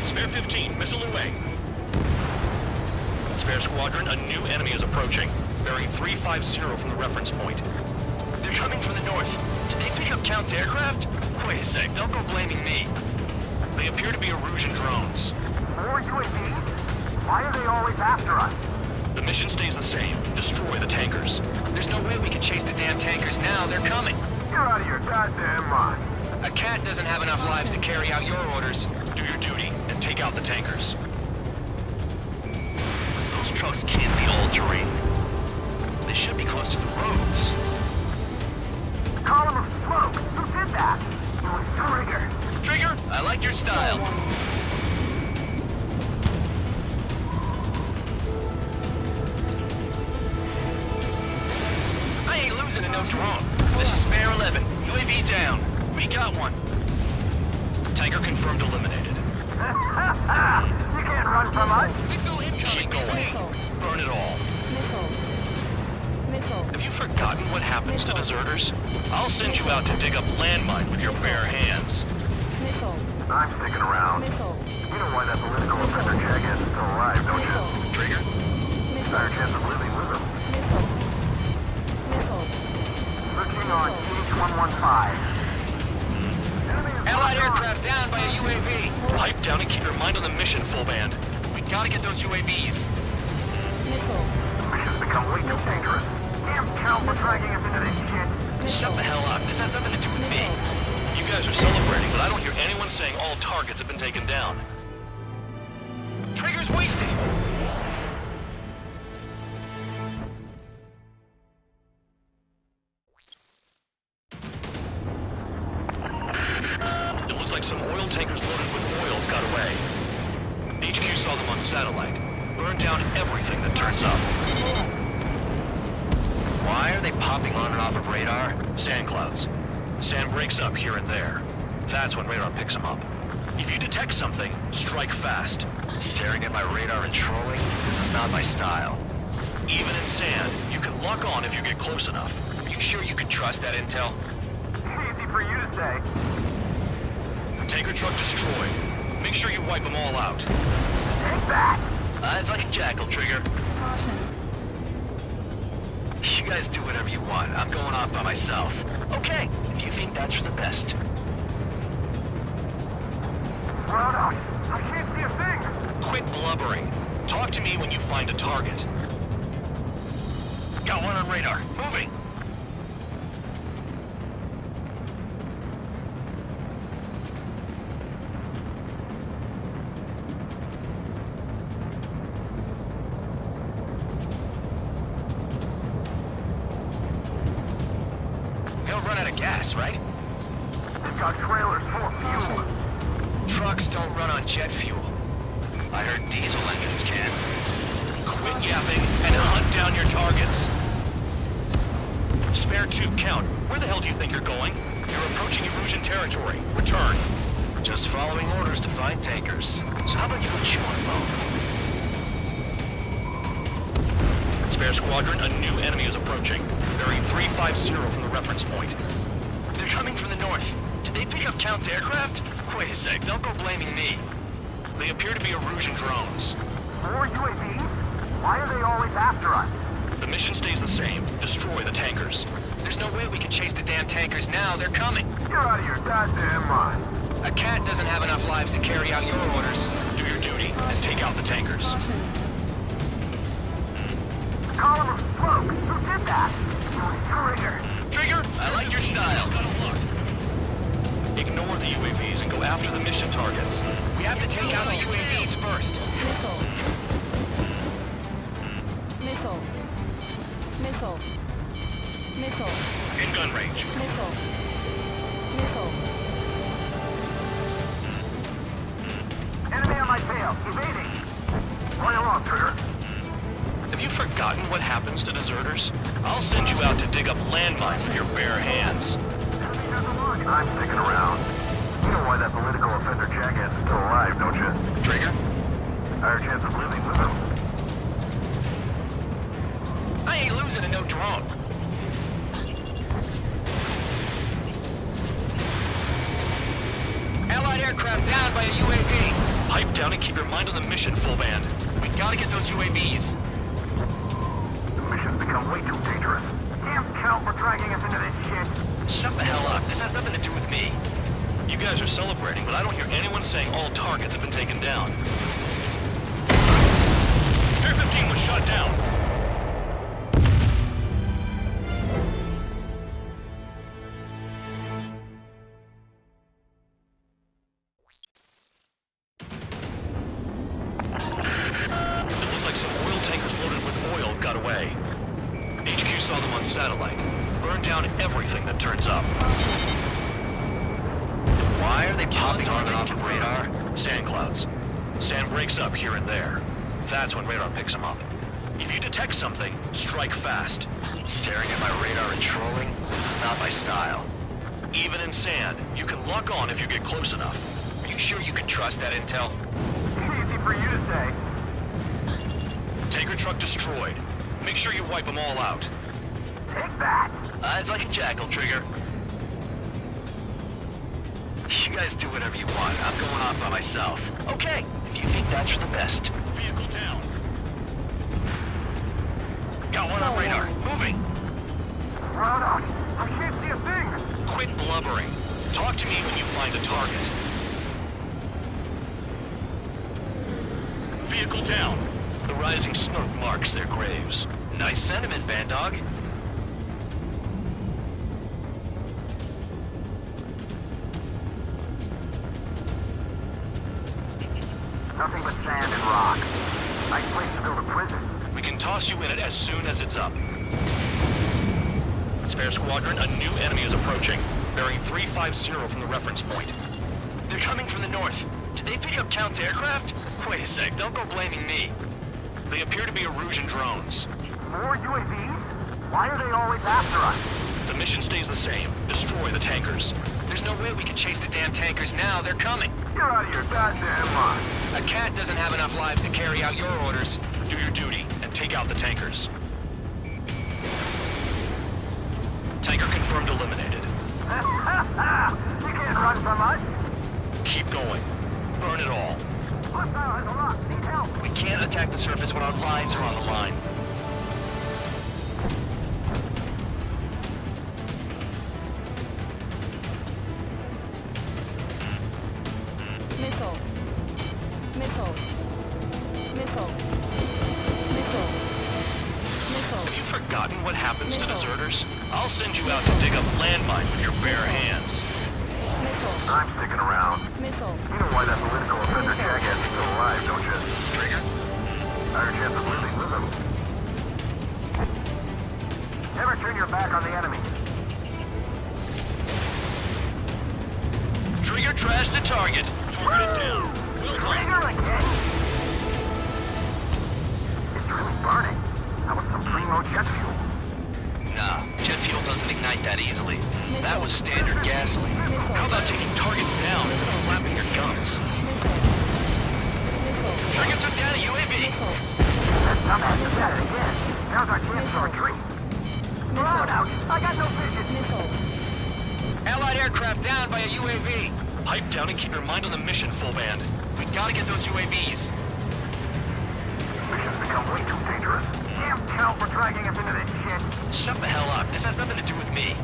Spare 15, missile away. Spare Squadron, a new enemy is approaching. Bearing 350 from the reference point. They're coming from the north. Did they pick up Count's aircraft? Wait a sec, don't go blaming me. They appear to be Erusian drones. More UAVs? Why are they always after us? The mission stays the same. Destroy the tankers. There's no way we can chase the damn tankers now. They're coming. You're out of your goddamn mind. A cat doesn't have enough lives to carry out your orders. Do your duty and take out the tankers. Those trucks can't be all-terrain. They should be close to the roads. Column of smoke. Who did that? It was Trigger. Trigger, I like your style. I ain't losing to no drone. This is Spare 11. UAV down. We got one. Tanker confirmed eliminated. You can't run from us. Keep going. Burn it all. Have you forgotten what happens to deserters? I'll send you out to dig up landmine with your bare hands. I'm sticking around. You know why that political offender Jag isn't still alive, don't you? Trigger? Better chance of living with him. Looking on CH-115. Allied aircraft down by a UAV. Pipe down and keep your mind on the mission, full band. We gotta get those UAVs. Mission's become way too dangerous. Damn Count for dragging us into this shit. Shut the hell up. This has nothing to do with me. You guys are celebrating, but I don't hear anyone saying all targets have been taken down. Trigger's wasted. It looks like some oil tankers loaded with oil got away. HQ saw them on satellite. Burned down everything that turns up. Why are they popping on and off of radar? Sand clouds. Sand breaks up here and there. That's when radar picks them up. If you detect something, strike fast. Staring at my radar and trolling? This is not my style. Even in sand, you can lock on if you get close enough. You sure you can trust that intel? Easy for you to say. Tanker truck destroyed. Make sure you wipe them all out. Take that! Eyes like a jackal, Trigger. You guys do whatever you want. I'm going off by myself. Okay, if you think that's for the best. Run out! I can't see a thing! Quit blubbering. Talk to me when you find a target. Got one on radar. Moving. They'll run out of gas, right? They've got trailers full of fuel. Trucks don't run on jet fuel. I heard diesel engines can. Quit yapping and hunt down your targets. Spare 2, Count. Where the hell do you think you're going? You're approaching Erusian territory. Return. Just following orders to find tankers. So how about you go chew on a bone? Spare Squadron, a new enemy is approaching. Bearing 350 from the reference point. They're coming from the north. Did they pick up Count's aircraft? Wait a sec, don't go blaming me. They appear to be Erusian drones. More UAVs? Why are they always after us? The mission stays the same. Destroy the tankers. There's no way we can chase the damn tankers now. They're coming. You're out of your goddamn mind. A cat doesn't have enough lives to carry out your orders. Do your duty and take out the tankers. Column of smoke. Who did that? It was Trigger. Trigger, I like your style. Ignore the UAVs and go after the mission targets. We have to take out the UAVs first. Missile. Missile. Missile. In gun range. Missile. Missile. what happens to deserters? I'll send you out to dig up landmines with your bare hands. I'm sticking around. You know why that political offender jackass is still alive, don't you? Trigger? Higher chance of living with him. I ain't losing to no drone. Allied aircraft down by a UAV. Pipe down and keep your mind on the mission, full band. We gotta get those UAVs. The mission's become way too dangerous. Damn count for dragging us into this shit. Shut the hell up. This has nothing to do with me. You guys are celebrating, but I don't hear anyone saying all targets have been taken down. Spare 15 was shot down. It looks like some oil tankers loaded with oil got away. HQ saw them on satellite. Burned down everything that turns up. Why are they popping on and off of radar? Sand clouds. Sand breaks up here and there. That's when radar picks them up. If you detect something, strike fast. Staring at my radar and trolling? This is not my style. Even in sand, you can lock on if you get close enough. Are you sure you can trust that intel? Easy for you to say. Tanker truck destroyed. Make sure you wipe them all out. Take that. Eyes like a jackal, Trigger. You guys do whatever you want. I'm going off by myself. Okay, if you think that's for the best. Vehicle down. Got one on radar. Moving. Run out. I can't see a thing. Quit blubbering. Talk to me when you find a target. Vehicle down. The rising smoke marks their graves. Nice sentiment, Bandog. Nothing but sand and rock. Nice place to build a prison. We can toss you in it as soon as it's up. Spare squadron, a new enemy is approaching. Bearing 350 from the reference point. They're coming from the north. Did they pick up Count's aircraft? Wait a sec, don't go blaming me. They appear to be Erusian drones. More UAVs? Why are they always after us? The mission stays the same. Destroy the tankers. There's no way we can chase the damn tankers now. They're coming. You're out of your goddamn mind. A cat doesn't have enough lives to carry out your orders. Do your duty and take out the tankers. Tanker confirmed eliminated. You can't run from us. Keep going. Burn it all. Hostile has a lock. Need help. We can't attack the surface when our lives are on the line. Missile. Missile. Missile. Missile. Missile. Have you forgotten what happens to deserters? I'll send you out to dig up landmine with your bare hands. Missile. I'm sticking around. Missile. You know why that political offender jackass is still alive, don't you? Trigger? Higher chance of living with him. Never turn your back on the enemy. Trigger trashed the target. Target is down. Well done. Trigger again. It's really burning. That was some primo jet fuel. Nah, jet fuel doesn't ignite that easily. That was standard gasoline. How about taking targets down instead of flapping your gums? Trigger took down a UAV. That dumbass is at it again. Now's our chance to retreat. Throw it out. I got no vision. Allied aircraft down by a UAV. Pipe down and keep your mind on the mission, full band. We gotta get those UAVs. Mission's become way too dangerous. Damn count for dragging us into this shit. Shut the hell up. This has nothing to do with me.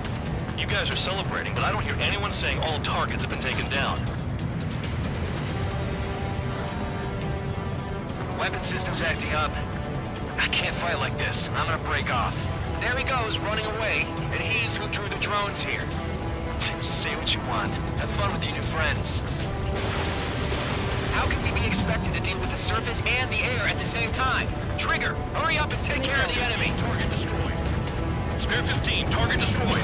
You guys are celebrating, but I don't hear anyone saying all targets have been taken down. Weapon system's acting up. I can't fight like this. I'm gonna break off. There he goes, running away. And he's who drew the drones here. Say what you want. Have fun with your new friends. How can we be expected to deal with the surface and the air at the same time? Trigger, hurry up and take care of the enemy. Target destroyed. Spare 15, target destroyed.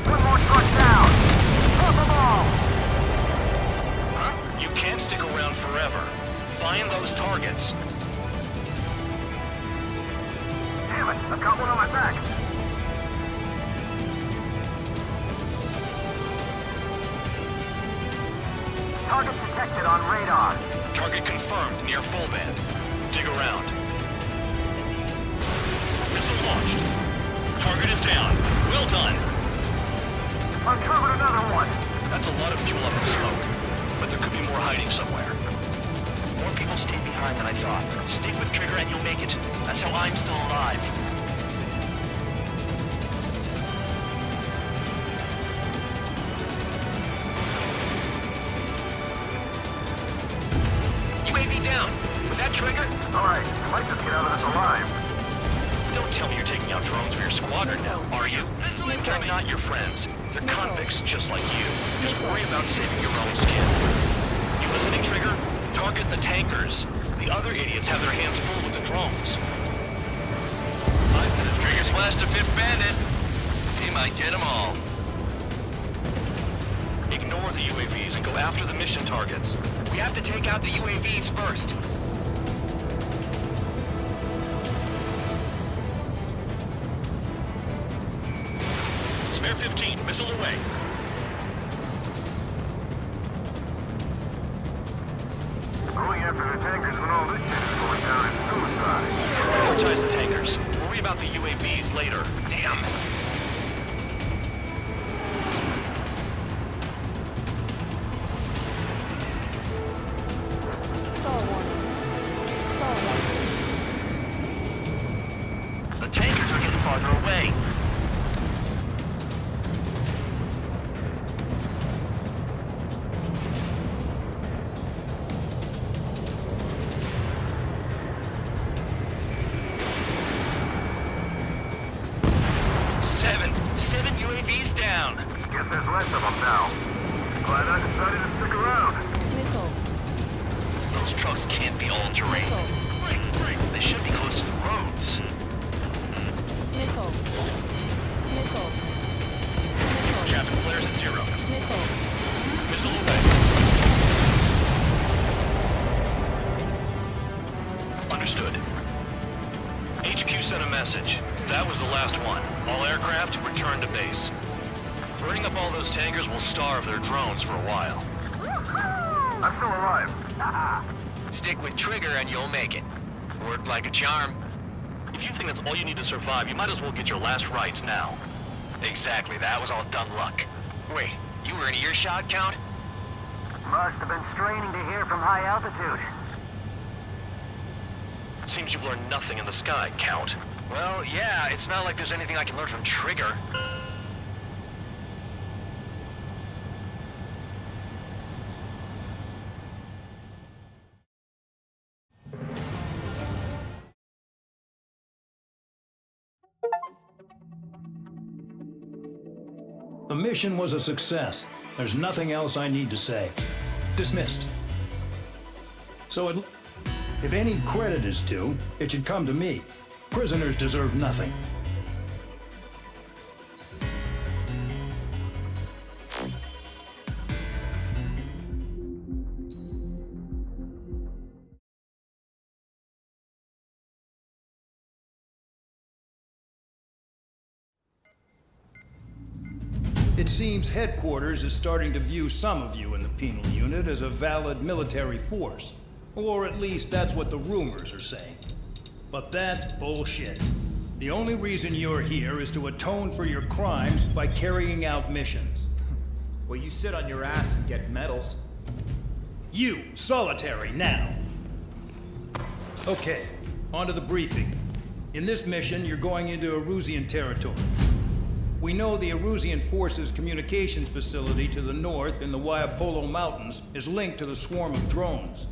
One more truck down. Pop them all. You can't stick around forever. Find those targets. coming. I've got one on my back. Target detected on radar. Target confirmed near full band. Dig around. Missile launched. Target is down. Well done. Uncovered another one. That's a lot of fuel up in smoke, but there could be more hiding somewhere. More people stay behind than I thought. Stick with Trigger and you'll make it. That's how I'm still alive. UAV down. Was that Trigger? All right, I might just get out of this alive. Don't tell me you're taking out drones for your squadron now, are you? They're not your friends. They're convicts just like you. Just worry about saving your own skin. You listening, Trigger? Target the tankers. The other idiots have their hands full with the drones. Trigger's flashed a fifth bandit. He might get them all. Ignore the UAVs and go after the mission targets. We have to take out the UAVs first. Spare 15, missile away. Going after the tankers when all this shit is going down is suicide. Prioritize the tankers. Worry about the UAVs later. Damn. The tankers are getting farther away. Seven UAVs down. Guess there's less of them now. Glad I decided to stick around. Missile. Those trucks can't be all-terrain. They should be close to the roads. Missile. Missile. Chaff and flares at 0. Missile. Missile away. Understood. HQ sent a message. That was the last one. All aircraft return to base. Burning up all those tankers will starve their drones for a while. I'm still alive. Stick with Trigger and you'll make it. Worked like a charm. If you think that's all you need to survive, you might as well get your last rites now. Exactly, that was all dumb luck. Wait, you were in earshot, Count? Must have been straining to hear from high altitude. Seems you've learned nothing in the sky, Count. Well, yeah, it's not like there's anything I can learn from Trigger. The mission was a success. There's nothing else I need to say. Dismissed. So if any credit is due, it should come to me. Prisoners deserve nothing. It seems headquarters is starting to view some of you in the penal unit as a valid military force. Or at least that's what the rumors are saying. But that's bullshit. The only reason you're here is to atone for your crimes by carrying out missions. Well, you sit on your ass and get medals. You, solitary, now. Okay, on to the briefing. In this mission, you're going into Erusian territory. We know the Erusian Forces communications facility to the north in the Waiapolo Mountains is linked to the swarm of drones.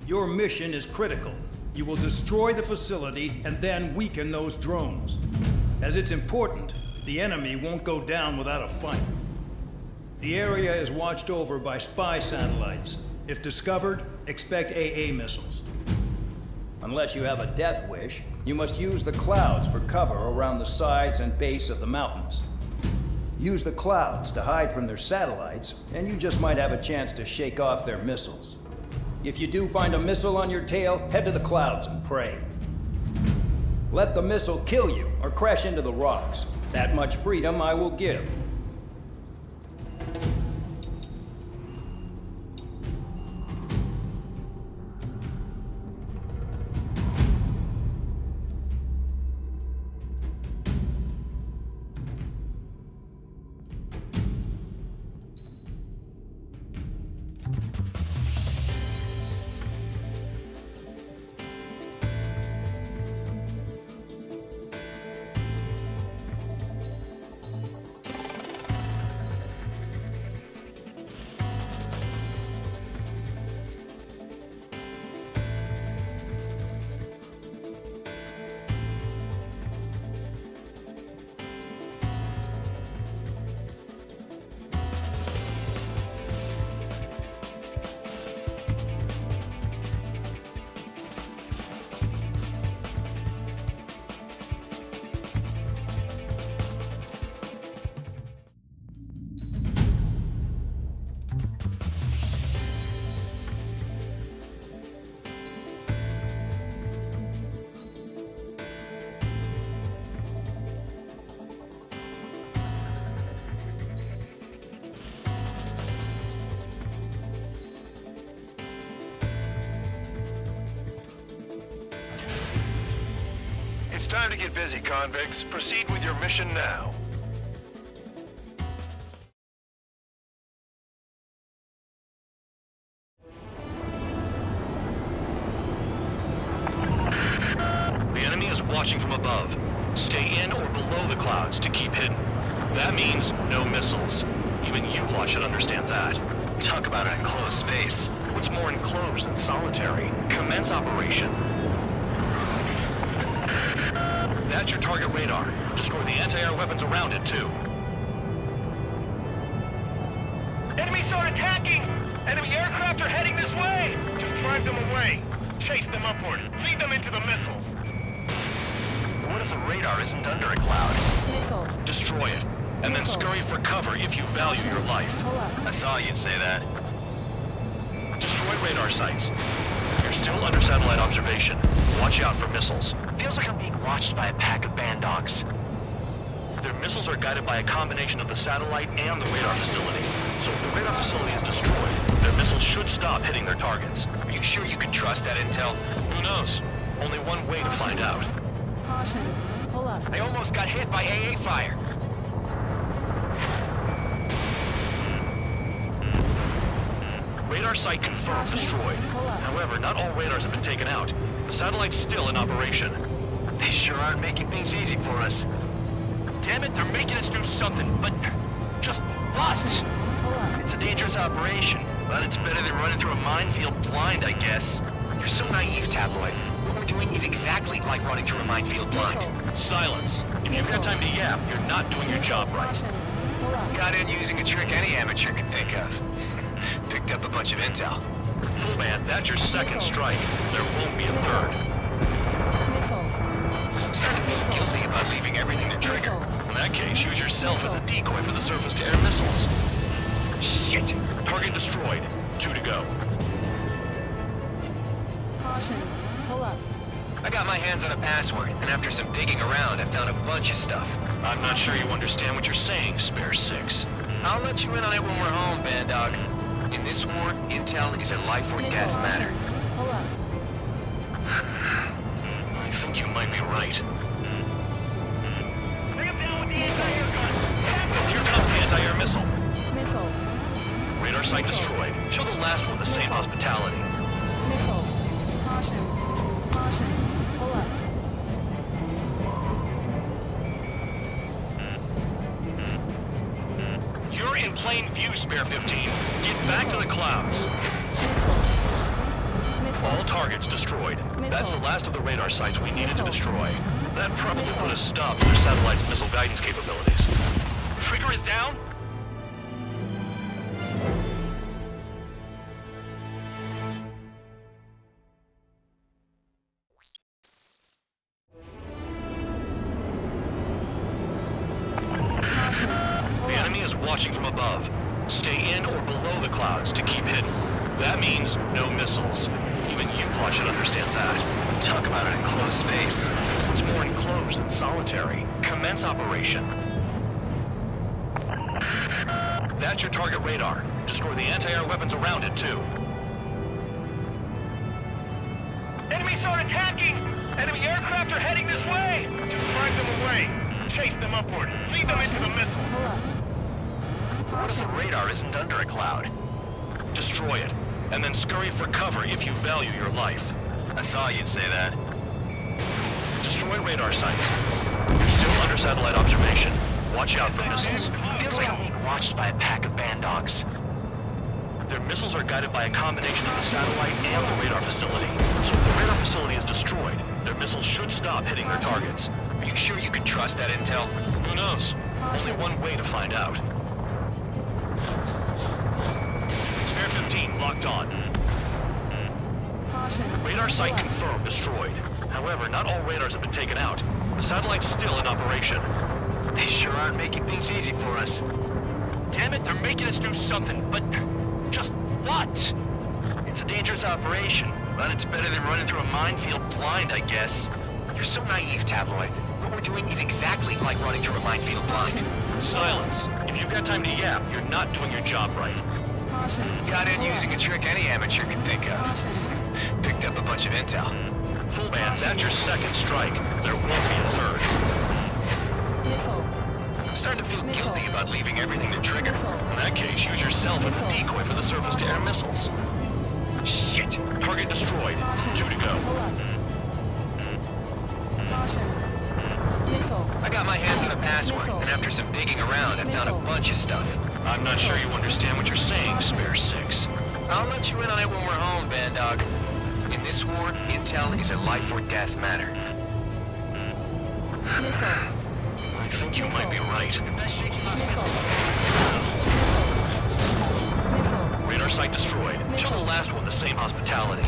Your mission is critical. You will destroy the facility and then weaken those drones. As it's important, the enemy won't go down without a fight. The area is watched over by spy satellites. If discovered, expect AA missiles. Unless you have a death wish, you must use the clouds for cover around the sides and base of the mountains. Use the clouds to hide from their satellites, and you just might have a chance to shake off their missiles. If you do find a missile on your tail, head to the clouds and pray. Let the missile kill you or crash into the rocks. That much freedom I will give. It's time to get busy, convicts. Proceed with your mission now. The enemy is watching from above. Stay in or below the clouds to keep hidden. That means no missiles. Even you lot should understand that. Talk about an enclosed space. What's more enclosed than solitary? Commence operation. That's your target radar. Destroy the anti-air weapons around it, too. Enemies are attacking! Enemy aircraft are heading this way! Just drive them away. Chase them upward. Lead them into the missiles. What if the radar isn't under a cloud? Nickel. Destroy it, and then scurry for cover if you value your life. Pull up. I thought you'd say that. Destroy radar sites. You're still under satellite observation. Watch out for missiles. Feels like I'm being watched by a pack of band dogs. Their missiles are guided by a combination of the satellite and the radar facility. So if the radar facility is destroyed, their missiles should stop hitting their targets. Are you sure you can trust that intel? Who knows? Only one way to find out. Caution. Pull up. I almost got hit by AA fire. Radar site confirmed destroyed. However, not all radars have been taken out. The satellite's still in operation. They sure aren't making things easy for us. Damn it, they're making us do something, but just what? It's a dangerous operation, but it's better than running through a minefield blind, I guess. You're so naive, Tabloid. What we're doing is exactly like running through a minefield blind. Silence. If you've got time to yap, you're not doing your job right. Got in using a trick any amateur could think of. Picked up a bunch of intel. Full man, that's your second strike. There won't be a third. I'm starting to feel guilty about leaving everything to Trigger. In that case, use yourself as a decoy for the surface-to-air missiles. Shit! Target destroyed. 2 to go. Caution. Pull up. I got my hands on a password, and after some digging around, I found a bunch of stuff. I'm not sure you understand what you're saying, Spare 6. I'll let you in on it when we're home, Band Dog. In this war, intel is a life or death matter. Pull up. I think you might be right. Bring him down with the anti-air gun! Here comes the anti-air missile. Missile. Radar site destroyed. Show the last one the same hospitality. Missile. Caution. Caution. Pull up. You're in plain view, Spare 15. Get back to the clouds. All targets destroyed. That's the last of the radar sites we needed to destroy. That probably put a stop to their satellite's missile guidance capabilities. Trigger is down? The enemy is watching from above. Stay in or below the clouds to keep hidden. That means no missiles. Even you lot should understand that. Talk about an enclosed space. one's more enclosed than solitary. Commence operation. That's your target radar. Destroy the anti-air weapons around it, too. Enemies are attacking! Enemy aircraft are heading this way! Just drive them away. Chase them upward. Lead them into the missile. What if the radar isn't under a cloud? Destroy it, and then scurry for cover if you value your life. I thought you'd say that. Destroy radar sites. You're still under satellite observation. Watch out for missiles. Feels like I'm being watched by a pack of band dogs. Their missiles are guided by a combination of the satellite and the radar facility. So if the radar facility is destroyed, their missiles should stop hitting their targets. Are you sure you can trust that intel? Who knows? Only one way to find out. Spare 15 locked on. Radar site confirmed destroyed. However, not all radars have been taken out. The satellite's still in operation. They sure aren't making things easy for us. Damn it, they're making us do something, but just what? It's a dangerous operation, but it's better than running through a minefield blind, I guess. You're so naive, Tabloid. What we're doing is exactly like running through a minefield blind. Silence. If you've got time to yap, you're not doing your job right. Got in using a trick any amateur can think of. Picked up a bunch of intel. Full band, that's your second strike. There won't be a third. I'm starting to feel guilty about leaving everything to Trigger. In that case, use yourself as a decoy for the surface-to-air missiles. Shit! Target destroyed. 2 to go. I got my hands on a password, and after some digging around, I found a bunch of stuff. I'm not sure you understand what you're saying, Spare 6. I'll let you in on it when we're home, Band Dog. In this war, intel is a life or death matter. I think you might be right. Radar site destroyed. Show the last one the same hospitality.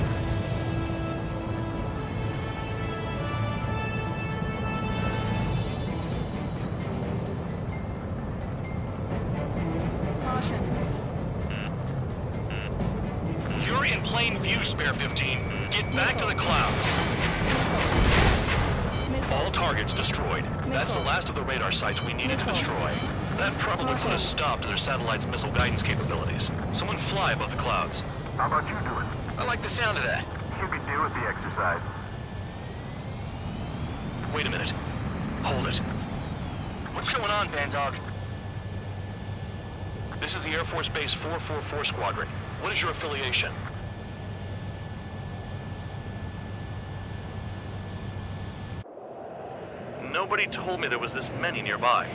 You're in plain view, Spare 15. Get back to the clouds. All targets destroyed. That's the last of the radar sites we needed to destroy. That probably put a stop to their satellite's missile guidance capabilities. Someone fly above the clouds. How about you do it? I like the sound of that. You could do with the exercise. Wait a minute. Hold it. What's going on, Band Dog? This is the Air Force Base 444 Squadron. What is your affiliation? Nobody told me there was this many nearby.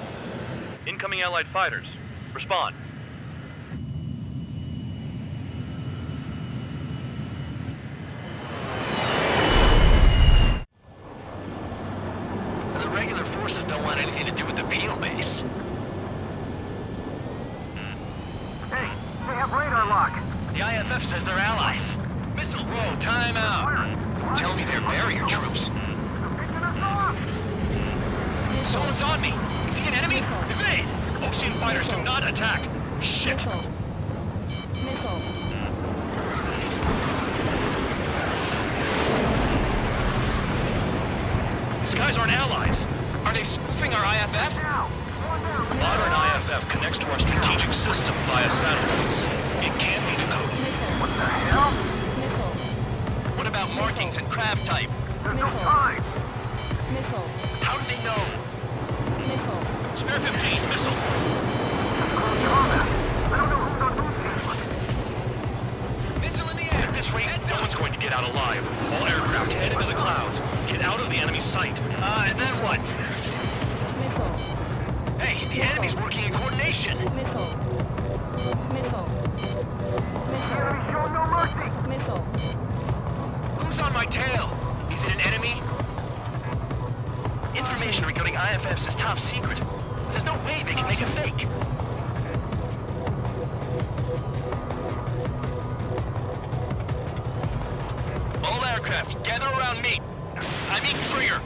Incoming Allied fighters. Respond. The regular forces don't want anything to do with the penal base. Hey, they have radar lock. The IFF says they're allies. Missile, whoa, time out. Don't tell me they're barrier troops. Someone's on me. Is he an enemy? Evade! Ocean fighters do not attack! Shit! These guys aren't allies. Are they spoofing our IFF? Modern IFF connects to our strategic system via satellites. It can be decoded. What the hell? What about markings and craft type? There's no time. How do they know? Spare 15, missile. Close combat. I don't know who's on whose team. Missile in the air. At this rate, no one's going to get out alive. All aircraft head into the clouds. Get out of the enemy sight. And then what? Hey, the enemy's working in coordination. The enemy's showing no mercy. Who's on my tail? Is it an enemy? Information regarding IFFs is top secret. There's no way they can make it fake. All aircraft, gather around me. I mean Trigger.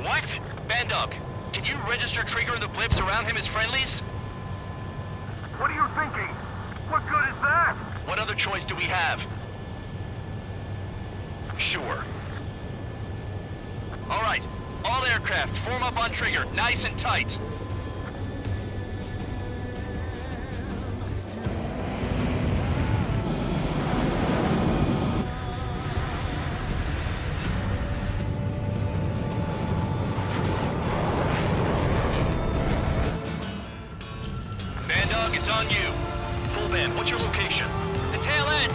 What? Band Dog, can you register Trigger and the blips around him as friendlies? What are you thinking? What good is that? What other choice do we have? Sure. All right, all aircraft, form up on trigger, nice and tight. Bandog, it's on you. Full band, what's your location? The tail end.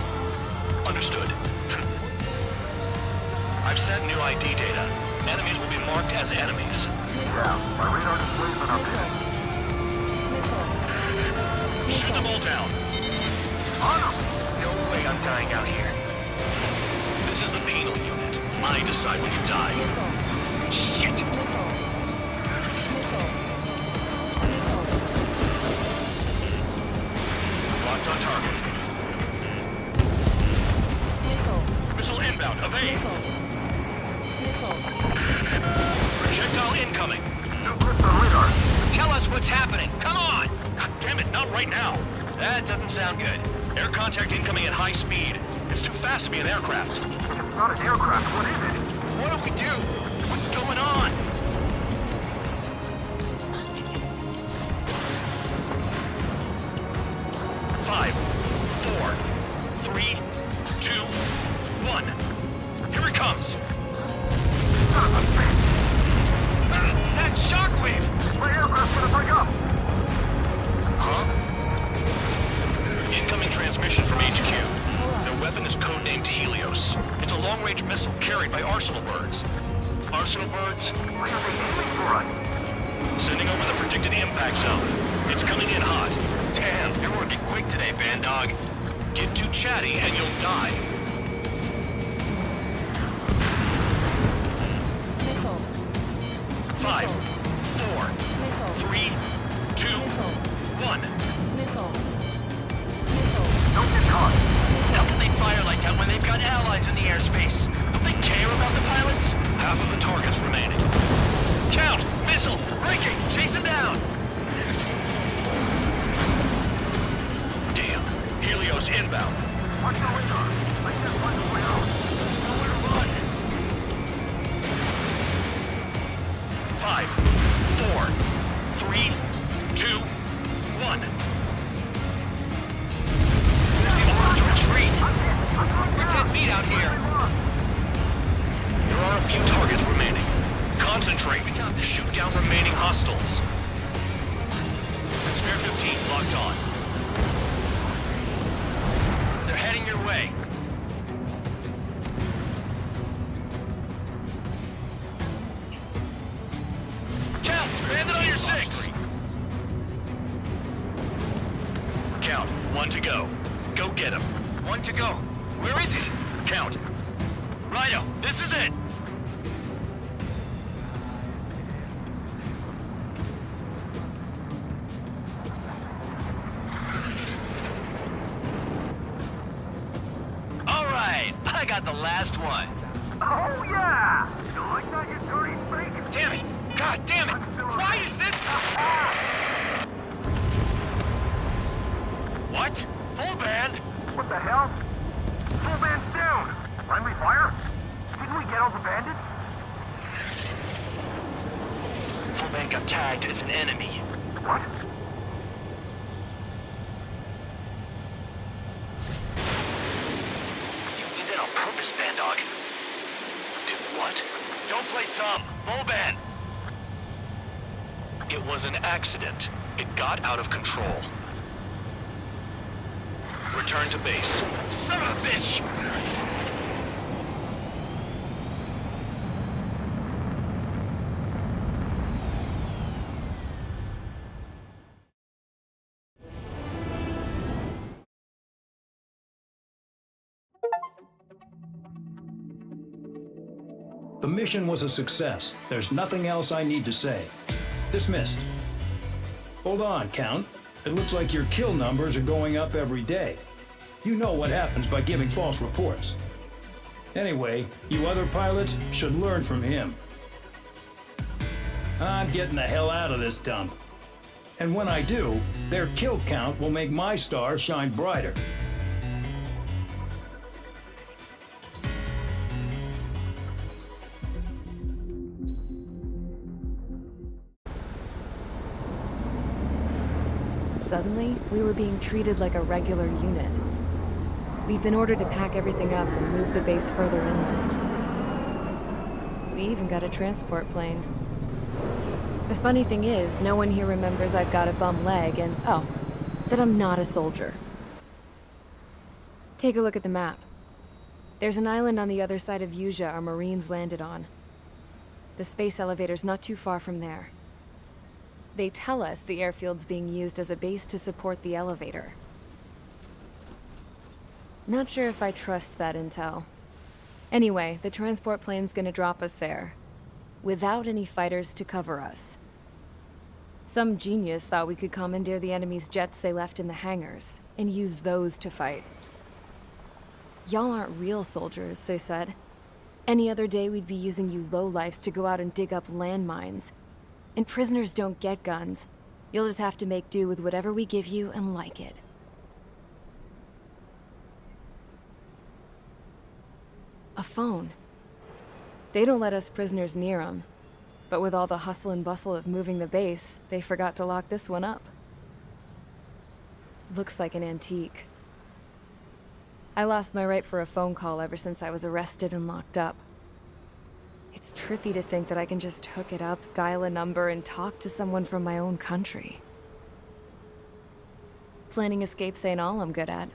Understood. I've sent new ID data. Enemies will be marked as enemies. Yeah, my radar display's been updated. Shoot them all down. On them! No way I'm dying out here. This is the penal unit. I decide when you die. Shit! Locked on target. Missile inbound. Evade. Projectile incoming. New clips on radar. Tell us what's happening. Come on! God damn it, not right now. That doesn't sound good. Air contact incoming at high speed. It's too fast to be an aircraft. If it's not an aircraft, what is it? What do we do? What's going on? Five, four, three, two, one. Here it comes. That shockwave! My aircraft's gonna break up! Huh? Incoming transmission from HQ. Their weapon is codenamed Helios. It's a long-range missile carried by Arsenal birds. Arsenal birds? Why are they aiming for us? Sending over the predicted impact zone. It's coming in hot. Damn, you're working quick today, Bandog. Get too chatty and you'll die. Five, four, three, two, one. Don't get caught! How can they fire like that when they've got allies in the airspace? Don't they care about the pilots? Half of the targets remaining. Count! Missile! Breaking! Chase him down! Damn. Helios inbound. Watch your radar! I can't find a way out! Nowhere to run! Five, four, three, two, one. The order to retreat! We're 10 feet out here! There are a few targets remaining. Concentrate. Shoot down remaining hostiles. Spare 15 locked on. They're heading your way. Count! Bandit on your 6! Count. One to go. Go get him. One to go. Where is he? Count. Rhino, this is it! All right, I got the last one. Oh yeah! You like that, you dirty freak? Damn it! God damn it! Why is this? What? Full band? What the hell? Full band's down! Friendly fire? Didn't we get all the bandits? Full band got tagged as an enemy. What? You did that on purpose, Bandog. Did what? Don't play dumb. Full band. It was an accident. It got out of control. Return to base. Son of a bitch! The mission was a success. There's nothing else I need to say. Dismissed. Hold on, Count. It looks like your kill numbers are going up every day. You know what happens by giving false reports. Anyway, you other pilots should learn from him. I'm getting the hell out of this dump. And when I do, their kill count will make my star shine brighter. suddenly, we were being treated like a regular unit. We've been ordered to pack everything up and move the base further inland. We even got a transport plane. The funny thing is, no one here remembers I've got a bum leg and, oh, that I'm not a soldier. Take a look at the map. There's an island on the other side of Usea our Marines landed on. The space elevator's not too far from there. They tell us the airfield's being used as a base to support the elevator. Not sure if I trust that intel. Anyway, the transport plane's gonna drop us there, without any fighters to cover us. Some genius thought we could commandeer the enemy's jets they left in the hangars, and use those to fight. Y'all aren't real soldiers, they said. Any other day we'd be using you lowlifes to go out and dig up landmines. And prisoners don't get guns. You'll just have to make do with whatever we give you and like it. A phone. They don't let us prisoners near them. But with all the hustle and bustle of moving the base, they forgot to lock this one up. Looks like an antique. I lost my right for a phone call ever since I was arrested and locked up. It's trippy to think that I can just hook it up, dial a number, and talk to someone from my own country. Planning escapes ain't all I'm good at.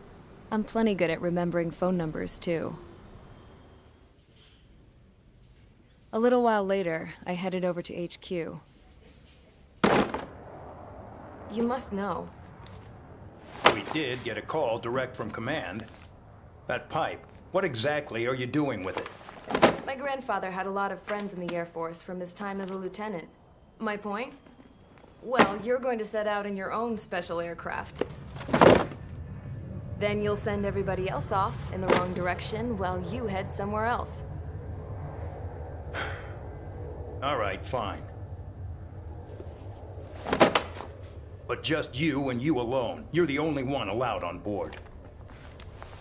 I'm plenty good at remembering phone numbers, too. A little while later, I headed over to HQ. You must know. We did get a call direct from command. That pipe, what exactly are you doing with it? My grandfather had a lot of friends in the Air Force from his time as a lieutenant. My point? Well, you're going to set out in your own special aircraft. Then you'll send everybody else off in the wrong direction while you head somewhere else. All right, fine. But just you and you alone. You're the only one allowed on board.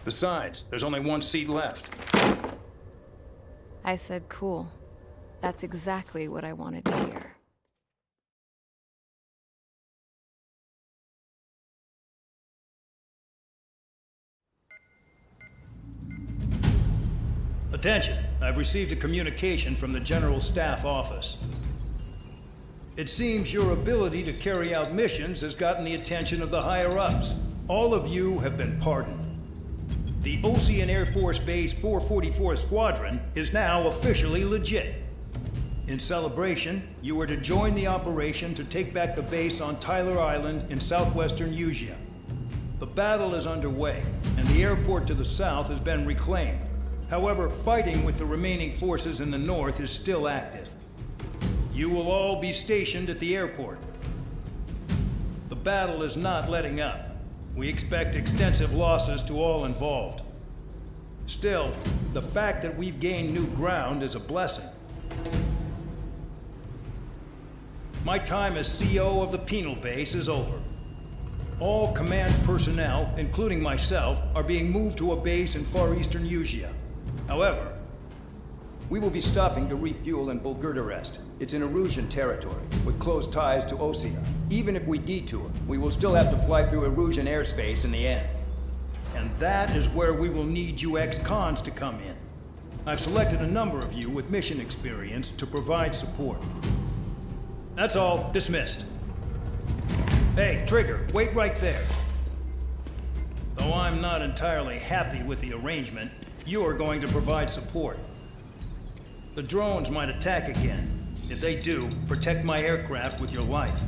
Besides, there's only one seat left. I said cool. That's exactly what I wanted to hear. Attention, I've received a communication from the General Staff Office. It seems your ability to carry out missions has gotten the attention of the higher-ups. All of you have been pardoned. The Ocean Air Force Base 444 Squadron is now officially legit. In celebration, you are to join the operation to take back the base on Tyler Island in southwestern Usea. The battle is underway, and the airport to the south has been reclaimed. However, fighting with the remaining forces in the north is still active. You will all be stationed at the airport. The battle is not letting up. We expect extensive losses to all involved. Still, the fact that we've gained new ground is a blessing. My time as CO of the penal base is over. All command personnel, including myself, are being moved to a base in far eastern Usea. However, we will be stopping to refuel in Bulgurdarest. It's in Erusian territory, with close ties to Osea. Even if we detour, we will still have to fly through Erusian airspace in the end. And that is where we will need you ex-cons to come in. I've selected a number of you with mission experience to provide support. That's all. Dismissed. Hey, Trigger, wait right there. Though I'm not entirely happy with the arrangement, you are going to provide support. The drones might attack again. If they do, protect my aircraft with your life.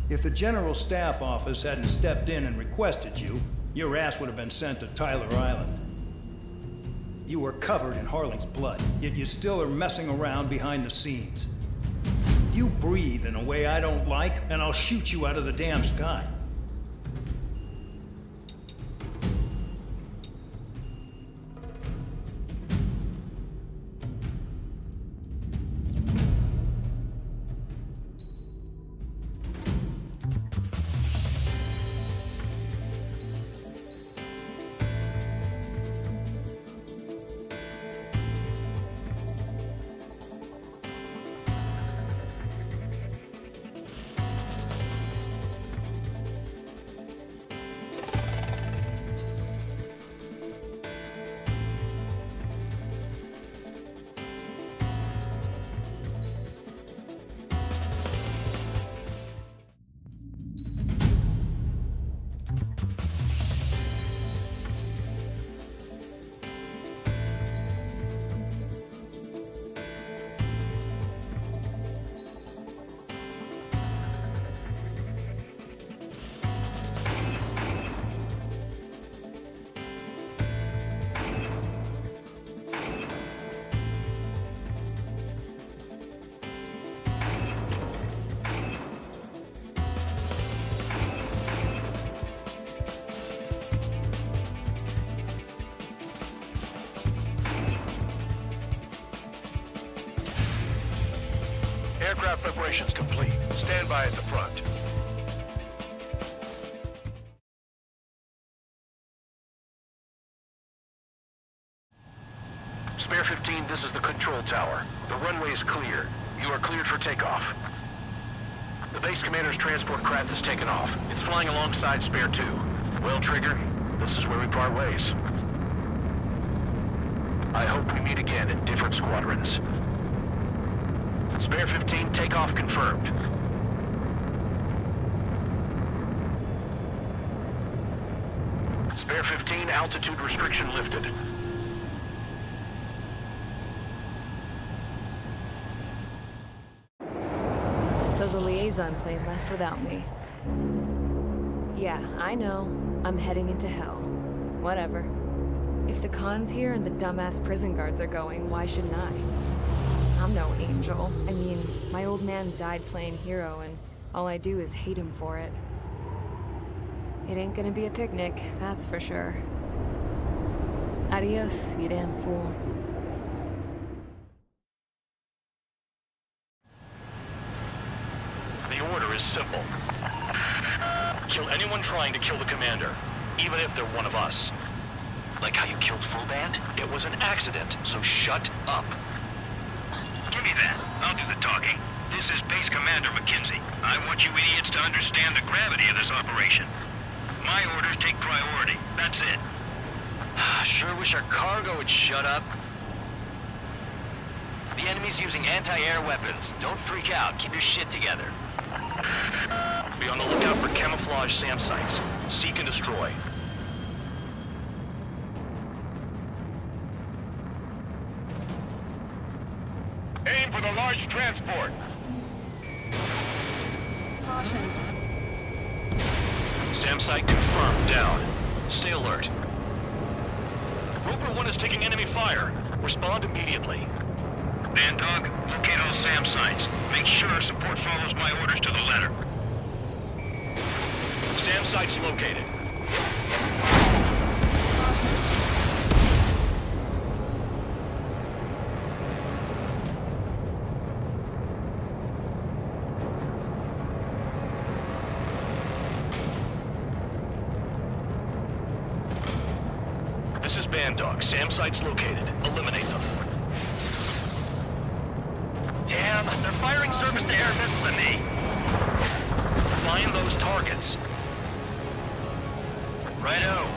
If the General Staff Office hadn't stepped in and requested you, your ass would have been sent to Tyler Island. You were covered in Harling's blood, yet you still are messing around behind the scenes. You breathe in a way I don't like, and I'll shoot you out of the damn sky. Aircraft preparations complete. Stand by at the front. Spare 15, this is the control tower. The runway is clear. You are cleared for takeoff. The base commander's transport craft has taken off. It's flying alongside Spare 2. Well, Trigger, this is where we part ways. I hope we meet again in different squadrons. Spare 15, takeoff confirmed. Spare 15, altitude restriction lifted. So the liaison plane left without me. Yeah, I know. I'm heading into hell. Whatever. If the Khan's here and the dumbass prison guards are going, why shouldn't I? I'm no angel. I mean, my old man died playing hero, and all I do is hate him for it. It ain't gonna be a picnic, that's for sure. Adios, you damn fool. The order is simple. Kill anyone trying to kill the commander, even if they're one of us. Like how you killed Full Band? It was an accident, so shut up. Give me that. I'll do the talking. This is Base Commander McKenzie. I want you idiots to understand the gravity of this operation. My orders take priority. That's it. Sure wish our cargo would shut up. The enemy's using anti-air weapons. Don't freak out. Keep your shit together. Be on the lookout for camouflage SAM sites. Seek and destroy. Aim for the large transport. Caution. SAM site confirmed down. Stay alert. Roper 1 is taking enemy fire. Respond immediately. Band Dog, locate all SAM sites. Make sure support follows my orders to the letter. SAM sites located. This is Band Dog. SAM sites located. Eliminate them. Damn, they're firing surface-to-air missiles at me. Find those targets. Righto.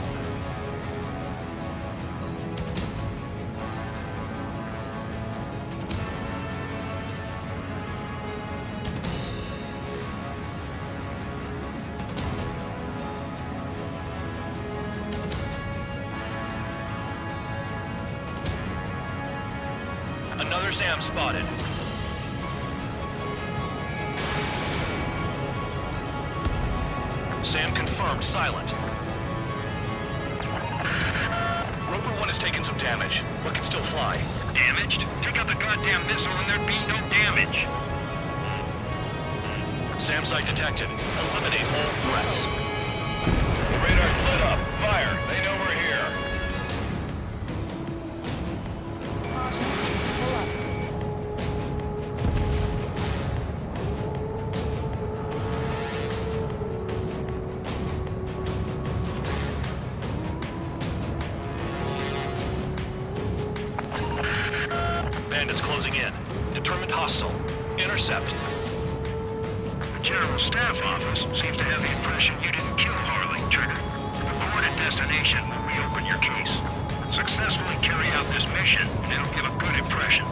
Another SAM spotted. SAM confirmed silent. Roper 1 has taken some damage, but can still fly. Damaged? Take out the goddamn missile and there'd be no damage. SAM site detected. Eliminate all threats. The radar's lit up. Fire. They know we're here. Pull up. Bandits closing in. Determined hostile. Intercept. The General Staff Office seems to have the impression you didn't kill Harley, Trigger. Reported destination will reopen your case. Successfully carry out this mission, and it'll give a good impression.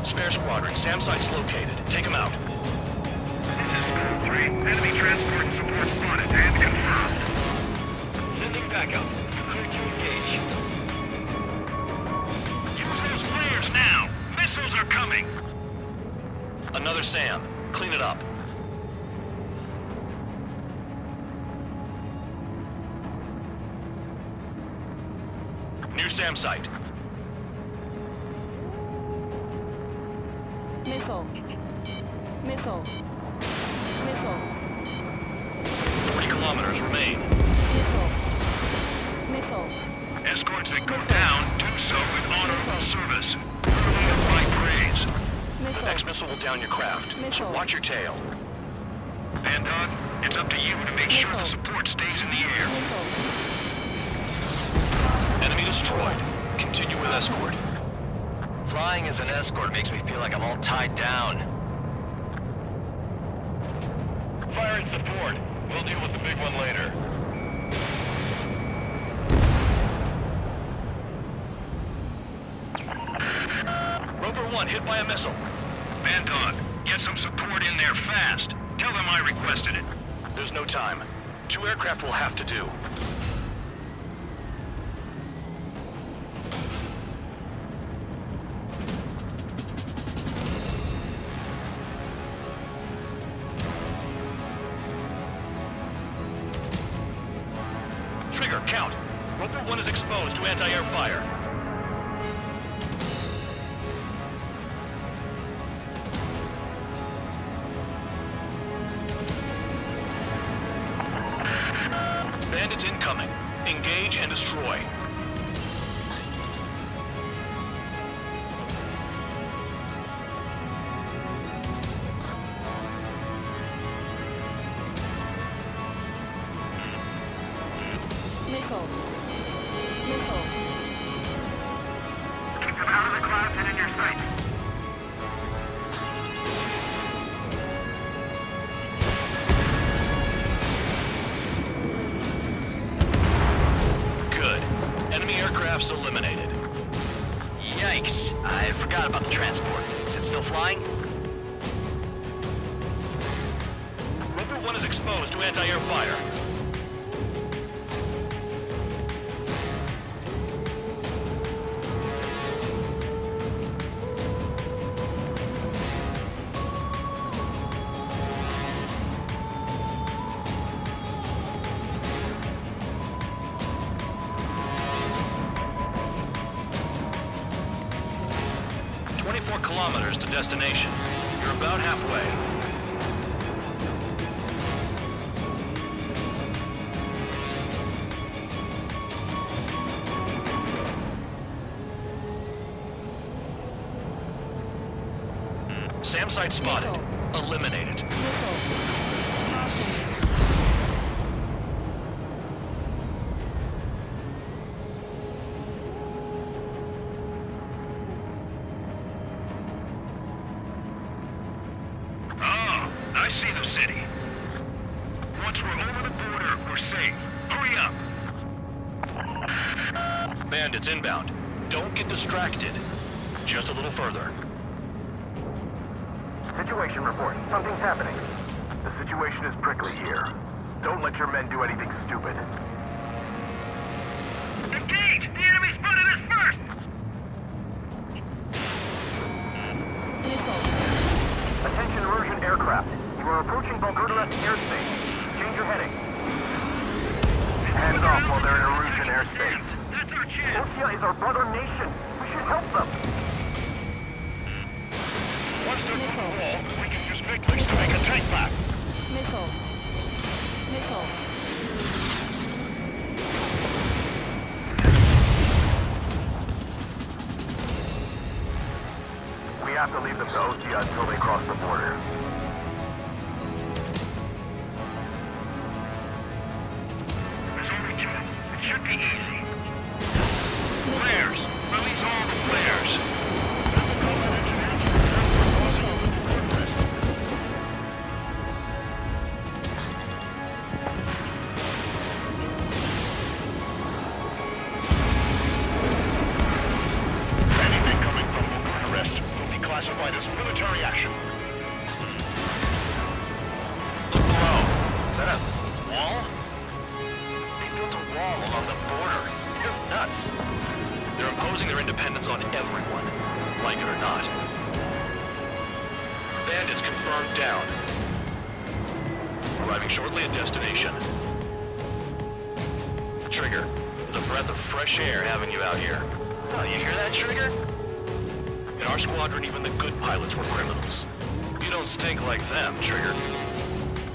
Spare squadron. SAM site's located. Take them out. This is School 3. Enemy transport and support spotted and confirmed. Sending backup. Clear to engage. Use those flares now. Missiles are coming. Another SAM. Clean it up. New SAM site. Missile. Missile. Missile. 40 kilometers remain. Missile. Missile. Escorts that go down do so with honorable service. Worthy of my praise. missile will down your craft, so Missile. watch your tail. Bandog, it's up to you to make sure the support stays in the air. Missile. Enemy destroyed. Continue with escort. Flying as an escort makes me feel like I'm all tied down. Fire and support. We'll deal with the big one later. Roper 1 hit by a missile. Bandog, get some support in there fast. Tell them I requested it. There's no time. 2 aircraft will have to do. Trigger, count. Roper 1 is exposed to anti-air fire. Bandits incoming. Engage and destroy. Missile. Missile. Keep them out of the clouds and in your sight. Good. Enemy aircrafts eliminated. Yikes. I forgot about the transport. Is it still flying? Roper 1 is exposed to anti-air fire. Kilometers to destination. You're about halfway. SAM site spotted. Eliminate it. I see the city. Once we're over the border, we're safe. Hurry up! Bandits inbound. Don't get distracted. Just a little further. Situation report. Something's happening. The situation is prickly here. Don't let your men do anything stupid. Engage! The enemy spotted us first! Attention Erusian aircraft. You are approaching Bulgurdares airspace. Change your heading. Hands off while they're in Erusian airspace. That's our chance! Osea is our brother nation. We should help them. Once they're through the wall, we can use victories to make a tank back. Missile. Missile. We have to leave them to Osea until they cross the border. There's only 2. It should be easy. Flares! Release all the flares! Anything coming from Bulgurdares will be classified as military action. Look below. Is that a wall? They built a wall along the border. They're nuts. They're imposing their independence on everyone, like it or not. Bandits confirmed down. Arriving shortly at destination. Trigger, it's a breath of fresh air having you out here. Oh, you hear that, Trigger? In our squadron, even the good pilots were criminals. You don't stink like them, Trigger.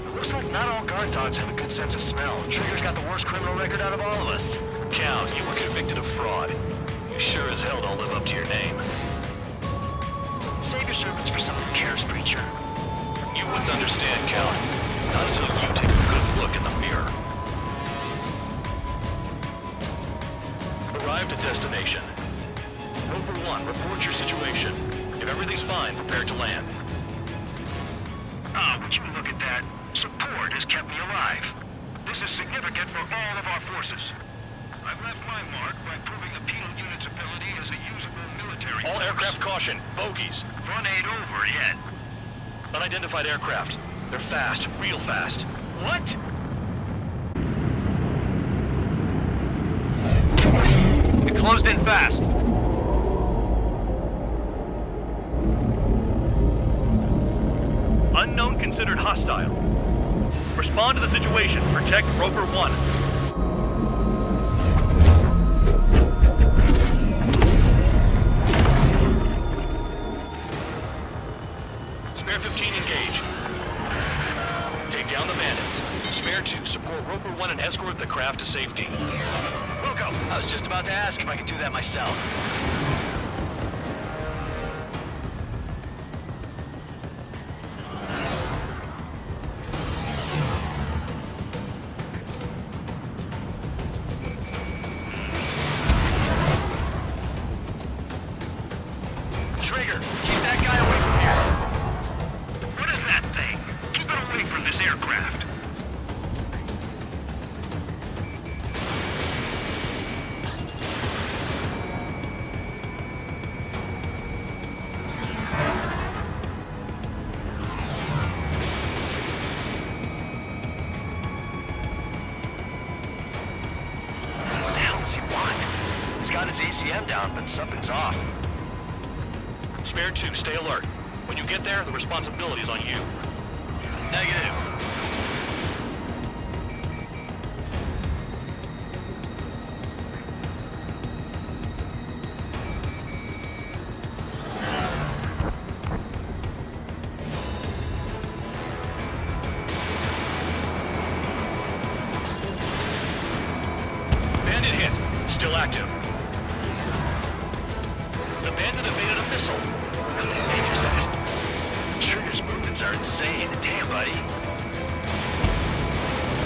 It looks like not all guard dogs have a good sense of smell. Trigger's got the worst criminal record out of all of us. Count, you were convicted of fraud. You sure as hell don't live up to your name. Save your servants for someone who cares future. You wouldn't understand, Count. Not until you take a good look in the mirror. Arrived at destination. Roper 1, report your situation. If everything's fine, prepare to land. Ah, would you look at that? Support has kept me alive. This is significant for all of our forces. I've left my mark by proving the penal unit's ability as a usable military... All aircraft caution. Bogies. Front ain't over yet. Unidentified aircraft. They're fast. Real fast. What? It closed in fast. Unknown considered hostile. Respond to the situation. Protect Roper 1. Spare 15, engage. Take down the bandits. Spare 2, support Roper 1 and escort the craft to safety. Wilco, I was just about to ask if I could do that myself. Trigger, keep that guy away from here. What is that thing? Keep it away from this aircraft. What the hell does he want? He's got his ACM down, but something's off. Spare 2, stay alert. When you get there, the responsibility is on you. Negative. Bandit hit. Still active. The bandit evaded a missile. What the heck is that? Trigger's movements are insane. Damn, buddy.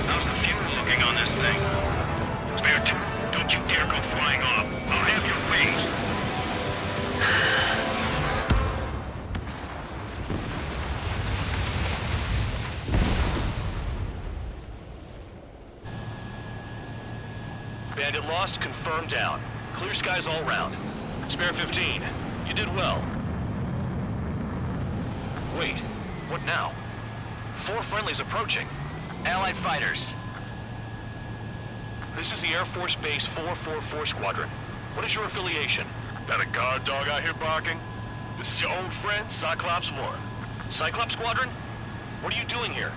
How's the fuel looking on this thing? Spare 2, don't you dare go flying off. I'll have your wings. Bandit lost, confirmed down. Clear skies all round. Spare 15. You did well. Wait, what now? 4 friendlies approaching. Allied fighters. This is the Air Force Base 444 Squadron. What is your affiliation? That a guard dog out here barking? This is your old friend, Cyclops 1. Cyclops Squadron? What are you doing here?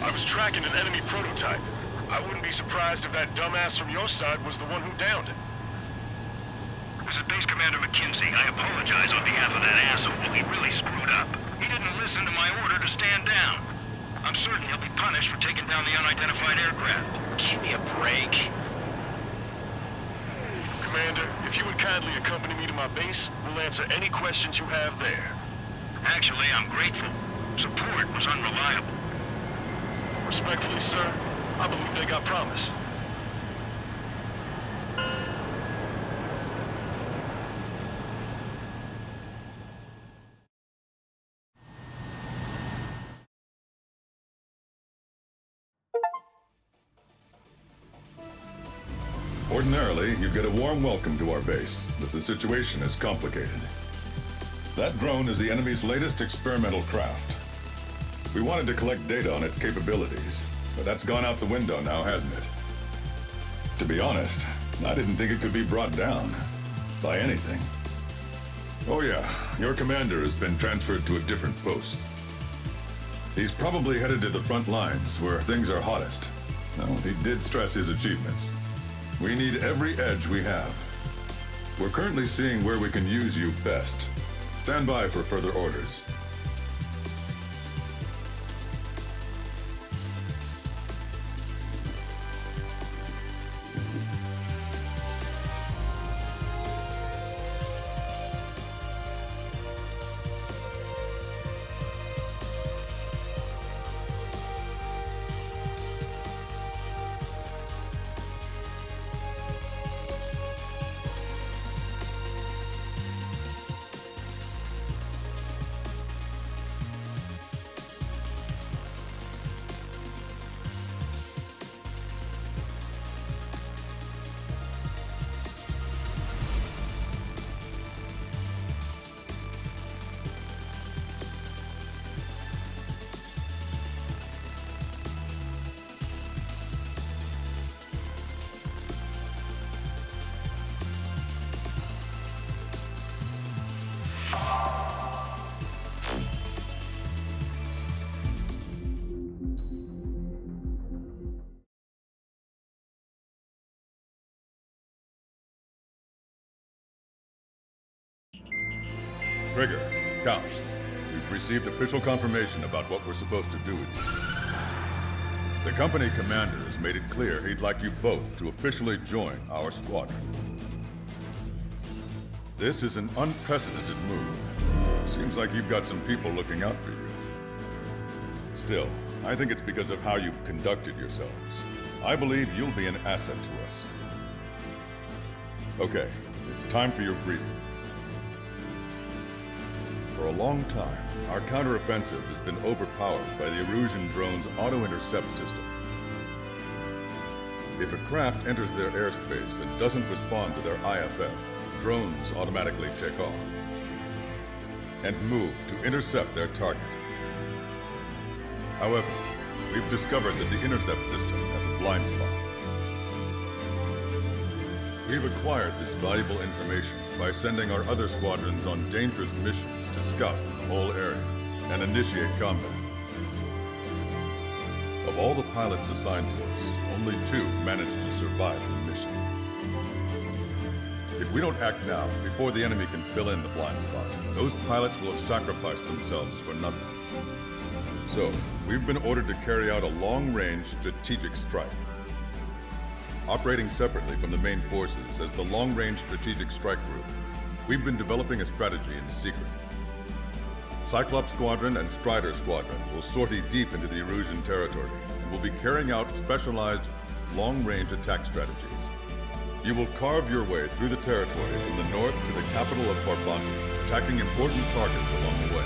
I was tracking an enemy prototype. I wouldn't be surprised if that dumbass from your side was the one who downed it. This is Base Commander McKinsey. I apologize on behalf of that asshole. He really screwed up. He didn't listen to my order to stand down. I'm certain he'll be punished for taking down the unidentified aircraft. Give me a break. Commander, if you would kindly accompany me to my base, we'll answer any questions you have there. Actually, I'm grateful. Support was unreliable. Respectfully, sir, I believe they got promise. Ordinarily, you'd get a warm welcome to our base, but the situation is complicated. That drone is the enemy's latest experimental craft. We wanted to collect data on its capabilities, but that's gone out the window now, hasn't it? To be honest, I didn't think it could be brought down by anything. Oh yeah, your commander has been transferred to a different post. He's probably headed to the front lines, where things are hottest. No, he did stress his achievements. We need every edge we have. We're currently seeing where we can use you best. Stand by for further orders. Trigger, Count, we've received official confirmation about what we're supposed to do with you. The company commander has made it clear he'd like you both to officially join our squadron. This is an unprecedented move. Seems like you've got some people looking out for you. Still, I think it's because of how you've conducted yourselves. I believe you'll be an asset to us. Okay, it's time for your briefing. For a long time, our counteroffensive has been overpowered by the Erusian drone's auto-intercept system. If a craft enters their airspace and doesn't respond to their IFF, drones automatically take off and move to intercept their target. However, we've discovered that the intercept system has a blind spot. We've acquired this valuable information by sending our other squadrons on dangerous missions to scout the whole area and initiate combat. Of all the pilots assigned to us, only 2 managed to survive the mission. If we don't act now, before the enemy can fill in the blind spot, those pilots will have sacrificed themselves for nothing. So, we've been ordered to carry out a long-range strategic strike. Operating separately from the main forces as the Long-Range Strategic Strike Group, we've been developing a strategy in secret. Cyclops Squadron and Strider Squadron will sortie deep into the Erusian territory and will be carrying out specialized long-range attack strategies. You will carve your way through the territory from the north to the capital of Farbanti, attacking important targets along the way.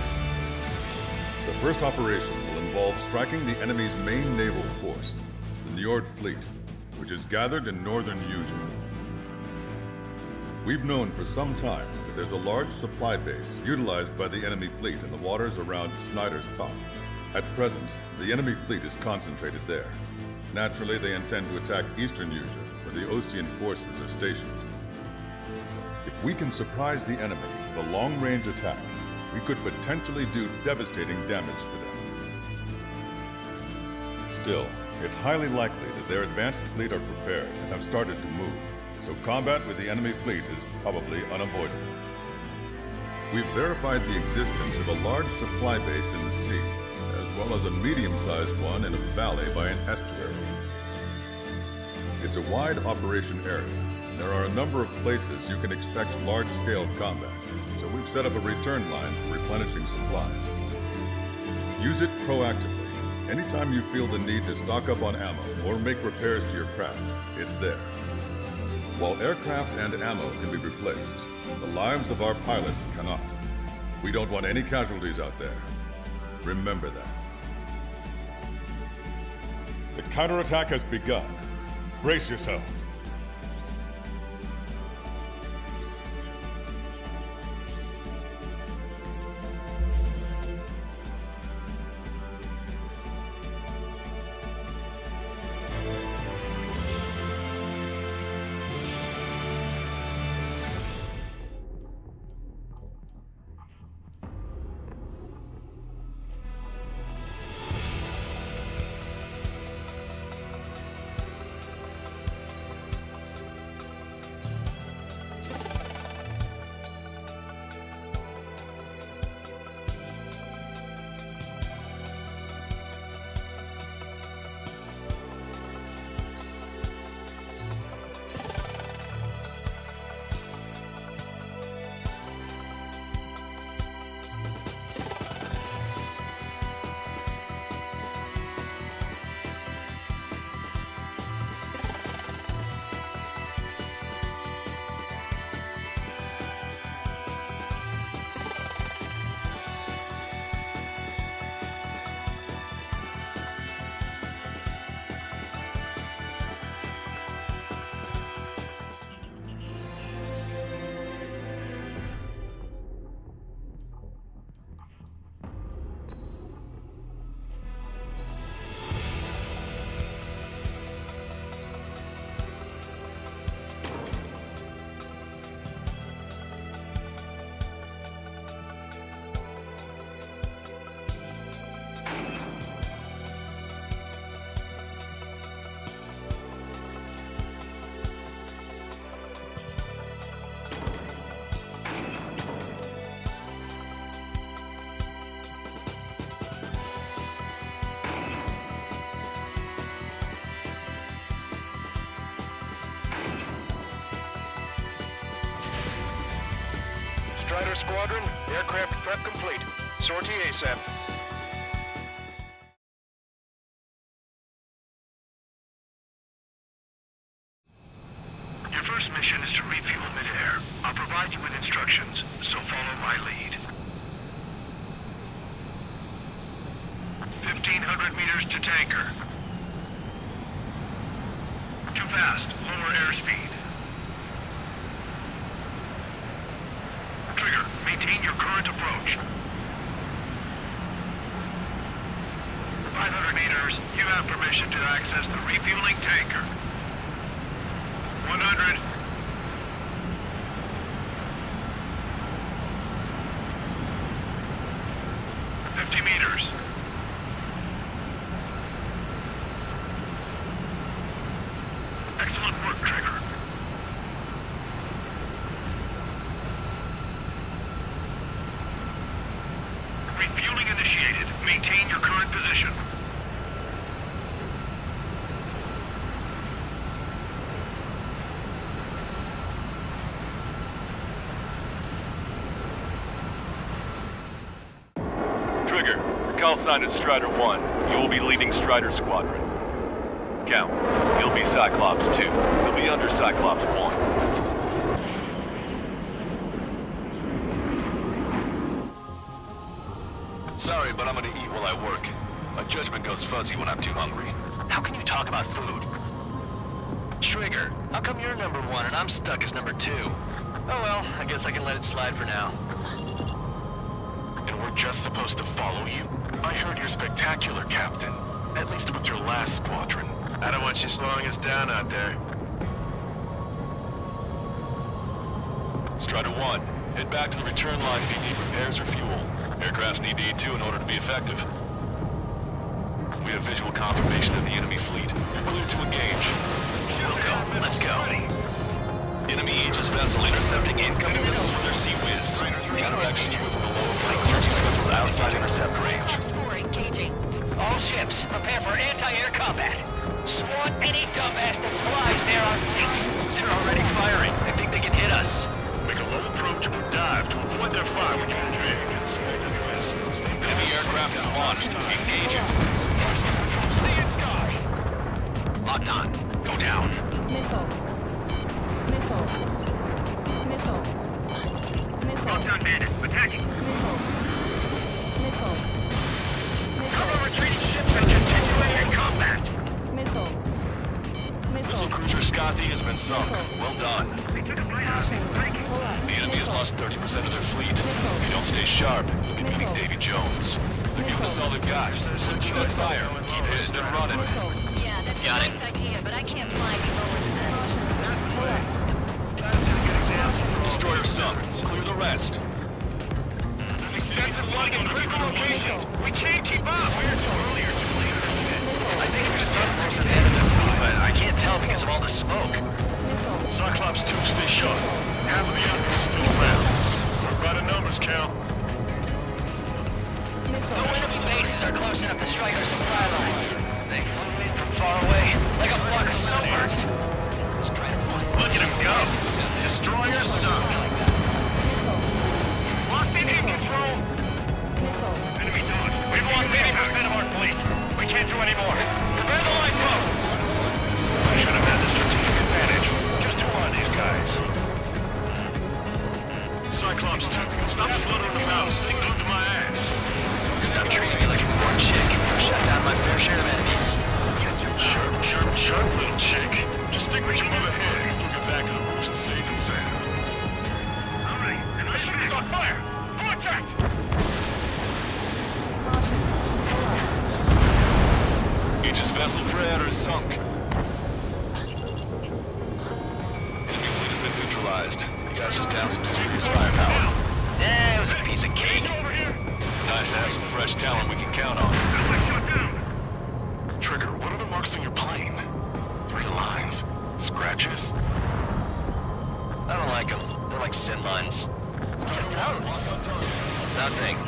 The first operation will involve striking the enemy's main naval force, the Njord Fleet, which is gathered in northern Eugene. We've known for some time that there's a large supply base utilized by the enemy fleet in the waters around Snyder's Top. At present, the enemy fleet is concentrated there. Naturally, they intend to attack eastern Eugene, where the Ostian forces are stationed. If we can surprise the enemy with a long-range attack, we could potentially do devastating damage to them. Still, it's highly likely that their advanced fleet are prepared and have started to move, so combat with the enemy fleet is probably unavoidable. We've verified the existence of a large supply base in the sea, as well as a medium-sized one in a valley by an estuary. It's a wide operation area, and there are a number of places you can expect large-scale combat, so we've set up a return line for replenishing supplies. Use it proactively. Anytime you feel the need to stock up on ammo or make repairs to your craft, it's there. While aircraft and ammo can be replaced, the lives of our pilots cannot. We don't want any casualties out there. Remember that. The counterattack has begun. Brace yourselves. Strider Squadron, aircraft prep complete. Sortie ASAP. Your first mission is to refuel midair. I'll provide you with instructions, so follow my lead. 1,500 meters to tanker. Too fast. Lower airspeed. Trigger, maintain your current approach. 500 meters. You have permission to access the refueling tanker. 100. Meters. Excellent work, Trigger. Refueling initiated. Maintain your current position. Trigger, your call sign is Strider 1. You will be leading Strider Squadron. Count, you'll be Cyclops 2. You'll be under Cyclops 1. Sorry, but I'm gonna eat while I work. My judgment goes fuzzy when I'm too hungry. How can you talk about food? Trigger, how come you're number 1 and I'm stuck as number 2? Oh well, I guess I can let it slide for now. And we're just supposed to follow you? I heard you're spectacular, Captain. At least with your last squadron. I don't want you slowing us down out there. Strider 1, head back to the return line if you need repairs or fuel. Aircrafts need to E2 in order to be effective. We have visual confirmation of the enemy fleet. You're clear to engage. We'll go. Let's go. Enemy Aegis vessel intercepting incoming missiles with their Sea Whiz. Counteract Sea Whiz with a lower flank German vessels outside intercept range. Engaging. All ships, prepare for anti-air combat. Swat any dumbass that flies near our fleet. They're already firing. I think they can hit us. Make a low approach or dive to avoid their fire when you engage. Enemy aircraft is launched. Engage it. See it, sky. Locked on. Go down. Missile. Missile. Missile. Missile. Well done, bandit. Attacking. Missile. Missile. Cover retreating ships and continue air combat. Missile. Missile cruiser Scothy has been sunk. Well done. The enemy has lost 30% of their fleet. If you don't stay sharp, you'll be meeting Davy Jones. They're giving us all they've got. So keep that fire. Keep hitting and running. Yeah, that's a nice idea, but I can't fly any lower than this. Destroyer sunk. Clear the rest. Extensive flight in critical locations. We can't keep up. I think there's some close to the end of it, but I can't tell because of all the smoke. Cyclops 2, stay sharp. Half of the enemy is still around. We're right in numbers, Cal. No enemy bases are close enough to strike our supply lines. They flew in from far away, like a flock of snowbirds. Look at him go. Destroyer sunk. Locked in heat control. Enemy dodge. We've lost 80% of our fleet. We can't do any more. Prepare the line post. I should have had the strategic advantage. Just who are these guys? Cyclops 2, stop fluttering about. Stay glued to my ass. Stop treating me like a poor chick. I've shut down my fair share of enemies. Sharp little chick. Just stick with your mother head. We'll get back to the roost safe and sound. All right, and I should On fire. Contact. Aegis vessel Freyater is sunk. Enemy fleet has been neutralized. You guys just down some serious firepower. Yeah, it was a piece of cake. It's nice to have some fresh talent we can count on. Trigger, what are the marks on your plane? 3 lines. Scratches? I don't like them. They're like sin lines. Nothing.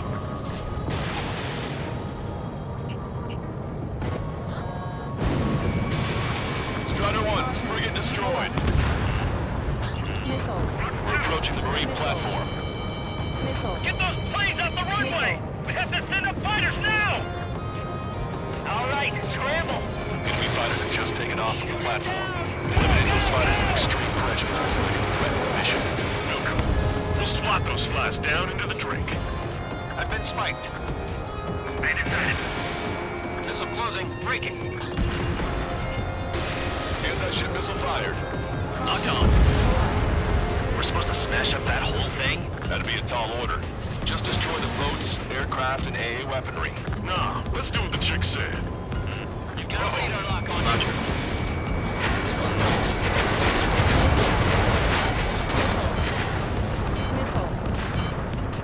Strider 1, frigate destroyed. We're approaching the marine platform. Missile. Get those planes off the runway! We have to send up fighters now! All right, scramble! Enemy fighters have just taken off from the platform. Eliminate those fighters with extreme prejudice before they can threaten the mission. Welcome. We'll swat those flies down into the drink. I've been spiked. Missile closing. Braking. Anti-ship missile fired. Locked on. We're supposed to smash up that whole thing? That'd be a tall order. Just destroy the boats, aircraft, and AA weaponry. Nah, let's do what the chick said. You got a radar lock on. Roger.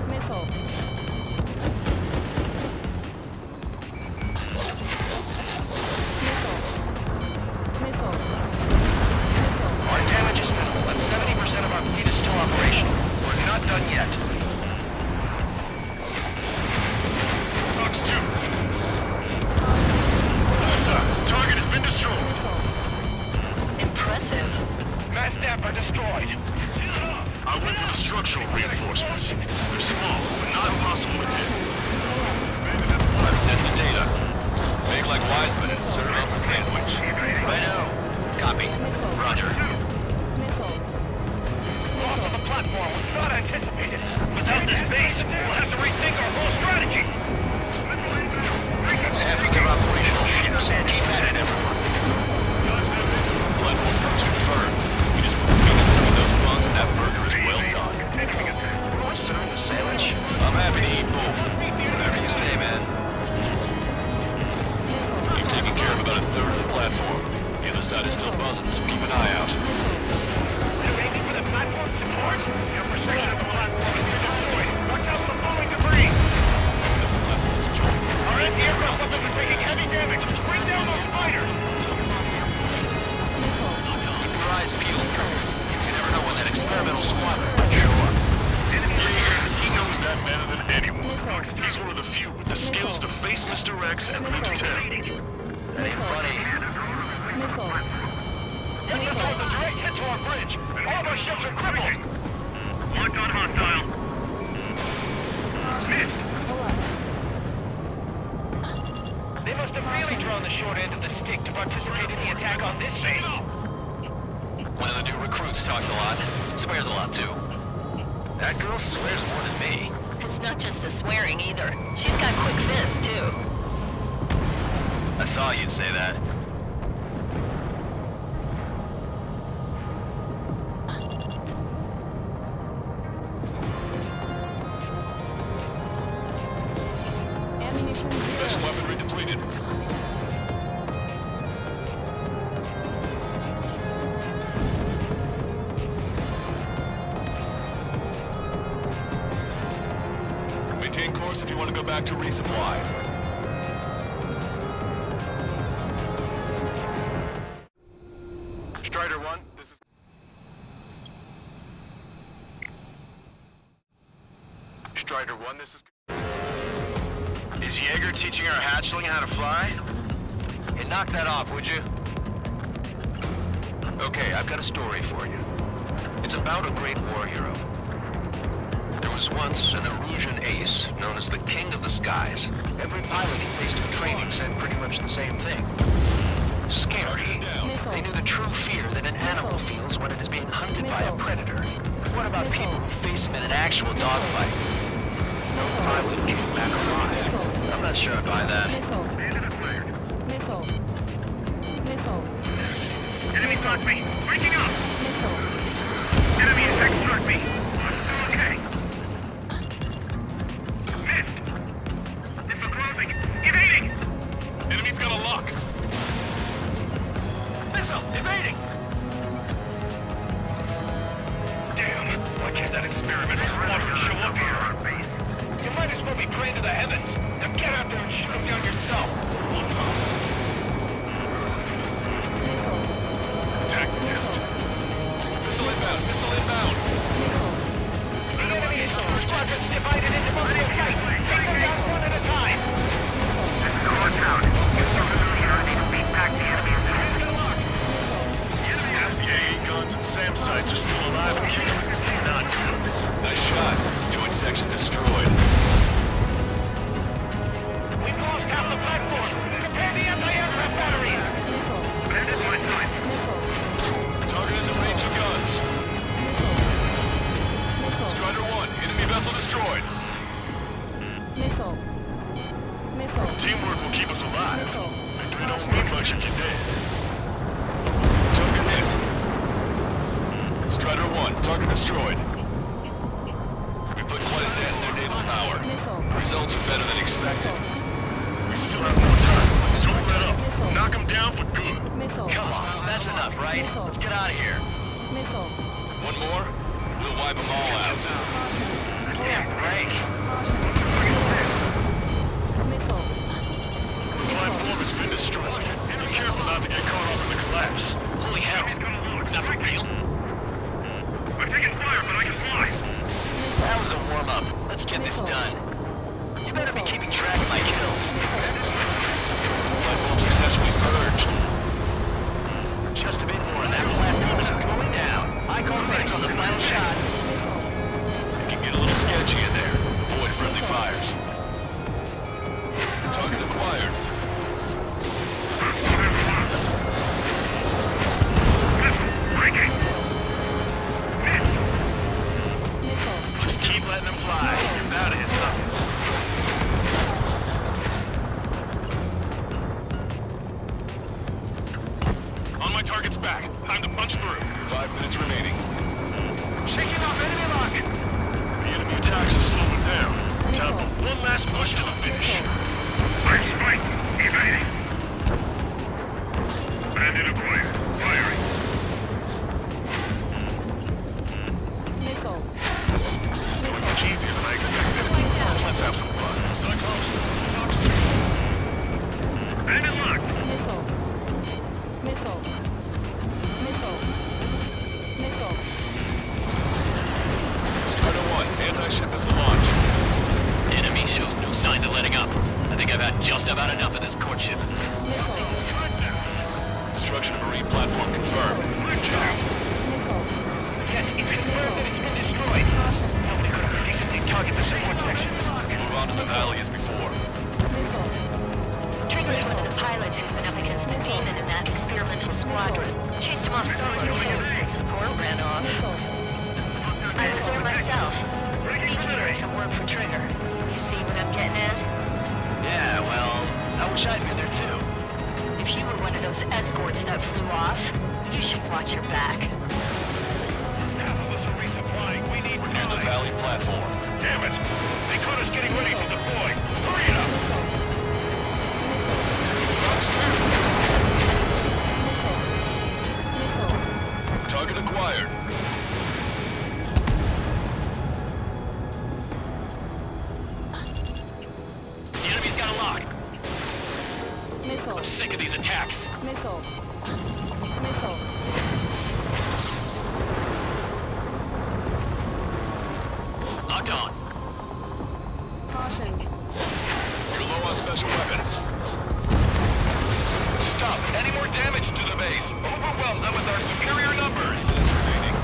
Missile. Missile. Our damage is minimal, and 70% of our fleet is still operational. We're not done yet. Fox 2. Target has been destroyed. Impressive. Mass staff are destroyed. I went for the structural reinforcements. They're small, but not impossible to hit. I've sent the data. Make like Wiseman and serve up a sandwich. Righto. Copy. Roger. Loss of the platform was not anticipated. Without this base, we'll have to rethink our whole strategy. Half of their operational ships. Keep at it, everyone. Platform approach confirmed. We just put the meat in between those buns and that burger is well done. Want to serve the sandwich? I'm happy to eat both. Whatever you say, man. You've taken care of about a third of the platform. The other side is still buzzing, so keep an eye out. They're aiming for the platform support. Your perception of the platform is destroyed. Watch out for falling debris. This platform's joined. Our anti-aircraft weapons are taking heavy damage. Bring down those fighters. Keep your eyes peeled, Trevor. You never know when that experimental squadron might show up. He knows that better than anyone. He's one of the few with the skills to face Mr. Rex and root to tell. That ain't funny. This missile's a direct hit to our bridge. All of our ships are crippled. Locked on hostile. Missed. They must have really drawn the short end of the stick to participate in the attack on this base. One of the new recruits talks a lot. Swears a lot, too. That girl swears more than me. It's not just the swearing either. She's got quick fists, too. I thought you'd say that. Special weaponry depleted. Maintain course if you want to go back to resupply. Strider 1, this is... Strider 1, this is... Is Jaeger teaching our hatchling how to fly? Hey, knock that off, would you? Okay, I've got a story for you. It's about a great war hero. There was once an Erusian ace known as the King of the Skies. Every pilot he faced in training said pretty much the same thing. Scary. They knew the true fear that an animal feels when it is being hunted by a predator. But what about people who face him in an actual dogfight? No pilot came back alive. I'm not sure I buy that. Missile. Enemy struck me! Breaking up! Enemy attack struck me! Okay. Missed! Missile closing! Evading! Enemy's got a lock. Missile! Evading! Damn! Why can't that experimental squadron show up here? You might as well be praying to the heavens. Now get out there and shoot them down yourself! Attack missed. Missile inbound! Missile inbound! The enemy is squadrons divided into multiple sites. Take them down one at a time. This is Corps Town. Get some here. I need to beat back the enemy. The AA guns and SAM sites are still alive and kicking. Not good. Nice shot. Vessel destroyed. Missile. Missile. Teamwork will keep us alive. Victory don't mean much if you're dead. Target hit. Strider 1, target destroyed. We put quite a dent in their naval power. Results are better than expected. We still have more time. Don't let up. Knock them down for good. Come on, that's enough, right? Let's get out of here. Missile. One more, we'll wipe them all out. Can't break. Missile. The platform has been destroyed. Be careful not to get caught up in the collapse. Holy hell. Is that for real? I'm taking fire, but I can fly. That was a warm-up. Let's get this done. You better be keeping track of my kills. Platform successfully purged. Just a bit more and that platform is going down. I call dibs on the final shot. It can get a little sketchy in there. Avoid friendly fires. Target acquired. Just keep letting them fly. You're bound to hit something. On my target's back. Time to punch through. 5 minutes remaining. Shaking off enemy lock. The enemy attacks are slowing down. Time for one last push to the finish. Right. Evading. Bandit acquired. Firing. Missile. This is going much easier than I expected. Let's have some fun. Cyclops. Bandit locked. Missile. Missile. Missile. Missile. Strider 1, anti-ship missile launched. Enemy shows no signs of letting up. I think I've had just about enough of this courtship. Destruction of marine platform confirmed. Good job. Yes, it's confirmed that it's been destroyed. Nobody could have predicted the target support section. Move on to the valley as before. Trigger's one of the pilots who's been up against the demon in that experimental squadron. Chased him off solo, too, since support ran off. I was there myself. Deviating from work for Trigger. You see what I'm getting at? Yeah, well, I wish I'd been there too. If you were one of those escorts that flew off, you should watch your back. Half of us are resupplying. We need We're near the valley platform. Damn it! They caught us getting ready to deploy. Hurry it up! Fox 2. Target acquired. The enemy's got a lock. Missile. I'm sick of these attacks. Missile. Missile. Locked on. Caution. You're low on special weapons. Stop. Any more damage to the base? Overwhelm them with our superior numbers. Minutes remaining.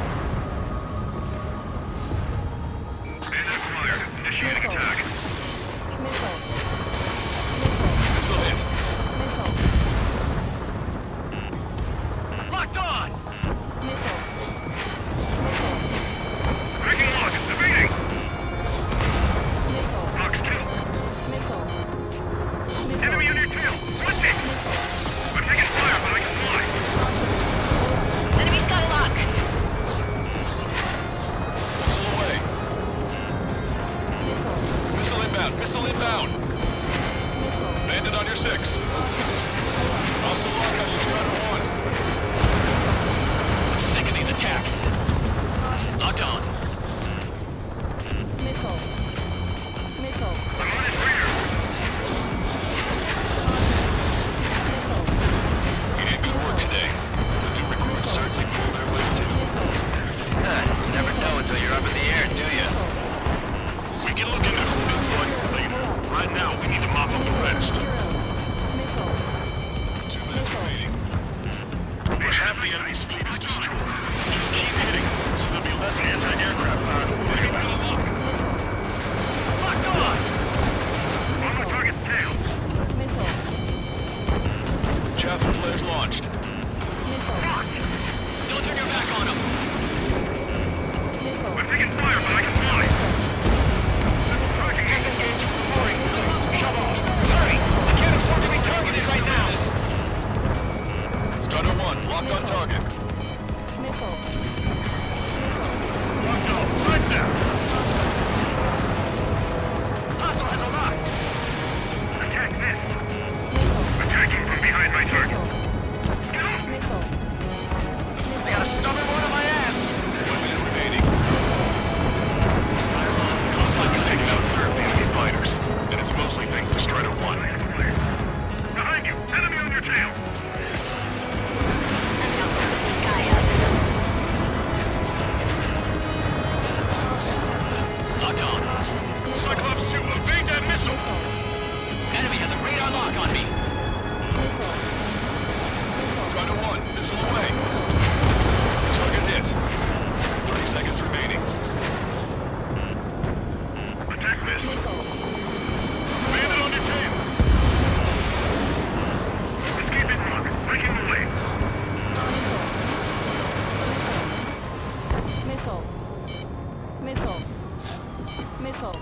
Bandit acquired. Initiating attack. Missile. Missile hit. Missile. Locked on. Missile. Breaking lock. Evading. Missile. Fox 2. Missile. Enemy on your tail. Switch it. I'm taking fire, but I can fly. Enemy's got a lock. Missile away. Missile inbound. Missile inbound. Bandit on your 6. Hostile lock on you, Strider 1. I'm sick of these attacks. Locked on. Missile. Missile. I'm on his rear. You did good work today. The new recruits certainly pulled their weight too. You never know until you're up in the air, do you? We can look into who did what later. Right now, we need to mop up the rest. 2 minutes remaining. Over half the enemy's fleet is destroyed. Just keep hitting, so there'll be less anti-aircraft radar lock on me. Strider 1, missile away. Target hit. 30 seconds remaining. Attack this. Bandit on your tail. Escaping rock. Breaking away. Missile. Missile. Missile.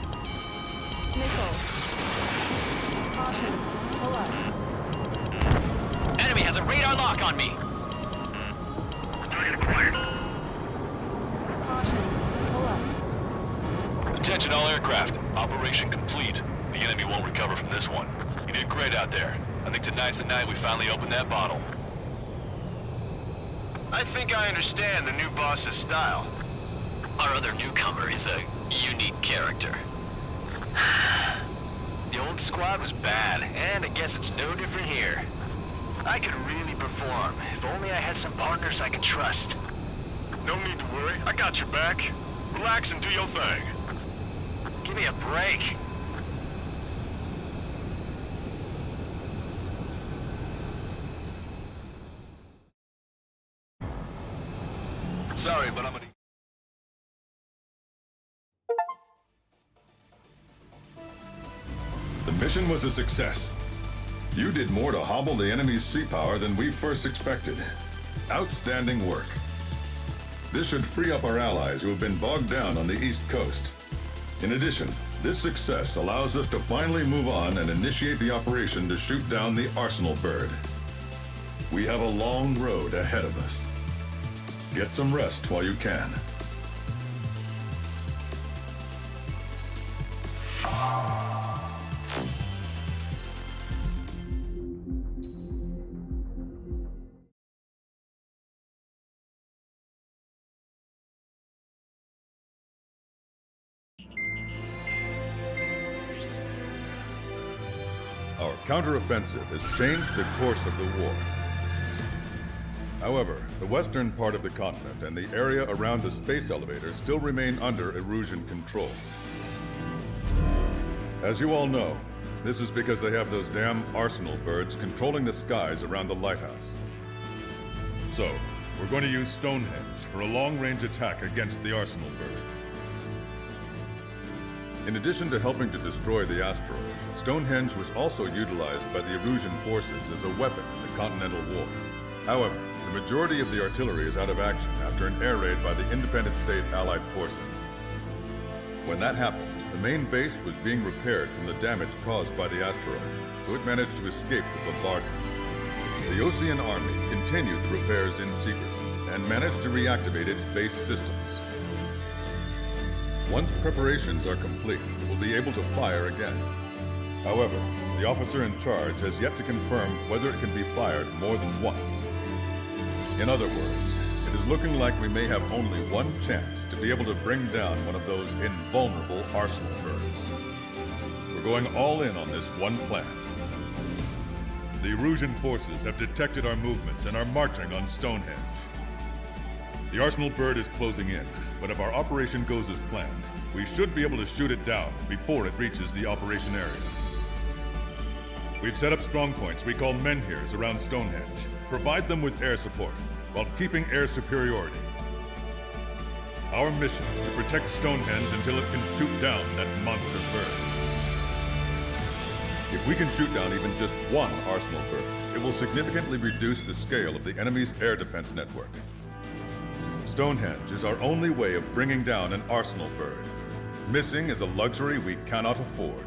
Missile. Caution. Pull up. Enemy has a radar lock on me. Target acquired. Caution. Pull up. Attention all aircraft. Operation complete. The enemy won't recover from this one. You did great out there. I think tonight's the night we finally open that bottle. I think I understand the new boss's style. Our other newcomer is a unique character. The old squad was bad, and I guess it's no different here. I could really perform, if only I had some partners I could trust. No need to worry, I got your back. Relax and do your thing. Give me a break. Sorry, but I'm gonna... The mission was a success. You did more to hobble the enemy's sea power than we first expected. Outstanding work. This should free up our allies who have been bogged down on the East Coast. In addition, this success allows us to finally move on and initiate the operation to shoot down the Arsenal bird. We have a long road ahead of us. Get some rest while you can. Our counteroffensive has changed the course of the war. However, the western part of the continent and the area around the space elevator still remain under Erusian control. As you all know, this is because they have those damn Arsenal birds controlling the skies around the lighthouse. So, we're going to use Stonehenge for a long-range attack against the Arsenal bird. In addition to helping to destroy the asteroid, Stonehenge was also utilized by the Erusian forces as a weapon in the Continental War. However, the majority of the artillery is out of action after an air raid by the independent state Allied forces. When that happened, the main base was being repaired from the damage caused by the asteroid, so it managed to escape the bombardment. The Osean Army continued the repairs in secret and managed to reactivate its base systems. Once preparations are complete, it will be able to fire again. However, the officer in charge has yet to confirm whether it can be fired more than once. In other words, it is looking like we may have only one chance to be able to bring down one of those invulnerable Arsenal birds. We're going all in on this one plan. The Erusian forces have detected our movements and are marching on Stonehenge. The Arsenal bird is closing in, but if our operation goes as planned, we should be able to shoot it down before it reaches the operation area. We've set up strongpoints we call menhirs around Stonehenge. Provide them with air support, while keeping air superiority. Our mission is to protect Stonehenge until it can shoot down that monster bird. If we can shoot down even just one Arsenal bird, it will significantly reduce the scale of the enemy's air defense network. Stonehenge is our only way of bringing down an Arsenal bird. Missing is a luxury we cannot afford.